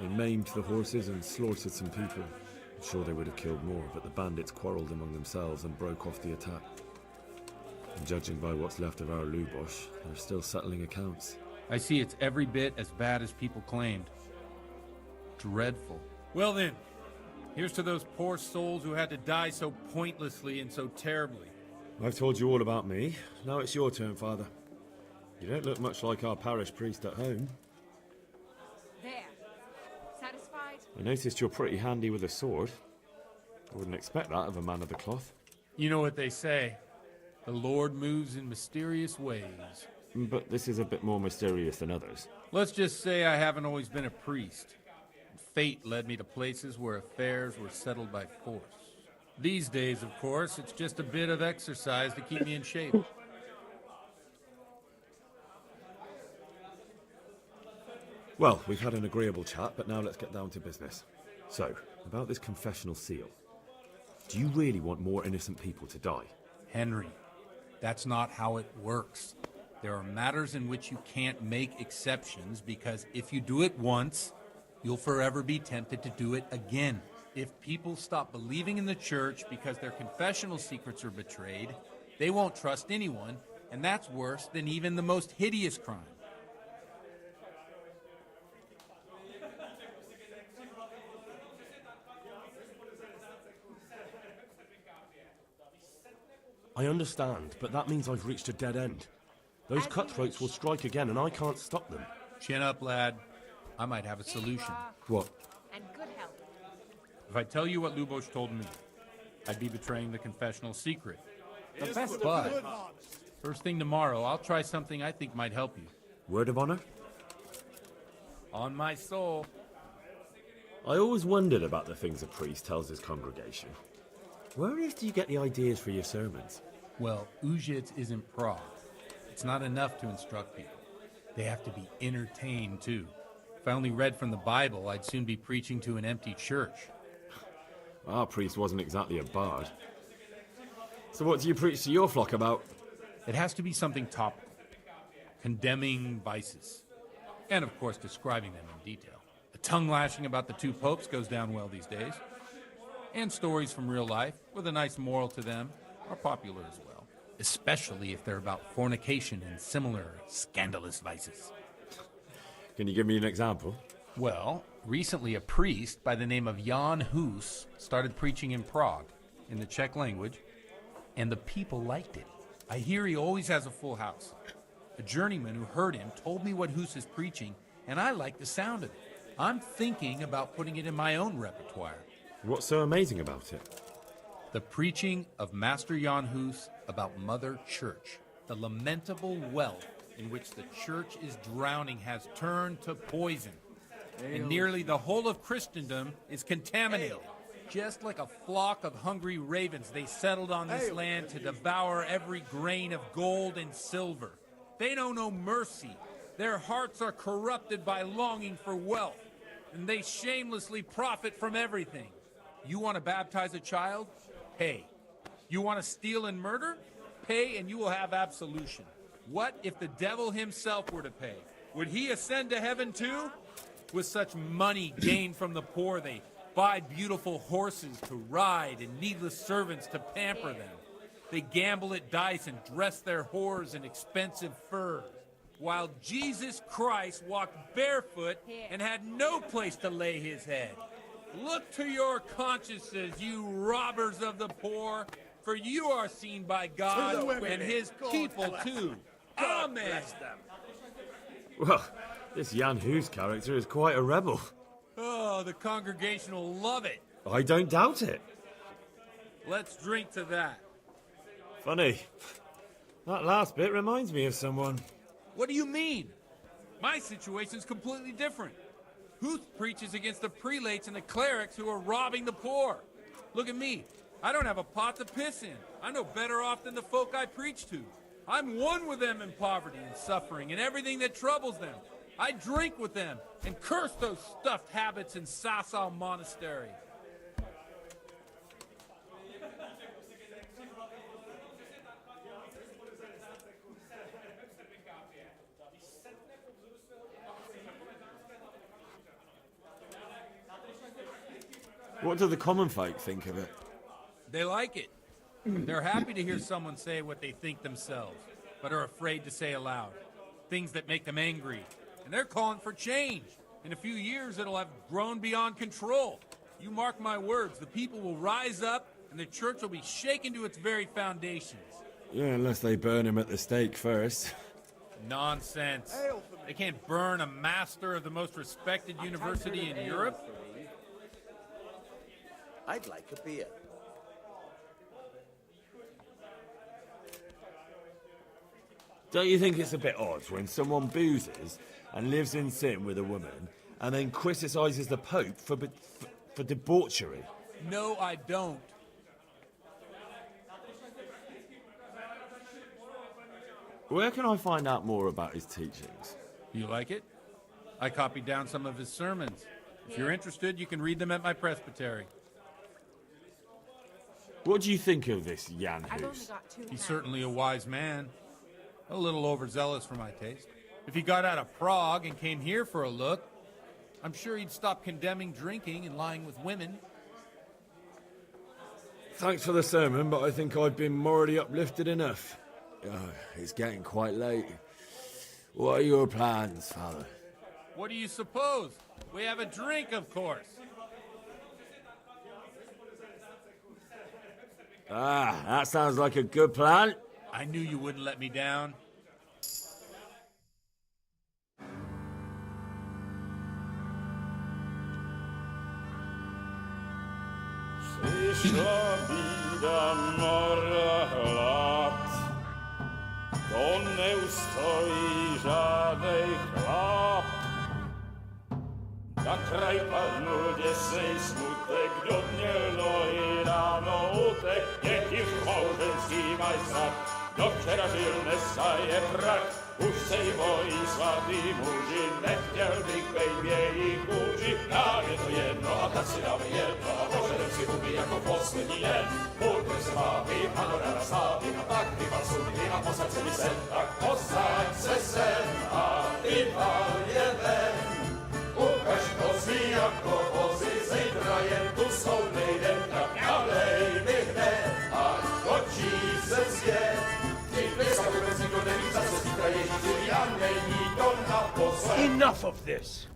They maimed the horses and slaughtered some people. I'm sure they would have killed more, but the bandits quarrelled among themselves and broke off the attack. And judging by what's left of our Lubosh, they're still settling accounts. I see it's every bit as bad as people claimed. dreadful. Well then, here's to those poor souls who had to die so pointlessly and so terribly. I've told you all about me. Now it's your turn, Father. You don't look much like our parish priest at home. There. Satisfied? I noticed you're pretty handy with a sword. I wouldn't expect that of a man of the cloth. You know what they say. The Lord moves in mysterious ways. But this is a bit more mysterious than others. Let's just say I haven't always been a priest. Fate led me to places where affairs were settled by force. These days, of course, it's just a bit of exercise to keep me in shape. Well, we've had an agreeable chat, but now let's get down to business. So, about this confessional seal. Do you really want more innocent people to die? Henry, that's not how it works. There are matters in which you can't make exceptions because if you do it once, you'll forever be tempted to do it again. If people stop believing in the church because their confessional secrets are betrayed, they won't trust anyone, and that's worse than even the most hideous crime. I understand, but that means I've reached a dead end. Those cutthroats will strike again, and I can't stop them. Chin up, lad. I might have a solution. What? And good health. If I tell you what Lubos told me, I'd be betraying the confessional secret. But first thing tomorrow, I'll try something I think might help you. Word of honor? On my soul. I always wondered about the things a priest tells his congregation. Where on earth do you get the ideas for your sermons? Well, Ujits isn't Prague. It's not enough to instruct people. They have to be entertained, too. If I only read from the Bible, I'd soon be preaching to an empty church. Our priest wasn't exactly a bard. So what do you preach to your flock about? It has to be something topical. Condemning vices. And, of course, describing them in detail. A tongue-lashing about the two popes goes down well these days. And stories from real life, with a nice moral to them, are popular as well. Especially if they're about fornication and similar scandalous vices. Can you give me an example? Well, recently a priest by the name of Jan Hus started preaching in Prague, in the Czech language, and the people liked it. I hear he always has a full house. A journeyman who heard him told me what Hus is preaching, and I like the sound of it. I'm thinking about putting it in my own repertoire. What's so amazing about it? The preaching of Master Jan Hus about Mother Church. The lamentable wealth in which the church is drowning has turned to poison. And nearly the whole of Christendom is contaminated. Just like a flock of hungry ravens, they settled on this land to devour every grain of gold and silver. They know no mercy. Their hearts are corrupted by longing for wealth, and they shamelessly profit from everything. You want to baptize a child? Pay. You want to steal and murder? Pay and you will have absolution. What if the devil himself were to pay? Would he ascend to heaven too? With such money gained from the poor, they buy beautiful horses to ride and needless servants to pamper them. They gamble at dice and dress their whores in expensive furs. While Jesus Christ walked barefoot and had no place to lay his head. Look to your consciences, you robbers of the poor, for you are seen by God and his people too. Amen. Well, this Jan Hus character is quite a rebel. Oh, the congregation will love it. I don't doubt it. Let's drink to that. Funny. That last bit reminds me of someone. What do you mean? My situation's completely different. Huth preaches against the prelates and the clerics who are robbing the poor. Look at me. I don't have a pot to piss in. I'm no better off than the folk I preach to. I'm one with them in poverty and suffering and everything that troubles them. I drink with them and curse those stuffed habits in Sasau Monastery. What do the common folk think of it? They like it. They're happy to hear someone say what they think themselves, but are afraid to say aloud. Things that make them angry. And they're calling for change. In a few years, it'll have grown beyond control. You mark my words, the people will rise up, and the church will be shaken to its very foundations. Yeah, unless they burn him at the stake first. Nonsense. They can't burn a master of the most respected university in Europe. I'd like a beer. Don't you think it's a bit odd when someone boozes and lives in sin with a woman and then criticises the Pope for debauchery? No, I don't. Where can I find out more about his teachings? You like it? I copied down some of his sermons. If you're interested, you can read them at my presbytery. What do you think of this Jan Hus? He's certainly a wise man. A little overzealous for my taste. If he got out of Prague and came here for a look, I'm sure he'd stop condemning drinking and lying with women. Thanks for the sermon, but I think I've been morally uplifted enough. It's getting quite late. What are your plans, Father? What do you suppose? We have a drink, of course. That sounds like a good plan. I knew you wouldn't let me down. Przyszła bida mora lat, to nie ustoi żadnej chlap. Na kraj padł dziesięć smutek, do dnie i rano utek, niech już małżeński majstrat, do wczera żylne staje prak. Už sejmoj svatý muži, nechtěl bych bejbě jich kůži. Nám je to jedno a tak si dáme jedno a požadem si huby jako poslední den. Buďte se vámi, panorama slávy a tak vypal sudy a posaď se mi sem. Tak posaď se sem a vypal je ven. Ukaž kozy jako vozy, zítra jen tu soudnej den. Tak nalej mi hned, ať točí se svět. Enough of this!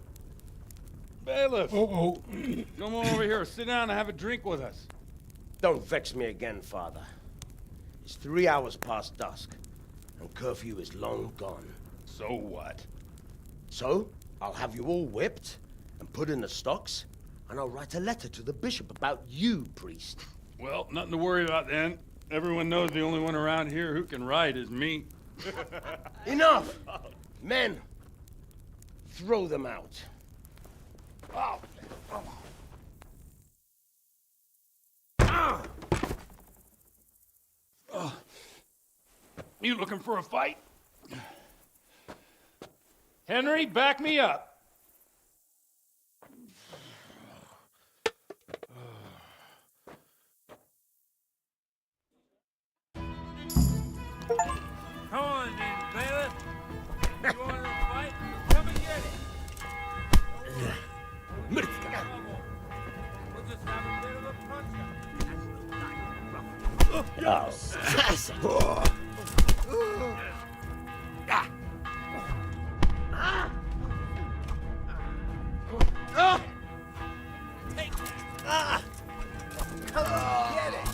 Bailiff! Come over here, sit down and have a drink with us. Don't vex me again, Father. It's 3 hours past dusk, and curfew is long gone. So what? So, I'll have you all whipped, and put in the stocks, and I'll write a letter to the bishop about you, priest. Well, nothing to worry about then. Everyone knows the only one around here who can ride is me. Enough! Men, throw them out. Oh. You looking for a fight? Henry, back me up. Come on, then, bailiff. You want to fight? Come and get it. We'll just have a bit of a punch-up. Take that. Get it.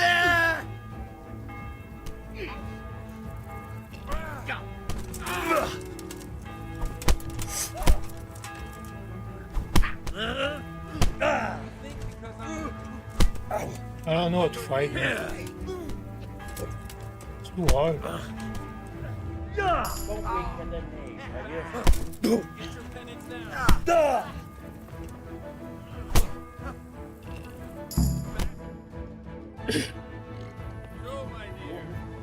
Yeah! I don't know how to fight. It's too hard. Don't weaken the knee, will you? Get your penance down.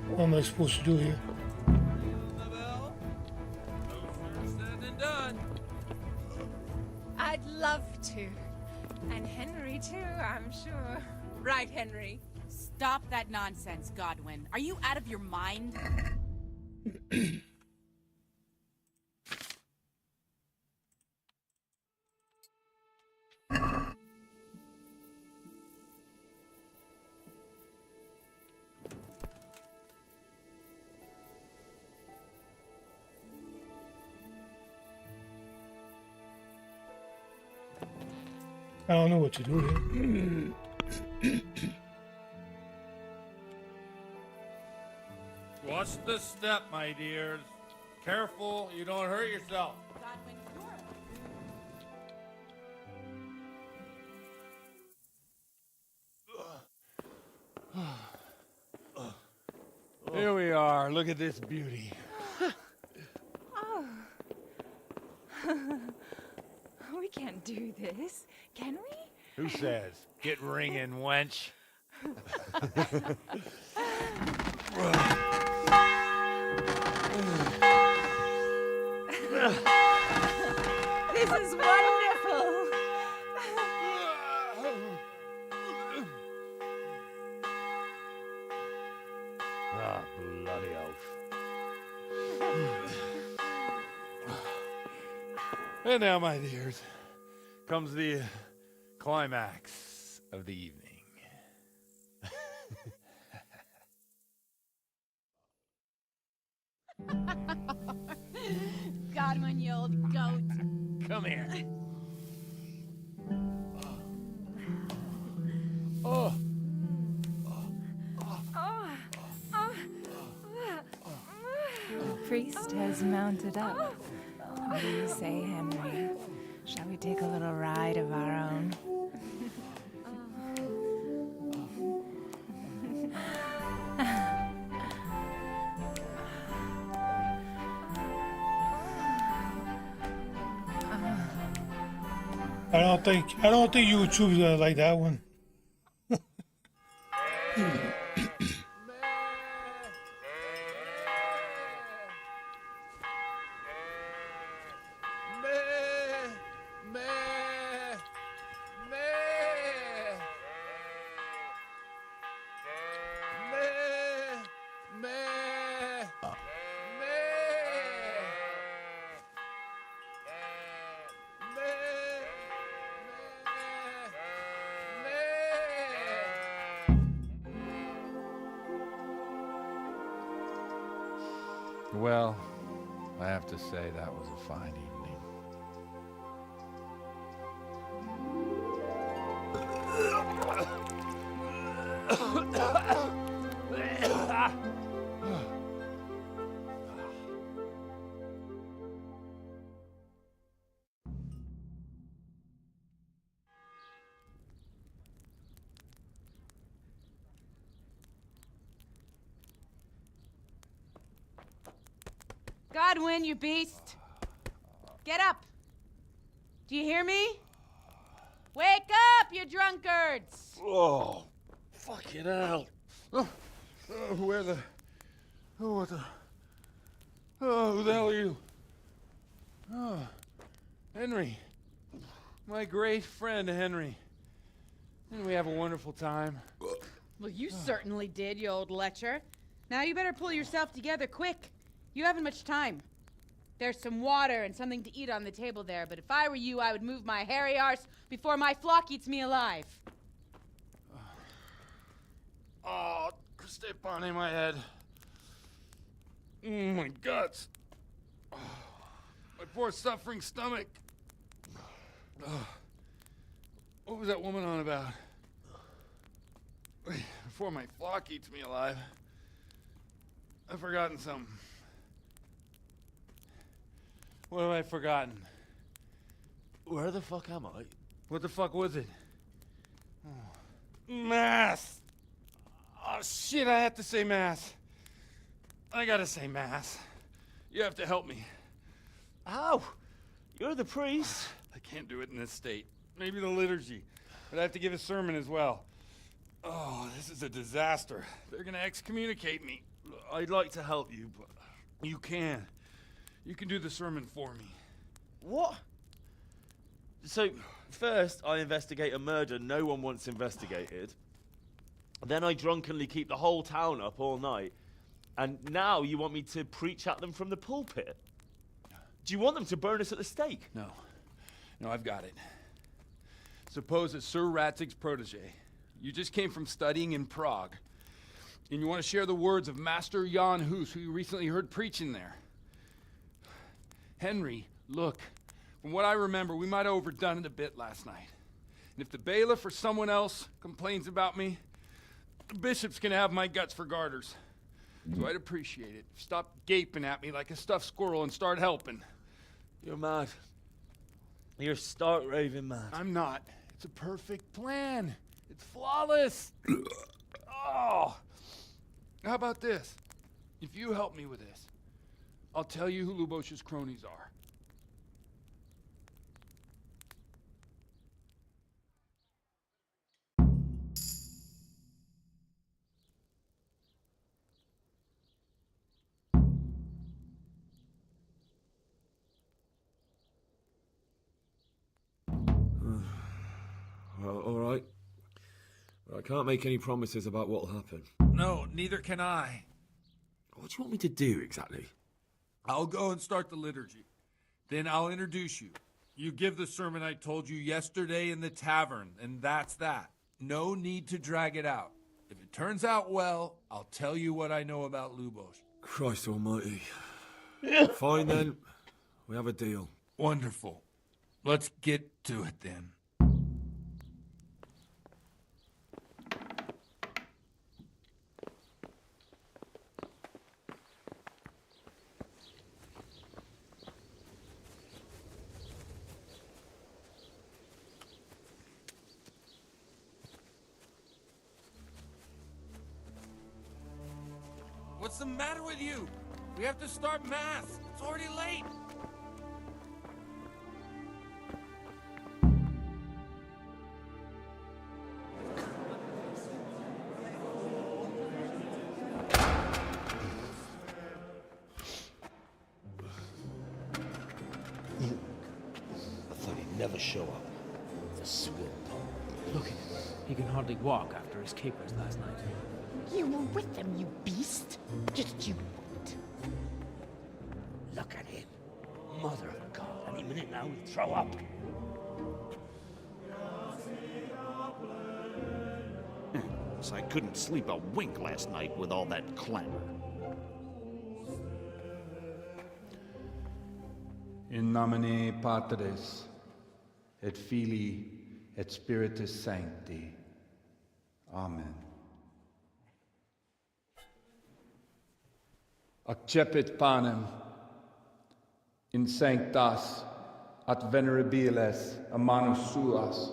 What am I supposed to do here? I'd love to. And Henry, too, I'm sure. Right, Henry? Stop that nonsense, Godwin. Are you out of your mind? I don't know what to do here. Watch the step, my dears. Careful, you don't hurt yourself. Here we are. Look at this beauty. Oh. We can't do this, can we? Who says? Get ringing, wench. This is wonderful. Ah, bloody oath. And now, my dears, comes the climax of the evening. Godwin, you old goat. Come here. Oh. The priest has mounted up. What do you say, Henry? Shall we take a little ride of our own? I don't think YouTube's gonna like that one. Well, I have to say that was a fine evening. Godwin, you beast! Get up! Do you hear me? Wake up, you drunkards! Oh, fucking hell. Where the... Oh, what the... Oh, who the hell are you? Oh, Henry. My great friend, Henry. Didn't we have a wonderful time? Well, you certainly did, you old lecher. Now you better pull yourself together quick. You haven't much time. There's some water and something to eat on the table there, but if I were you, I would move my hairy arse before my flock eats me alive. Oh, step on in my head. My guts. Oh, my poor suffering stomach. Oh, what was that woman on about? Before my flock eats me alive. I've forgotten something. What have I forgotten? Where the fuck am I? What the fuck was it? Oh. Mass! Oh shit, I have to say mass. I gotta say mass. You have to help me. How? You're the priest. I can't do it in this state. Maybe the liturgy. But I have to give a sermon as well. Oh, this is a disaster. They're gonna excommunicate me. I'd like to help you, but you can. You can do the sermon for me. What? So, first I investigate a murder no one wants investigated. Then I drunkenly keep the whole town up all night. And now you want me to preach at them from the pulpit? Do you want them to burn us at the stake? No. No, I've got it. Suppose that Sir Ratzig's protege. You just came from studying in Prague. And you want to share the words of Master Jan Hus, who you recently heard preaching there. Henry, look, from what I remember, we might have overdone it a bit last night. And if the bailiff or someone else complains about me, the bishop's gonna have my guts for garters. So I'd appreciate it. Stop gaping at me like a stuffed squirrel and start helping. You're mad. You're stark raving mad. I'm not. It's a perfect plan. It's flawless. Oh. How about this? If you help me with this, I'll tell you who Lubosh's cronies are. Well, all right. But I can't make any promises about what'll happen. No, neither can I. What do you want me to do exactly? I'll go and start the liturgy. Then I'll introduce you. You give the sermon I told you yesterday in the tavern, and that's that. No need to drag it out. If it turns out well, I'll tell you what I know about Lubosh. Christ almighty. Fine then. We have a deal. Wonderful. Let's get to it then. What's the matter with you? We have to start Mass. It's already late. I thought he'd never show up. The swimp. Look at him. He can hardly walk after his capers last night. You were with them, you beast. Just you wait. Look at him. Mother of God, any minute now he'll throw up. So I couldn't sleep a wink last night with all that clamor. In nomine Patris, et Filii, et Spiritus Sancti. Amen. Accepit panem in sanctas at venerabiles a manus suas.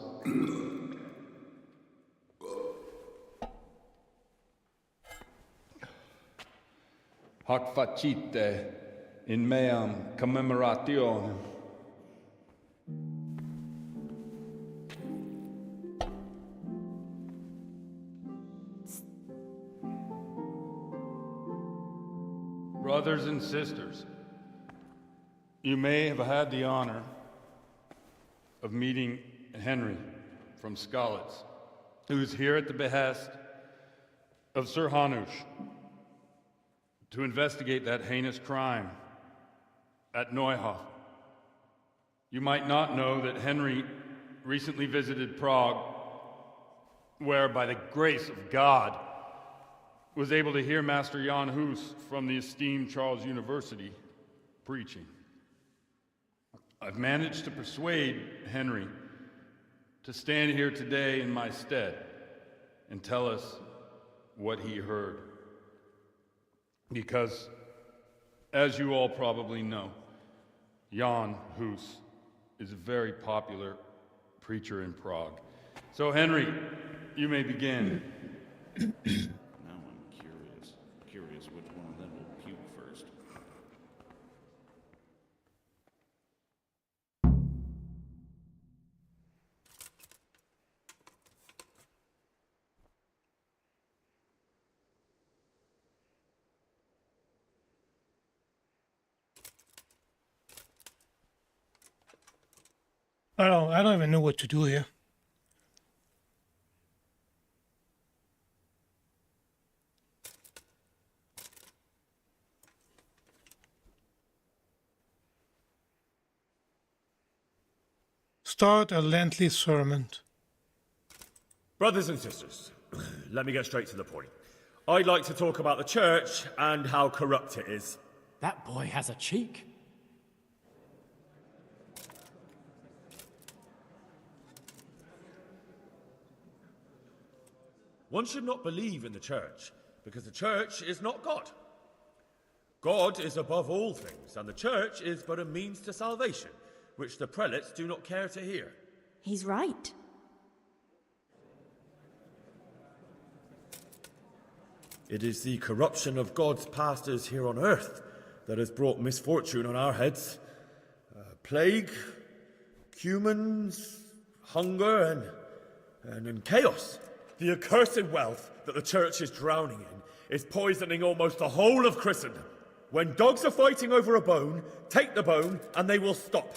Hac facite in meam commemorationem. Brothers and sisters, you may have had the honor of meeting Henry from Skalitz, who is here at the behest of Sir Hanush to investigate that heinous crime at Neuhof. You might not know that Henry recently visited Prague, where, by the grace of God, was able to hear Master Jan Hus from the esteemed Charles University preaching. I've managed to persuade Henry to stand here today in my stead and tell us what he heard. Because, as you all probably know, Jan Hus is a very popular preacher in Prague. So, Henry, you may begin. Now I'm curious which one of them will puke first. I don't even know what to do here. Start a lengthy sermon. Brothers and sisters, let me get straight to the point. I'd like to talk about the church and how corrupt it is. That boy has a cheek. One should not believe in the church, because the church is not God. God is above all things, and the church is but a means to salvation, which the prelates do not care to hear. He's right. It is the corruption of God's pastors here on earth that has brought misfortune on our heads. Plague, humans, hunger, and chaos. The accursed wealth that the church is drowning in is poisoning almost the whole of Christendom. When dogs are fighting over a bone, take the bone and they will stop.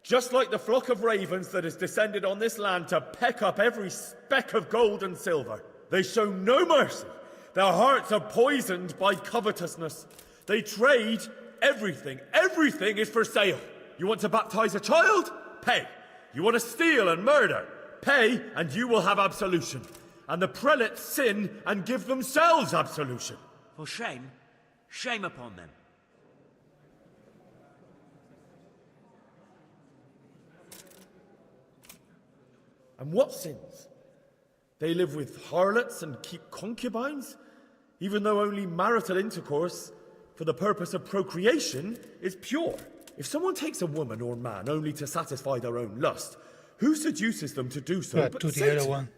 Just like the flock of ravens that has descended on this land to peck up every speck of gold and silver. They show no mercy. Their hearts are poisoned by covetousness. They trade everything. Everything is for sale. You want to baptize a child? Pay. You want to steal and murder? Pay, and you will have absolution. And the prelates sin and give themselves absolution. For shame. Shame upon them. And what sins? They live with harlots and keep concubines, even though only marital intercourse for the purpose of procreation is pure. If someone takes a woman or man only to satisfy their own lust, who seduces them to do so but to the Satan? other one.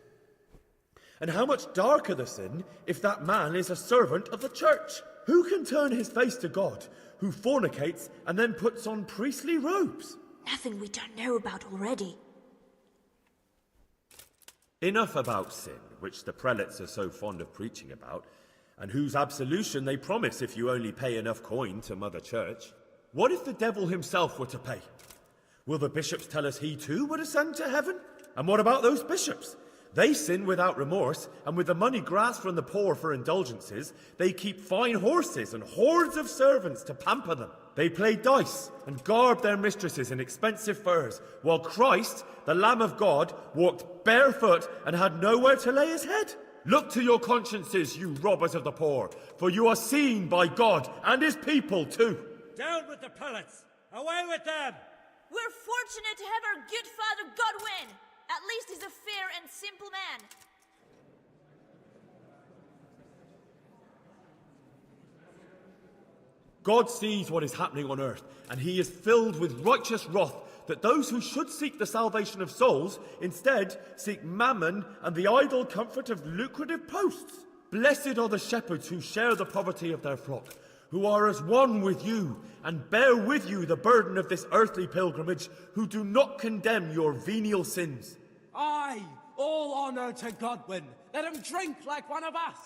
And how much darker the sin if that man is a servant of the church? Who can turn his face to God, who fornicates and then puts on priestly robes? Nothing we don't know about already. Enough about sin, which the prelates are so fond of preaching about, and whose absolution they promise if you only pay enough coin to Mother Church. What if the devil himself were to pay? Will the bishops tell us he too would ascend to heaven? And what about those bishops? They sin without remorse, and with the money grasped from the poor for indulgences, they keep fine horses and hordes of servants to pamper them. They play dice and garb their mistresses in expensive furs, while Christ, the Lamb of God, walked barefoot and had nowhere to lay his head. Look to your consciences, you robbers of the poor, for you are seen by God and his people too. Down with the prelates! Away with them! We're fortunate to have our good father Godwin. At least he's a fair and simple man. God sees what is happening on earth, and he is filled with righteous wrath that those who should seek the salvation of souls instead seek mammon and the idle comfort of lucrative posts. Blessed are the shepherds who share the poverty of their flock, who are as one with you and bear with you the burden of this earthly pilgrimage, who do not condemn your venial sins. Aye, all honour to Godwin. Let him drink like one of us.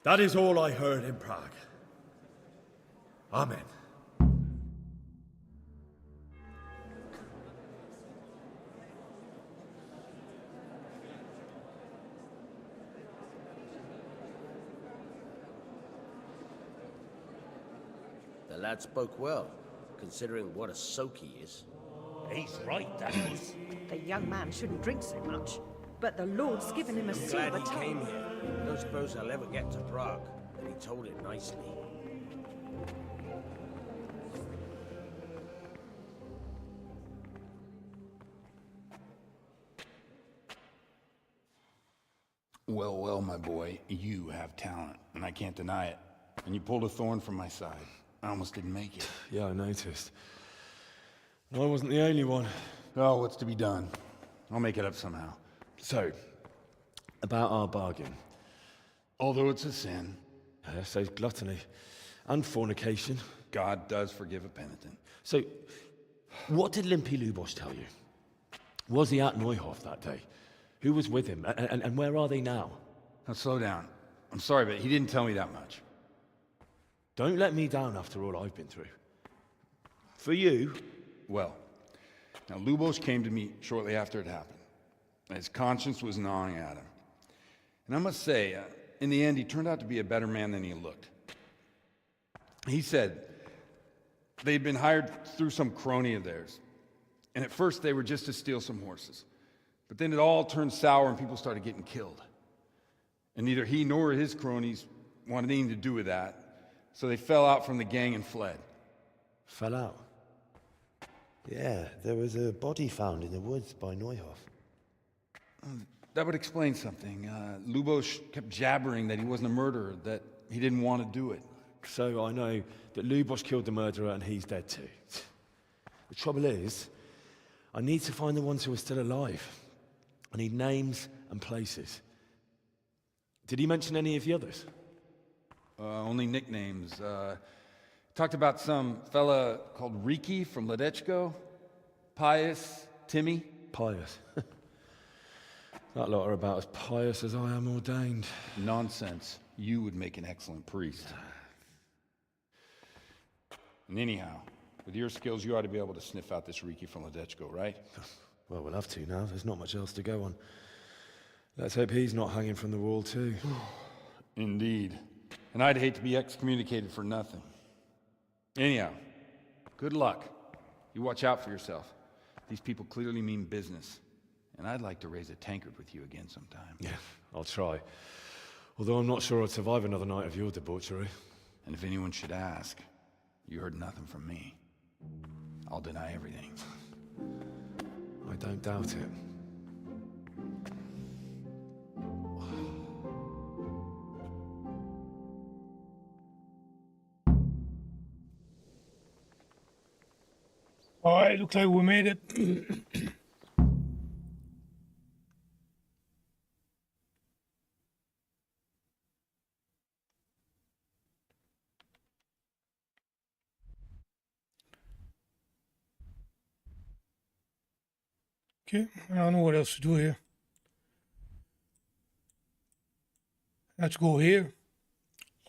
That is all I heard in Prague. Amen. The lad spoke well, considering what a soak he is. He's right, that is. The young man shouldn't drink so much, but the Lord's given him a I'm silver glad he tongue. came here. Don't suppose I'll ever get to Prague, and he told it nicely. Well, well, my boy, you have talent, and I can't deny it. And you pulled a thorn from my side. I almost didn't make it. Yeah, I noticed. I wasn't the only one. Oh, what's to be done? I'll make it up somehow. So, about our bargain. Although it's a sin. So gluttony and fornication. God does forgive a penitent. So, what did Limpy Lubos tell you? Was he at Neuhof that day? Who was with him? And where are they now? Now, slow down. I'm sorry, but he didn't tell me that much. Don't let me down after all I've been through. For you... Well, now Lubos came to me shortly after it happened. His conscience was gnawing at him. And I must say, in the end, he turned out to be a better man than he looked. He said they'd been hired through some crony of theirs. And at first they were just to steal some horses. But then it all turned sour and people started getting killed. And neither he nor his cronies wanted anything to do with that. So they fell out from the gang and fled. Fell out? Yeah, there was a body found in the woods by Neuhof. That would explain something. Lubos kept jabbering that he wasn't a murderer, that he didn't want to do it. So I know that Lubos killed the murderer and he's dead too. The trouble is, I need to find the ones who are still alive. I need names and places. Did he mention any of the others? Only nicknames. Talked about some fella called Riki from Ledechko. Pius, Timmy. Pius. That lot are about as pious as I am ordained. Nonsense. You would make an excellent priest. And anyhow, with your skills, you ought to be able to sniff out this Riki from Ledechko, right? Well, we'll have to now. There's not much else to go on. Let's hope he's not hanging from the wall too. Indeed. And I'd hate to be excommunicated for nothing. Anyhow, good luck. You watch out for yourself. These people clearly mean business. And I'd like to raise a tankard with you again sometime. Yeah, I'll try. Although I'm not sure I'd survive another night of your debauchery. And if anyone should ask, you heard nothing from me. I'll deny everything. I don't doubt it. Alright, looks like we made it. Okay, I don't know what else to do here. Let's go here.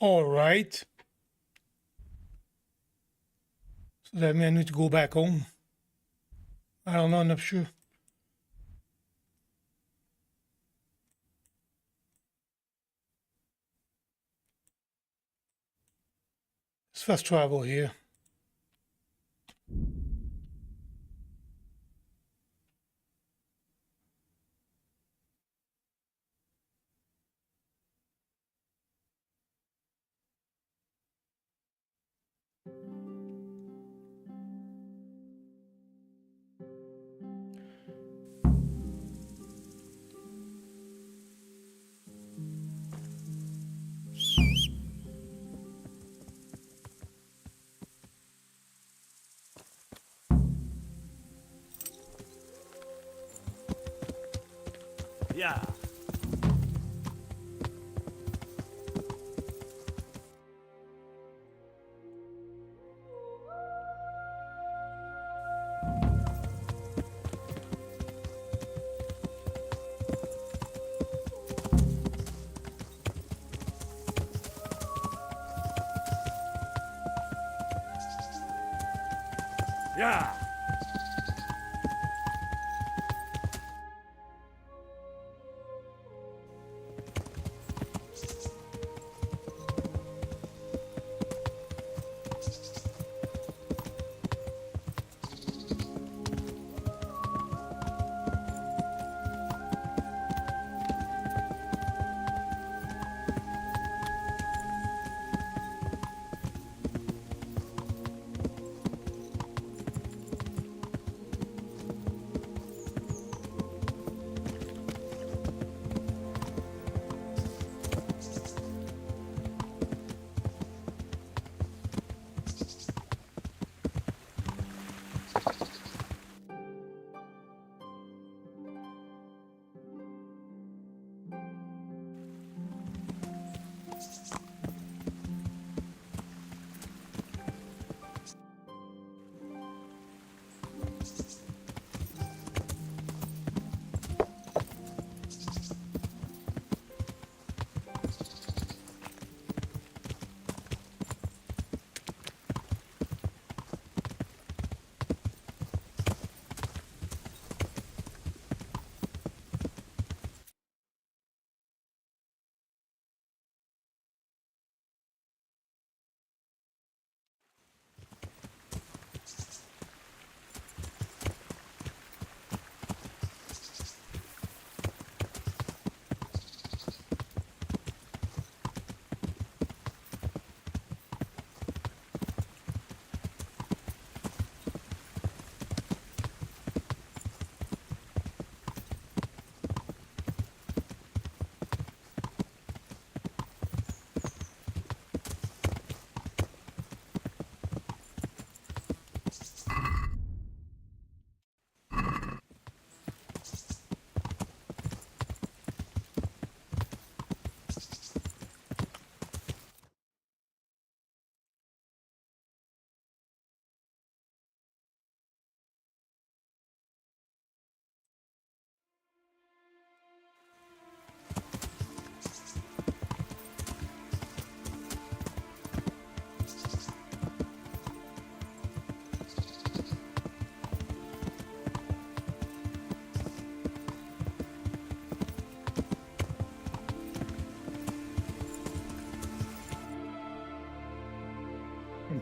Alright. So that means I need to go back home. I don't know, I'm not sure. Let's fast travel here. Yeah. Yeah.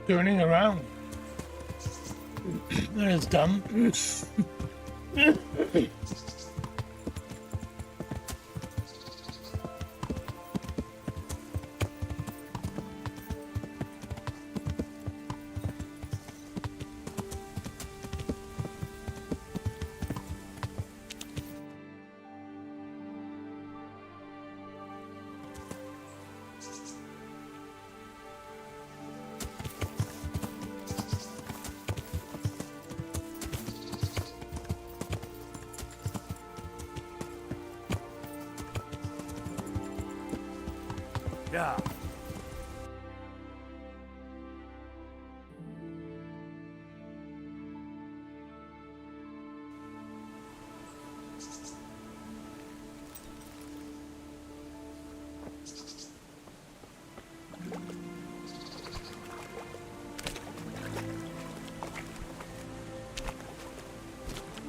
Turning around. That is dumb. Yeah.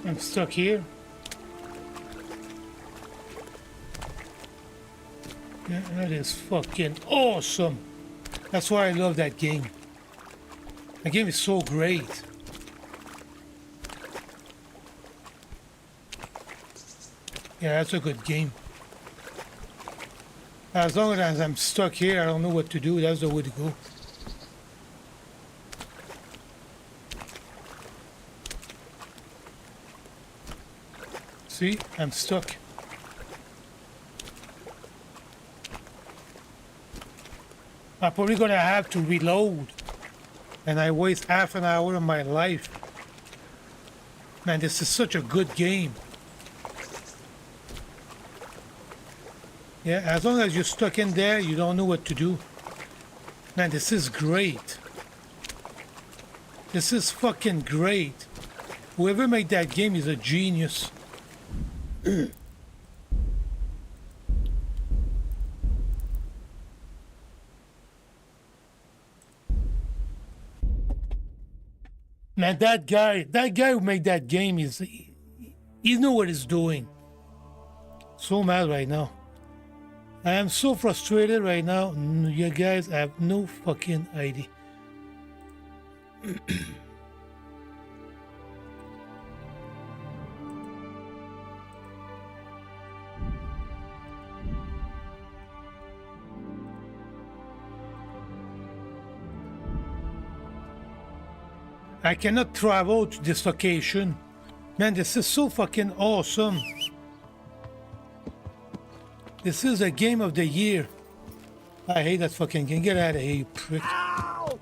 I'm stuck here. Yeah, that is fucking awesome. That's why I love that game. That game is so great. Yeah, that's a good game. As long as I'm stuck here, I don't know what to do. That's the way to go. See, I'm stuck. I'm probably gonna have to reload, and I waste half an hour of my life. Man, this is such a good game. Yeah, as long as you're stuck in there, you don't know what to do. Man, this is great. This is fucking great. Whoever made that game is a genius. Man, that guy who made that game he know what he's doing. So mad right now. I am so frustrated right now. You guys have no fucking idea. I cannot travel to this location. Man, this is so fucking awesome. This is a game of the year. I hate that fucking game. Get out of here, you prick. Ow!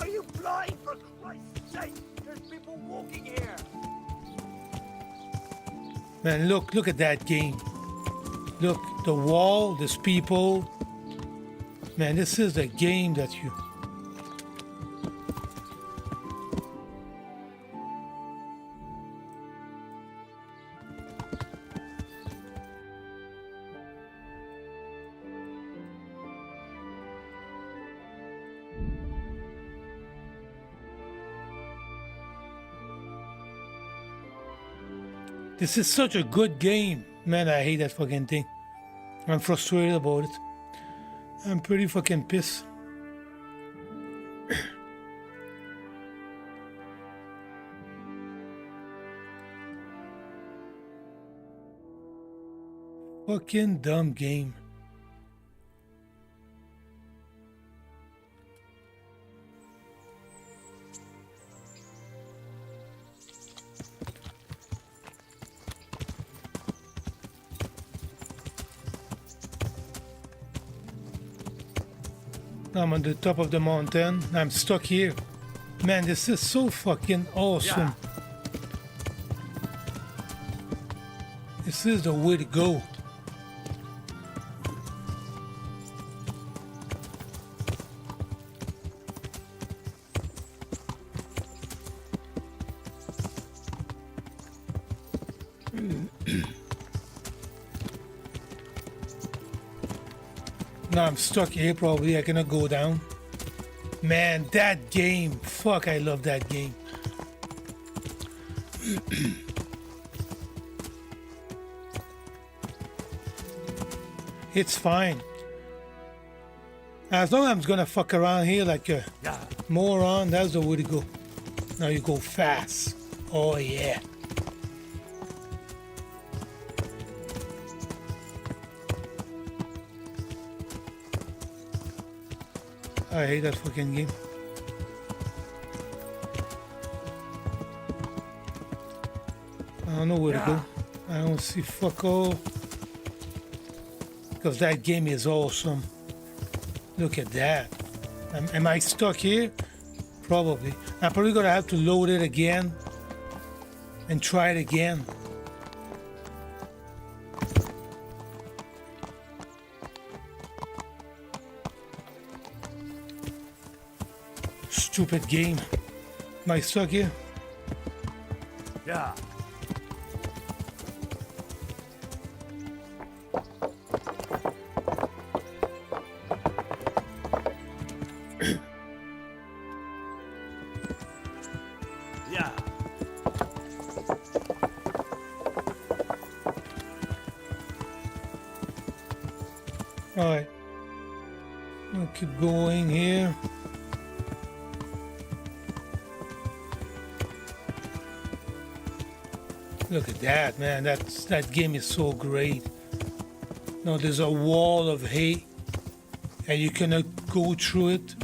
Are you blind, for Christ's sake? There's people walking here. Man, look at that game. Look, the wall, there's people. Man, this is a game that you... This is such a good game. Man, I hate that fucking thing. I'm frustrated about it. I'm pretty fucking pissed. Fucking dumb game. I'm on the top of the mountain. I'm stuck here. Man, this is so fucking awesome. Yeah. This is the way to go. Now I'm stuck here probably. I cannot go down. Man, that game. Fuck, I love that game. It's fine. As long as I'm gonna fuck around here like a moron, that's the way to go. Now you go fast. Oh yeah. I hate that fucking game. I don't know where to go. I don't see fuck all. Because that game is awesome. Look at that. Am I stuck here? Probably. I'm probably gonna have to load it again and try it again. Stupid game. Am I stuck here? Yeah. Yeah. Alright. We'll keep going here. Look at that, man. That game is so great. No, there's a wall of hate and you cannot go through it.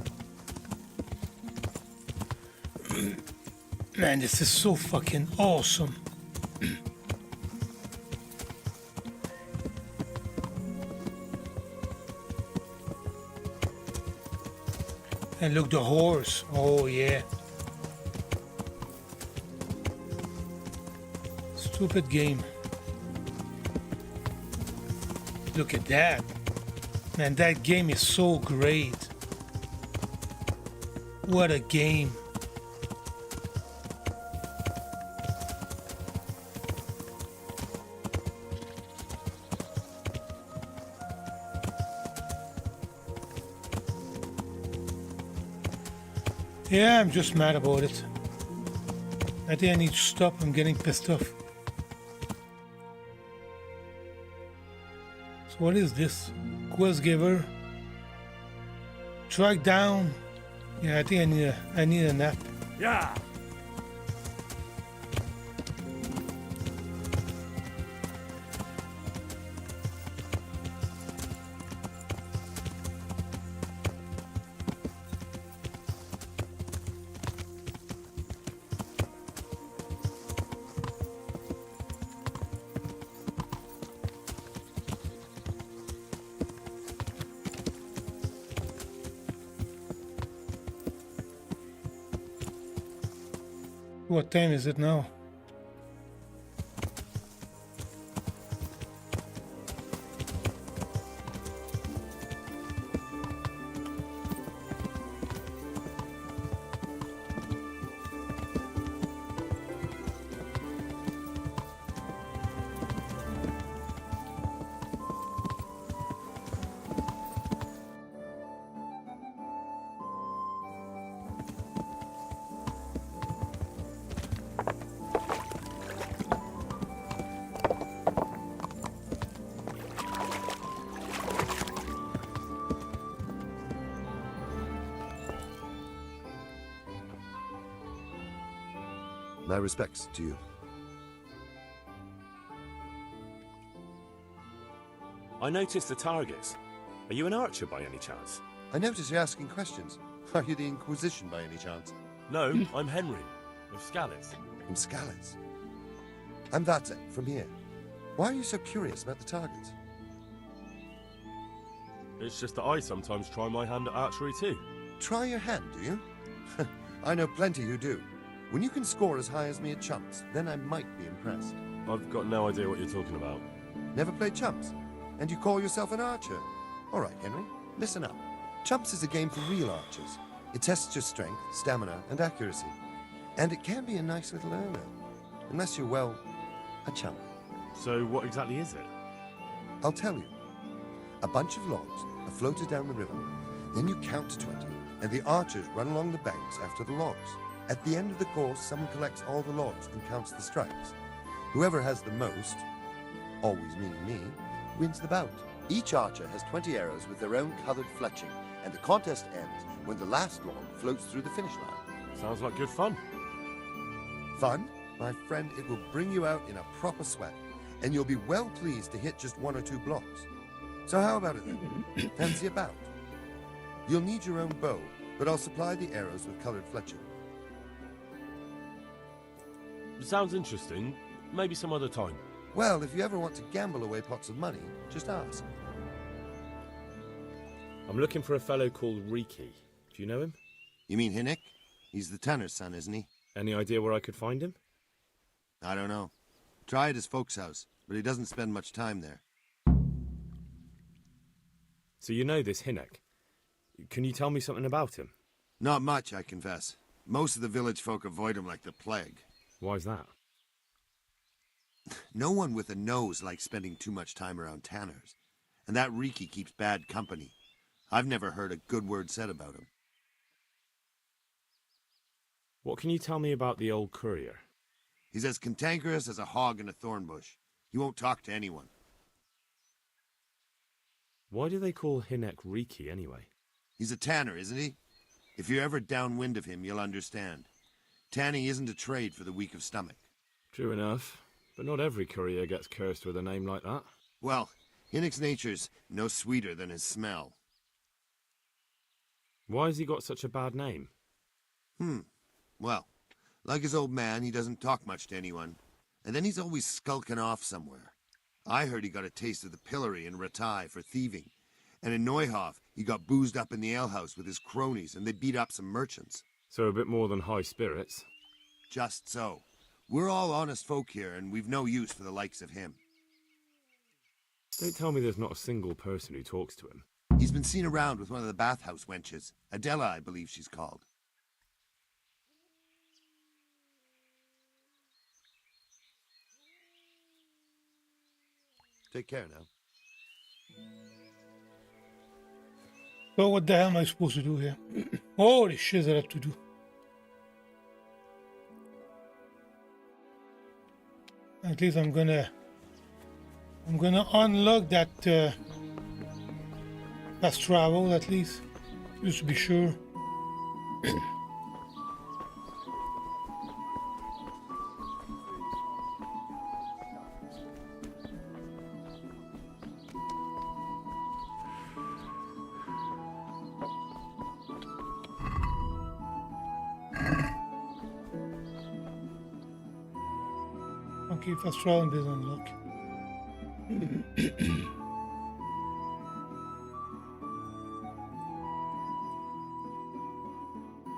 Man, this is so fucking awesome. And look, the horse. Oh yeah. Stupid game. Look at that. Man, that game is so great. What a game. Yeah, I'm just mad about it. I think I need to stop. I'm getting pissed off. So what is this? Quest giver. Track down. Yeah, I think I need a nap. Yeah. What time is it now? My respects to you. I noticed the targets. Are you an archer by any chance? I notice you're asking questions. Are you the Inquisition by any chance? No, I'm Henry, of Scalitz. From Scalitz? I'm Vatsek, from here. Why are you so curious about the targets? It's just that I sometimes try my hand at archery too. Try your hand, do you? I know plenty who do. When you can score as high as me at chumps, then I might be impressed. I've got no idea what you're talking about. Never played chumps? And you call yourself an archer? All right, Henry, listen up. Chumps is a game for real archers. It tests your strength, stamina, and accuracy. And it can be a nice little earner. Unless you're, well, a chump. So what exactly is it? I'll tell you. A bunch of logs are floated down the river. Then you count to 20, and the archers run along the banks after the logs. At the end of the course, someone collects all the logs and counts the strikes. Whoever has the most, always meaning me, wins the bout. Each archer has 20 arrows with their own coloured fletching, and the contest ends when the last log floats through the finish line. Sounds like good fun. Fun? My friend, it will bring you out in a proper sweat, and you'll be well pleased to hit just 1 or 2 blocks. So how about it then? Fancy a bout? You'll need your own bow, but I'll supply the arrows with coloured fletching. Sounds interesting. Maybe some other time. Well, if you ever want to gamble away pots of money, just ask. I'm looking for a fellow called Riki. Do you know him? You mean Hinnick? He's the tanner's son, isn't he? Any idea where I could find him? I don't know. Try at his folks' house, but he doesn't spend much time there. So you know this Hinnick. Can you tell me something about him? Not much, I confess. Most of the village folk avoid him like the plague. Why's that? No one with a nose likes spending too much time around tanners. And that Riki keeps bad company. I've never heard a good word said about him. What can you tell me about the old courier? He's as cantankerous as a hog in a thorn bush. He won't talk to anyone. Why do they call Hinnick Riki anyway? He's a tanner, isn't he? If you're ever downwind of him, you'll understand. Tanning isn't a trade for the weak of stomach. True enough, but not every courier gets cursed with a name like that. Well, Hinnick's nature's no sweeter than his smell. Why has he got such a bad name? Well, like his old man, he doesn't talk much to anyone. And then he's always skulking off somewhere. I heard he got a taste of the pillory in Ratai for thieving. And in Neuhof, he got boozed up in the alehouse with his cronies, and they beat up some merchants. So a bit more than high spirits. Just so. We're all honest folk here, and we've no use for the likes of him. Don't tell me there's not a single person who talks to him. He's been seen around with one of the bathhouse wenches. Adela, I believe she's called. Take care now. So what the hell am I supposed to do here? Holy shit, I have to do. At least I'm gonna unlock that fast travel at least, just to be sure. Okay, fast travel and unlock.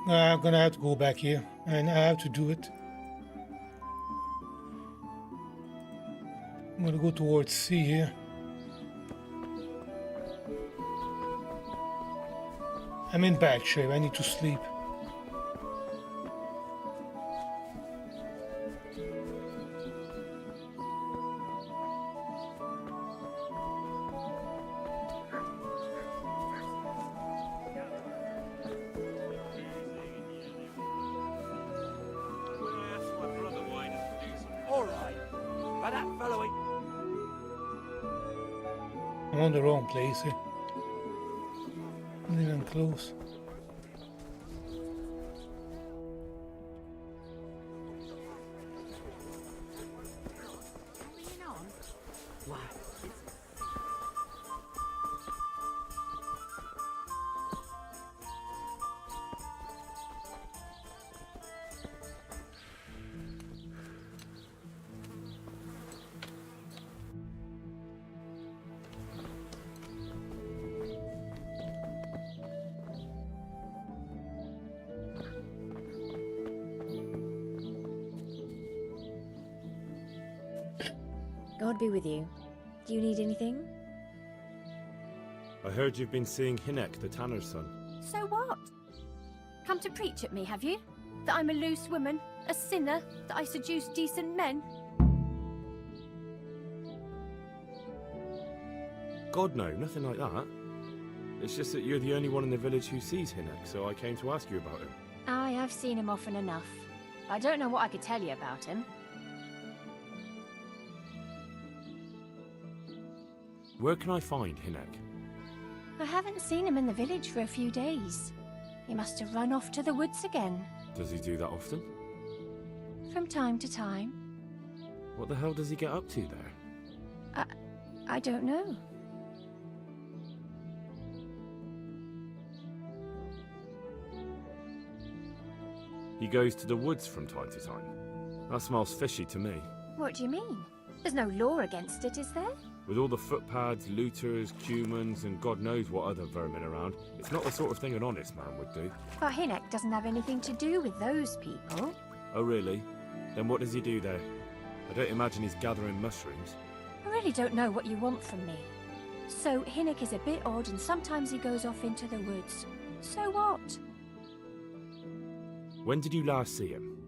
I'm gonna have to go back here, and I have to do it. I'm gonna go towards C here. I'm in bad shape, I need to sleep. I'm on the wrong place here. Not even close. God be with you. Do you need anything? I heard you've been seeing Hinnick, the tanner's son. So what? Come to preach at me, have you? That I'm a loose woman, a sinner, that I seduce decent men? God, no, nothing like that. It's just that you're the only one in the village who sees Hinnick, so I came to ask you about him. I have seen him often enough. I don't know what I could tell you about him. Where can I find Hinek? I haven't seen him in the village for a few days. He must have run off to the woods again. Does he do that often? From time to time. What the hell does he get up to there? I don't know. He goes to the woods from time to time. That smells fishy to me. What do you mean? There's no law against it, is there? With all the footpads, looters, humans, and God knows what other vermin around, it's not the sort of thing an honest man would do. But Hinek doesn't have anything to do with those people. Oh really? Then what does he do there? I don't imagine he's gathering mushrooms. I really don't know what you want from me. So Hinek is a bit odd and sometimes he goes off into the woods. So what? When did you last see him?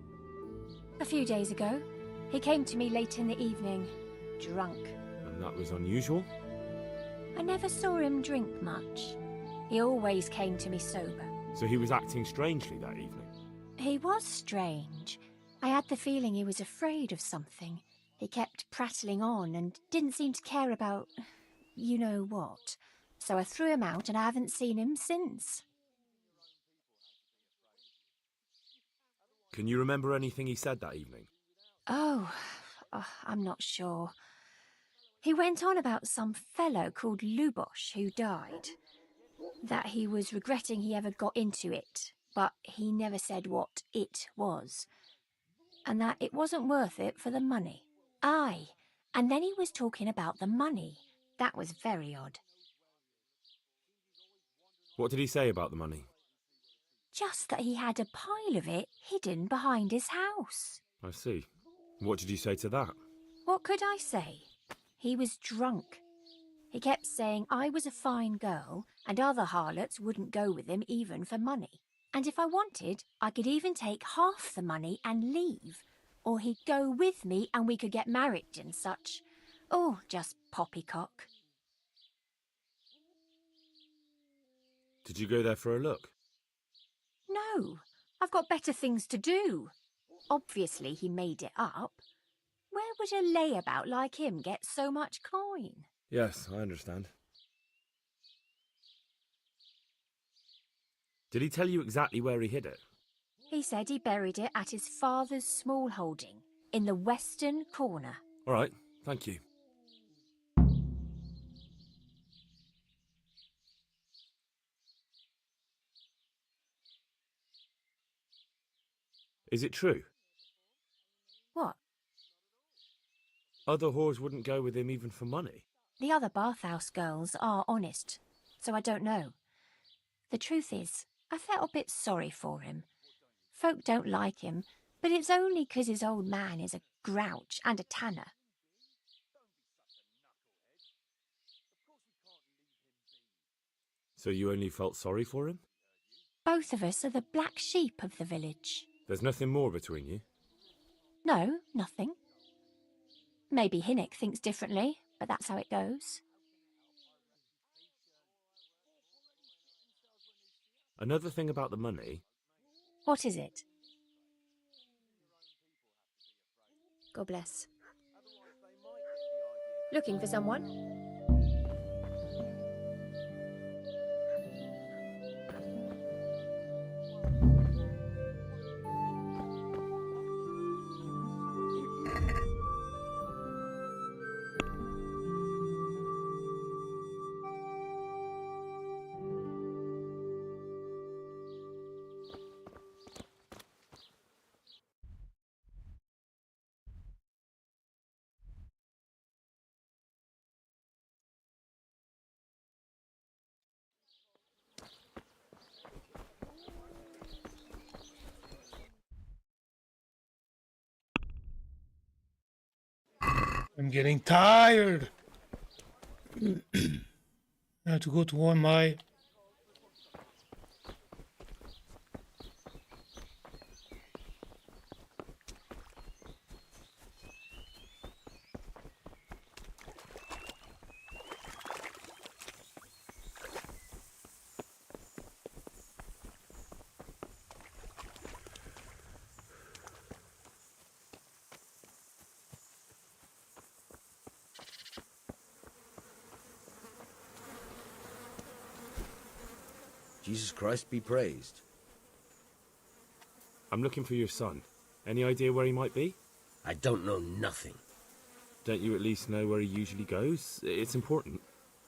A few days ago. He came to me late in the evening, drunk. And that was unusual? I never saw him drink much. He always came to me sober. So he was acting strangely that evening? He was strange. I had the feeling he was afraid of something. He kept prattling on and didn't seem to care about you know what. So I threw him out and I haven't seen him since. Can you remember anything he said that evening? Oh, I'm not sure. He went on about some fellow called Lubosh who died. That he was regretting he ever got into it, but he never said what it was. And that it wasn't worth it for the money. Aye, and then he was talking about the money. That was very odd. What did he say about the money? Just that he had a pile of it hidden behind his house. I see. What did you say to that? What could I say? He was drunk. He kept saying I was a fine girl and other harlots wouldn't go with him even for money. And if I wanted, I could even take half the money and leave. Or he'd go with me and we could get married and such. Oh, just poppycock. Did you go there for a look? No, I've got better things to do. Obviously he made it up. Where would a layabout like him get so much coin? Yes, I understand. Did he tell you exactly where he hid it? He said he buried it at his father's small holding, in the western corner. All right, thank you. Is it true? What? Other whores wouldn't go with him even for money? The other bathhouse girls are honest, so I don't know. The truth is, I felt a bit sorry for him. Folk don't like him, but it's only 'cause his old man is a grouch and a tanner. So you only felt sorry for him? Both of us are the black sheep of the village. There's nothing more between you? No, nothing. Maybe Hinek thinks differently, but that's how it goes. Another thing about the money... What is it? God bless. Looking for someone? I'm getting tired. I have to go to warm my... Jesus Christ be praised. I'm looking for your son. Any idea where he might be? I don't know nothing. Don't you at least know where he usually goes? It's important.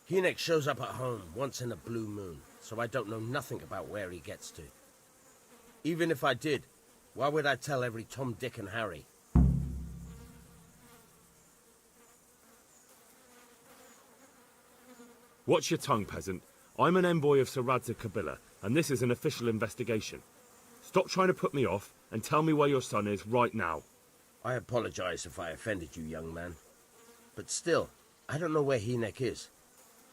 Hynek shows up at home once in a blue moon, so I don't know nothing about where he gets to. Even if I did, why would I tell every Tom, Dick, and Harry? Watch your tongue, peasant. I'm an envoy of Sir Radzig Kobyla, and this is an official investigation. Stop trying to put me off, and tell me where your son is right now. I apologize if I offended you, young man. But still, I don't know where Hynek is.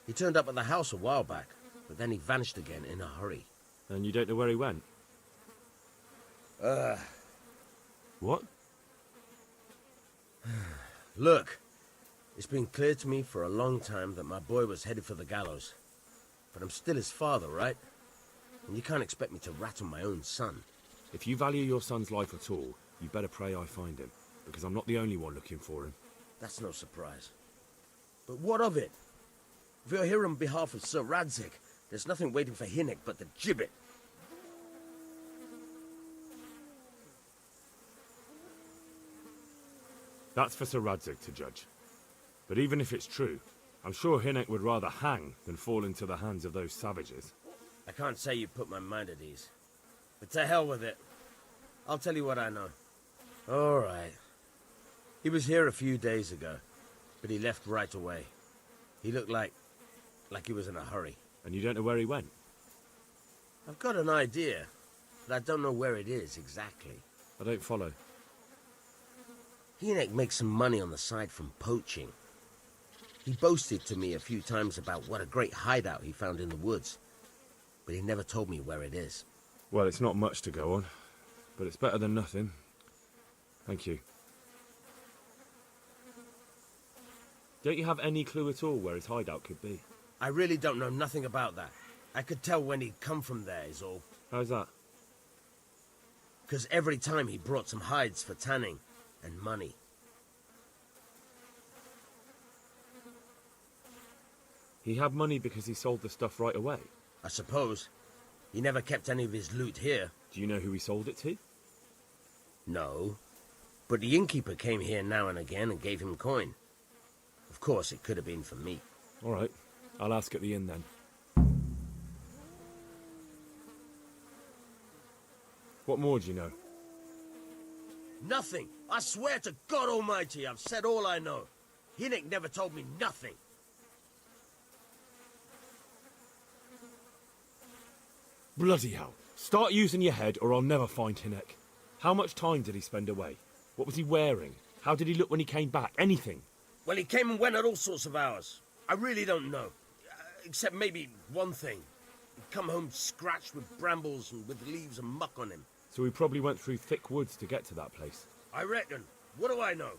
He turned up at the house a while back, but then he vanished again in a hurry. And you don't know where he went? What? Look, it's been clear to me for a long time that my boy was headed for the gallows. But I'm still his father, right? And you can't expect me to rat on my own son. If you value your son's life at all, you better pray I find him, because I'm not the only one looking for him. That's no surprise. But what of it? If you're here on behalf of Sir Radzig, there's nothing waiting for Hynek but the gibbet. That's for Sir Radzig to judge. But even if it's true, I'm sure Hynek would rather hang than fall into the hands of those savages. I can't say you put my mind at ease. But to hell with it. I'll tell you what I know. All right. He was here a few days ago, but he left right away. He looked like he was in a hurry. And you don't know where he went? I've got an idea, but I don't know where it is exactly. I don't follow. Hynek makes some money on the side from poaching. He boasted to me a few times about what a great hideout he found in the woods, but he never told me where it is. Well, it's not much to go on, but it's better than nothing. Thank you. Don't you have any clue at all where his hideout could be? I really don't know nothing about that. I could tell when he'd come from there, is all. How's that? Because every time he brought some hides for tanning and money. He had money because he sold the stuff right away? I suppose. He never kept any of his loot here. Do you know who he sold it to? No. But the innkeeper came here now and again and gave him coin. Of course, it could have been for me. All right. I'll ask at the inn then. What more do you know? Nothing. I swear to God Almighty, I've said all I know. Hynek never told me nothing. Bloody hell. Start using your head or I'll never find Hynek. How much time did he spend away? What was he wearing? How did he look when he came back? Anything? Well, he came and went at all sorts of hours. I really don't know. Except maybe one thing. He'd come home scratched with brambles and with leaves and muck on him. So he probably went through thick woods to get to that place. I reckon. What do I know?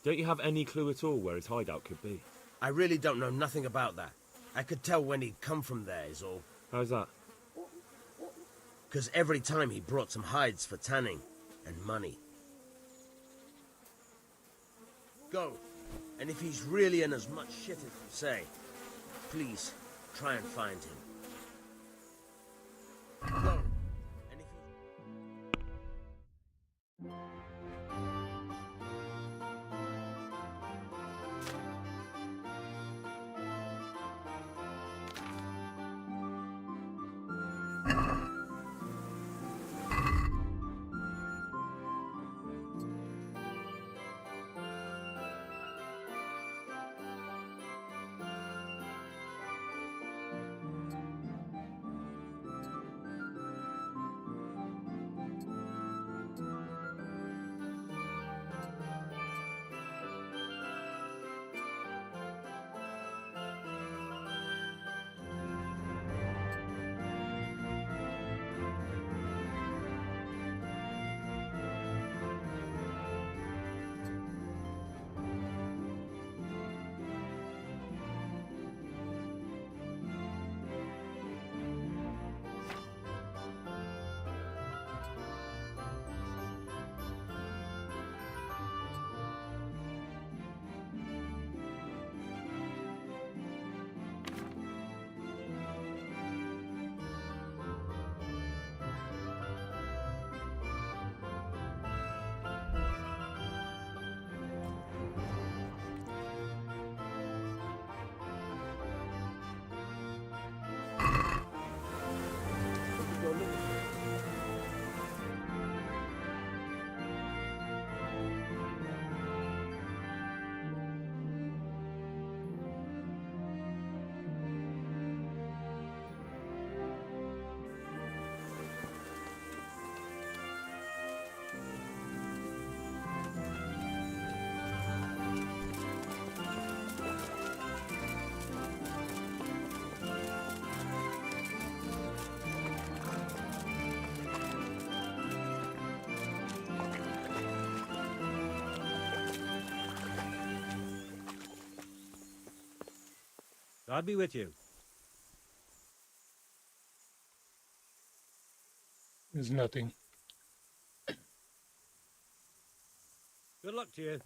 Don't you have any clue at all where his hideout could be? I really don't know nothing about that. I could tell when he'd come from there, is all. How's that? Because every time he brought some hides for tanning and money. Go. And if he's really in as much shit as you say, please try and find him. Go. And if he... I'll be with you. There's nothing. Good luck to you.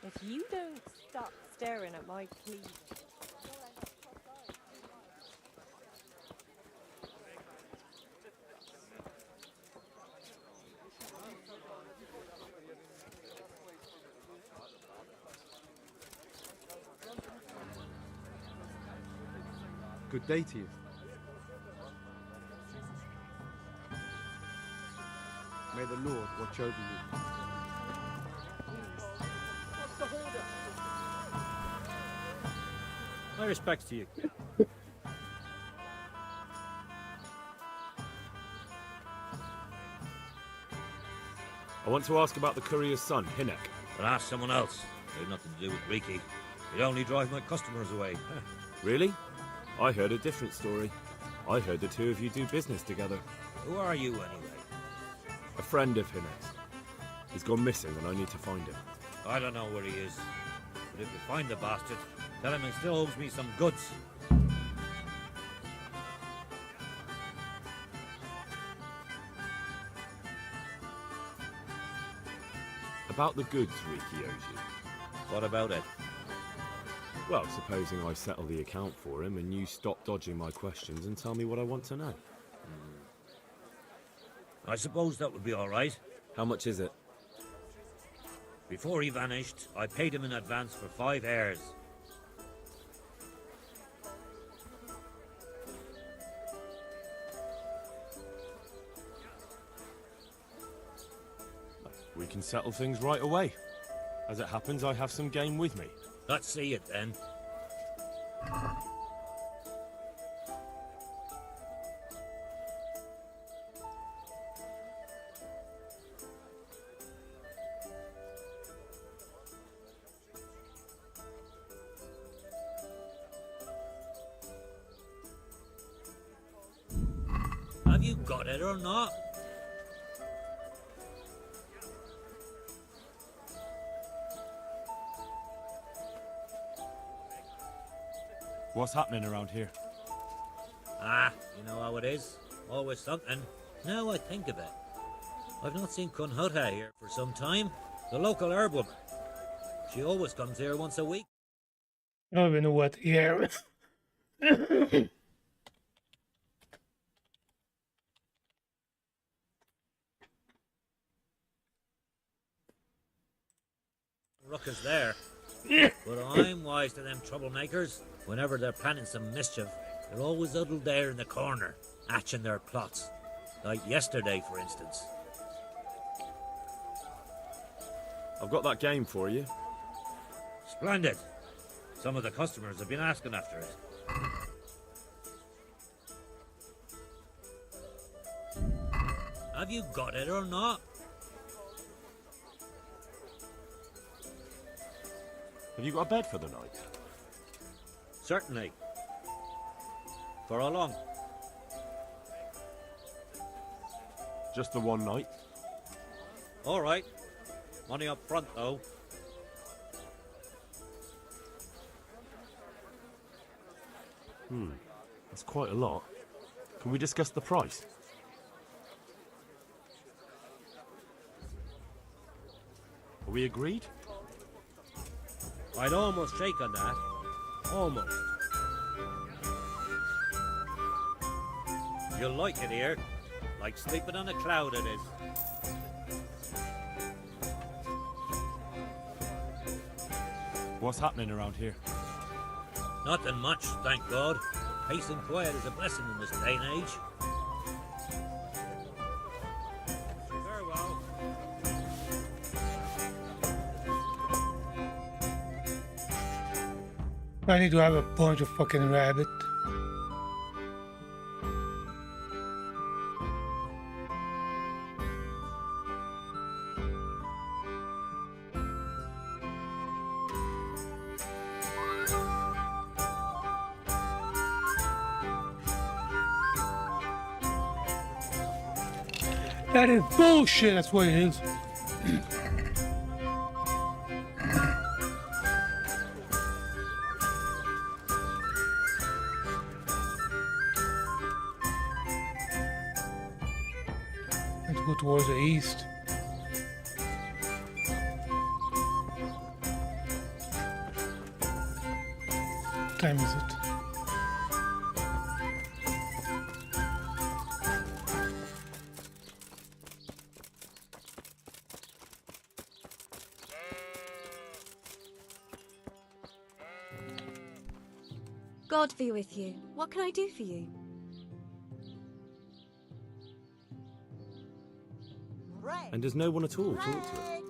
If you don't stop staring at my cleavage. Good day to you. May the Lord watch over you. My respects to you. I want to ask about the courier's son, Hinek. But ask someone else. They have nothing to do with Riki. They only drive my customers away. Really? I heard a different story. I heard the two of you do business together. Who are you, anyway? A friend of Hinek's. He's gone missing and I need to find him. I don't know where he is. But if you find the bastard, tell him he still owes me some goods. About the goods Riki owes you. What about it? Well, supposing I settle the account for him and you stop dodging my questions and tell me what I want to know. I suppose that would be all right. How much is it? Before he vanished, I paid him in advance for 5 heirs. We can settle things right away. As it happens, I have some game with me. Let's see it then. Have you got it or not? What's happening around here? Ah, you know how it is. Always something. Now I think of it. I've not seen Kunhuta here for some time. The local herb woman. She always comes here once a week. I don't even know what here. Ruckus there. But I'm wise to them troublemakers. Whenever they're planning some mischief, they're always huddled there in the corner, hatching their plots. Like yesterday, for instance. I've got that game for you. Splendid. Some of the customers have been asking after it. Have you got it or not? Have you got a bed for the night? Certainly. For how long? Just the one night. All right. Money up front, though. That's quite a lot. Can we discuss the price? Are we agreed? I'd almost shake on that. Almost. You'll like it here. Like sleeping on a cloud it is. What's happening around here? Nothing much, thank God. Peace and quiet is a blessing in this day and age. Farewell. I need to have a bunch of fucking rabbit. That is bullshit, that's what it is. Let's go towards the east. What time is it? God be with you. What can I do for you? And does no one at all talk to him?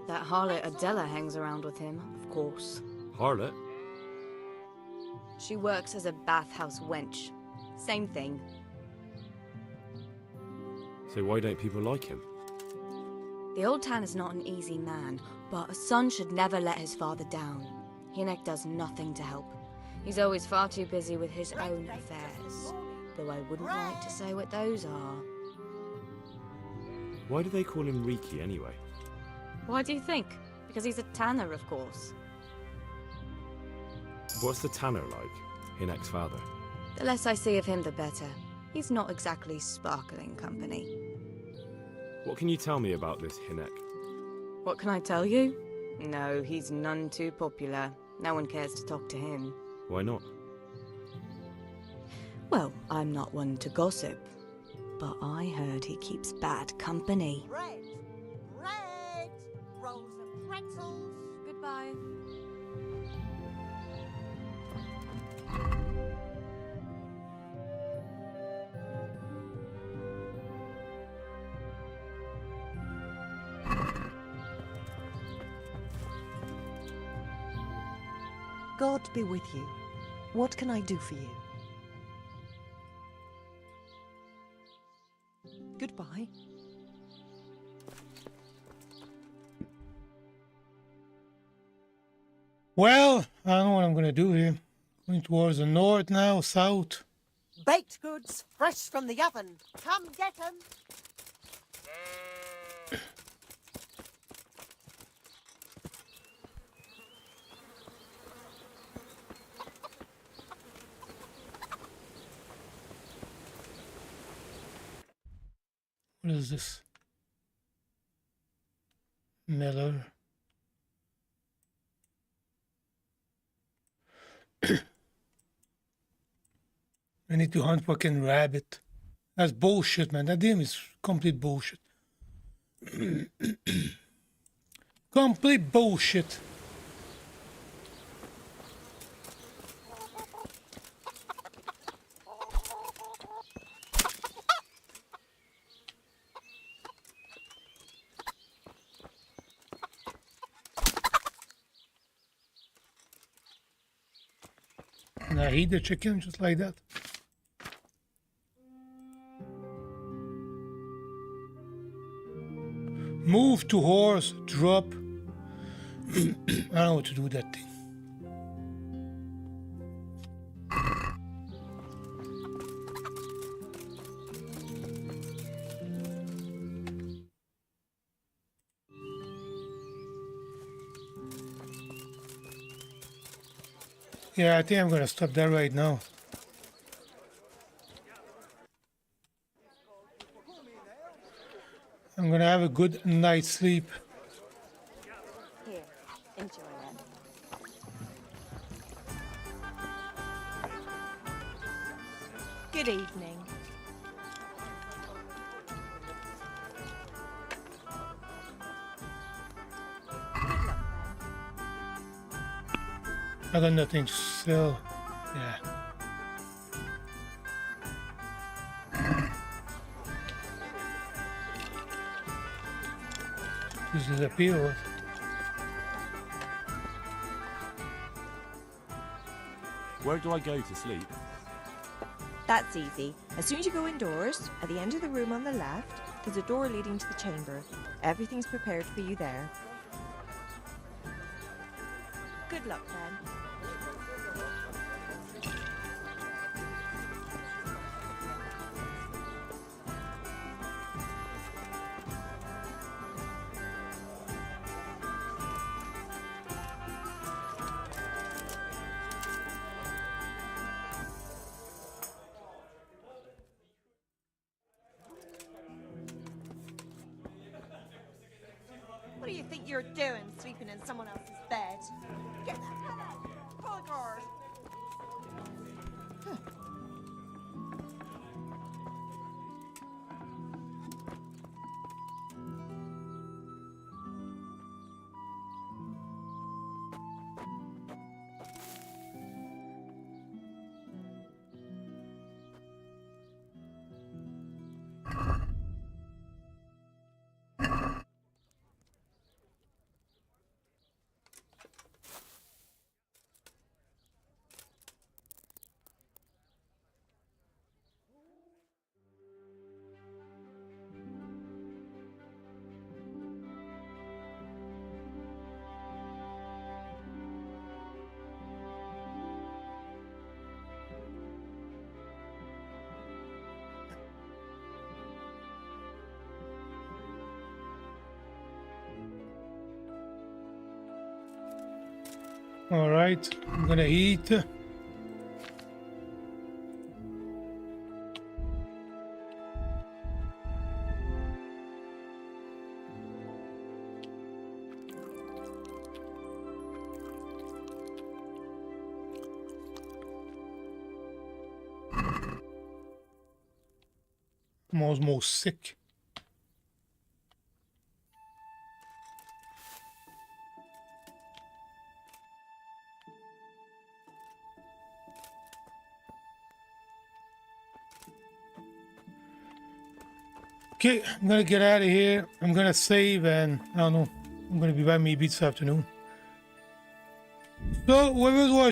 That harlot Adela hangs around with him, of course. Harlot? She works as a bathhouse wench. Same thing. So why don't people like him? The old Tan is not an easy man, but a son should never let his father down. Hinek does nothing to help. He's always far too busy with his own affairs. Though I wouldn't like to say what those are. Why do they call him Riki anyway? Why do you think? Because he's a tanner, of course. What's the tanner like? Hinek's father? The less I see of him, the better. He's not exactly sparkling company. What can you tell me about this Hinek? What can I tell you? No, he's none too popular. No one cares to talk to him. Why not? Well, I'm not one to gossip, but I heard he keeps bad company. Bread! Rolls of pretzels! Goodbye. God be with you. What can I do for you? Goodbye. Well, I don't know what I'm gonna do here. Going towards the north now, south. Baked goods fresh from the oven. Come get 'em. What is this? Miller. I need to hunt fucking rabbit. That's bullshit, man. That game is complete bullshit. Complete bullshit. And I eat the chicken just like that. Move to horse, drop. I don't know what to do with that thing. Yeah, I think I'm gonna stop that right now. I'm gonna have a good night's sleep. Here, enjoy it. Good evening. I got nothing to sell. Yeah. This is a appeal. Where do I go to sleep? That's easy. As soon as you go indoors, at the end of the room on the left, there's a door leading to the chamber. Everything's prepared for you there. Good luck, then. do you think you're doing, sleeping in someone else's bed? Get that hell out! Buggers! All right, I'm gonna eat. I'm almost sick. Okay, I'm gonna get out of here. I'm gonna save, and I don't know. I'm gonna be back maybe this afternoon. So, whoever's watching.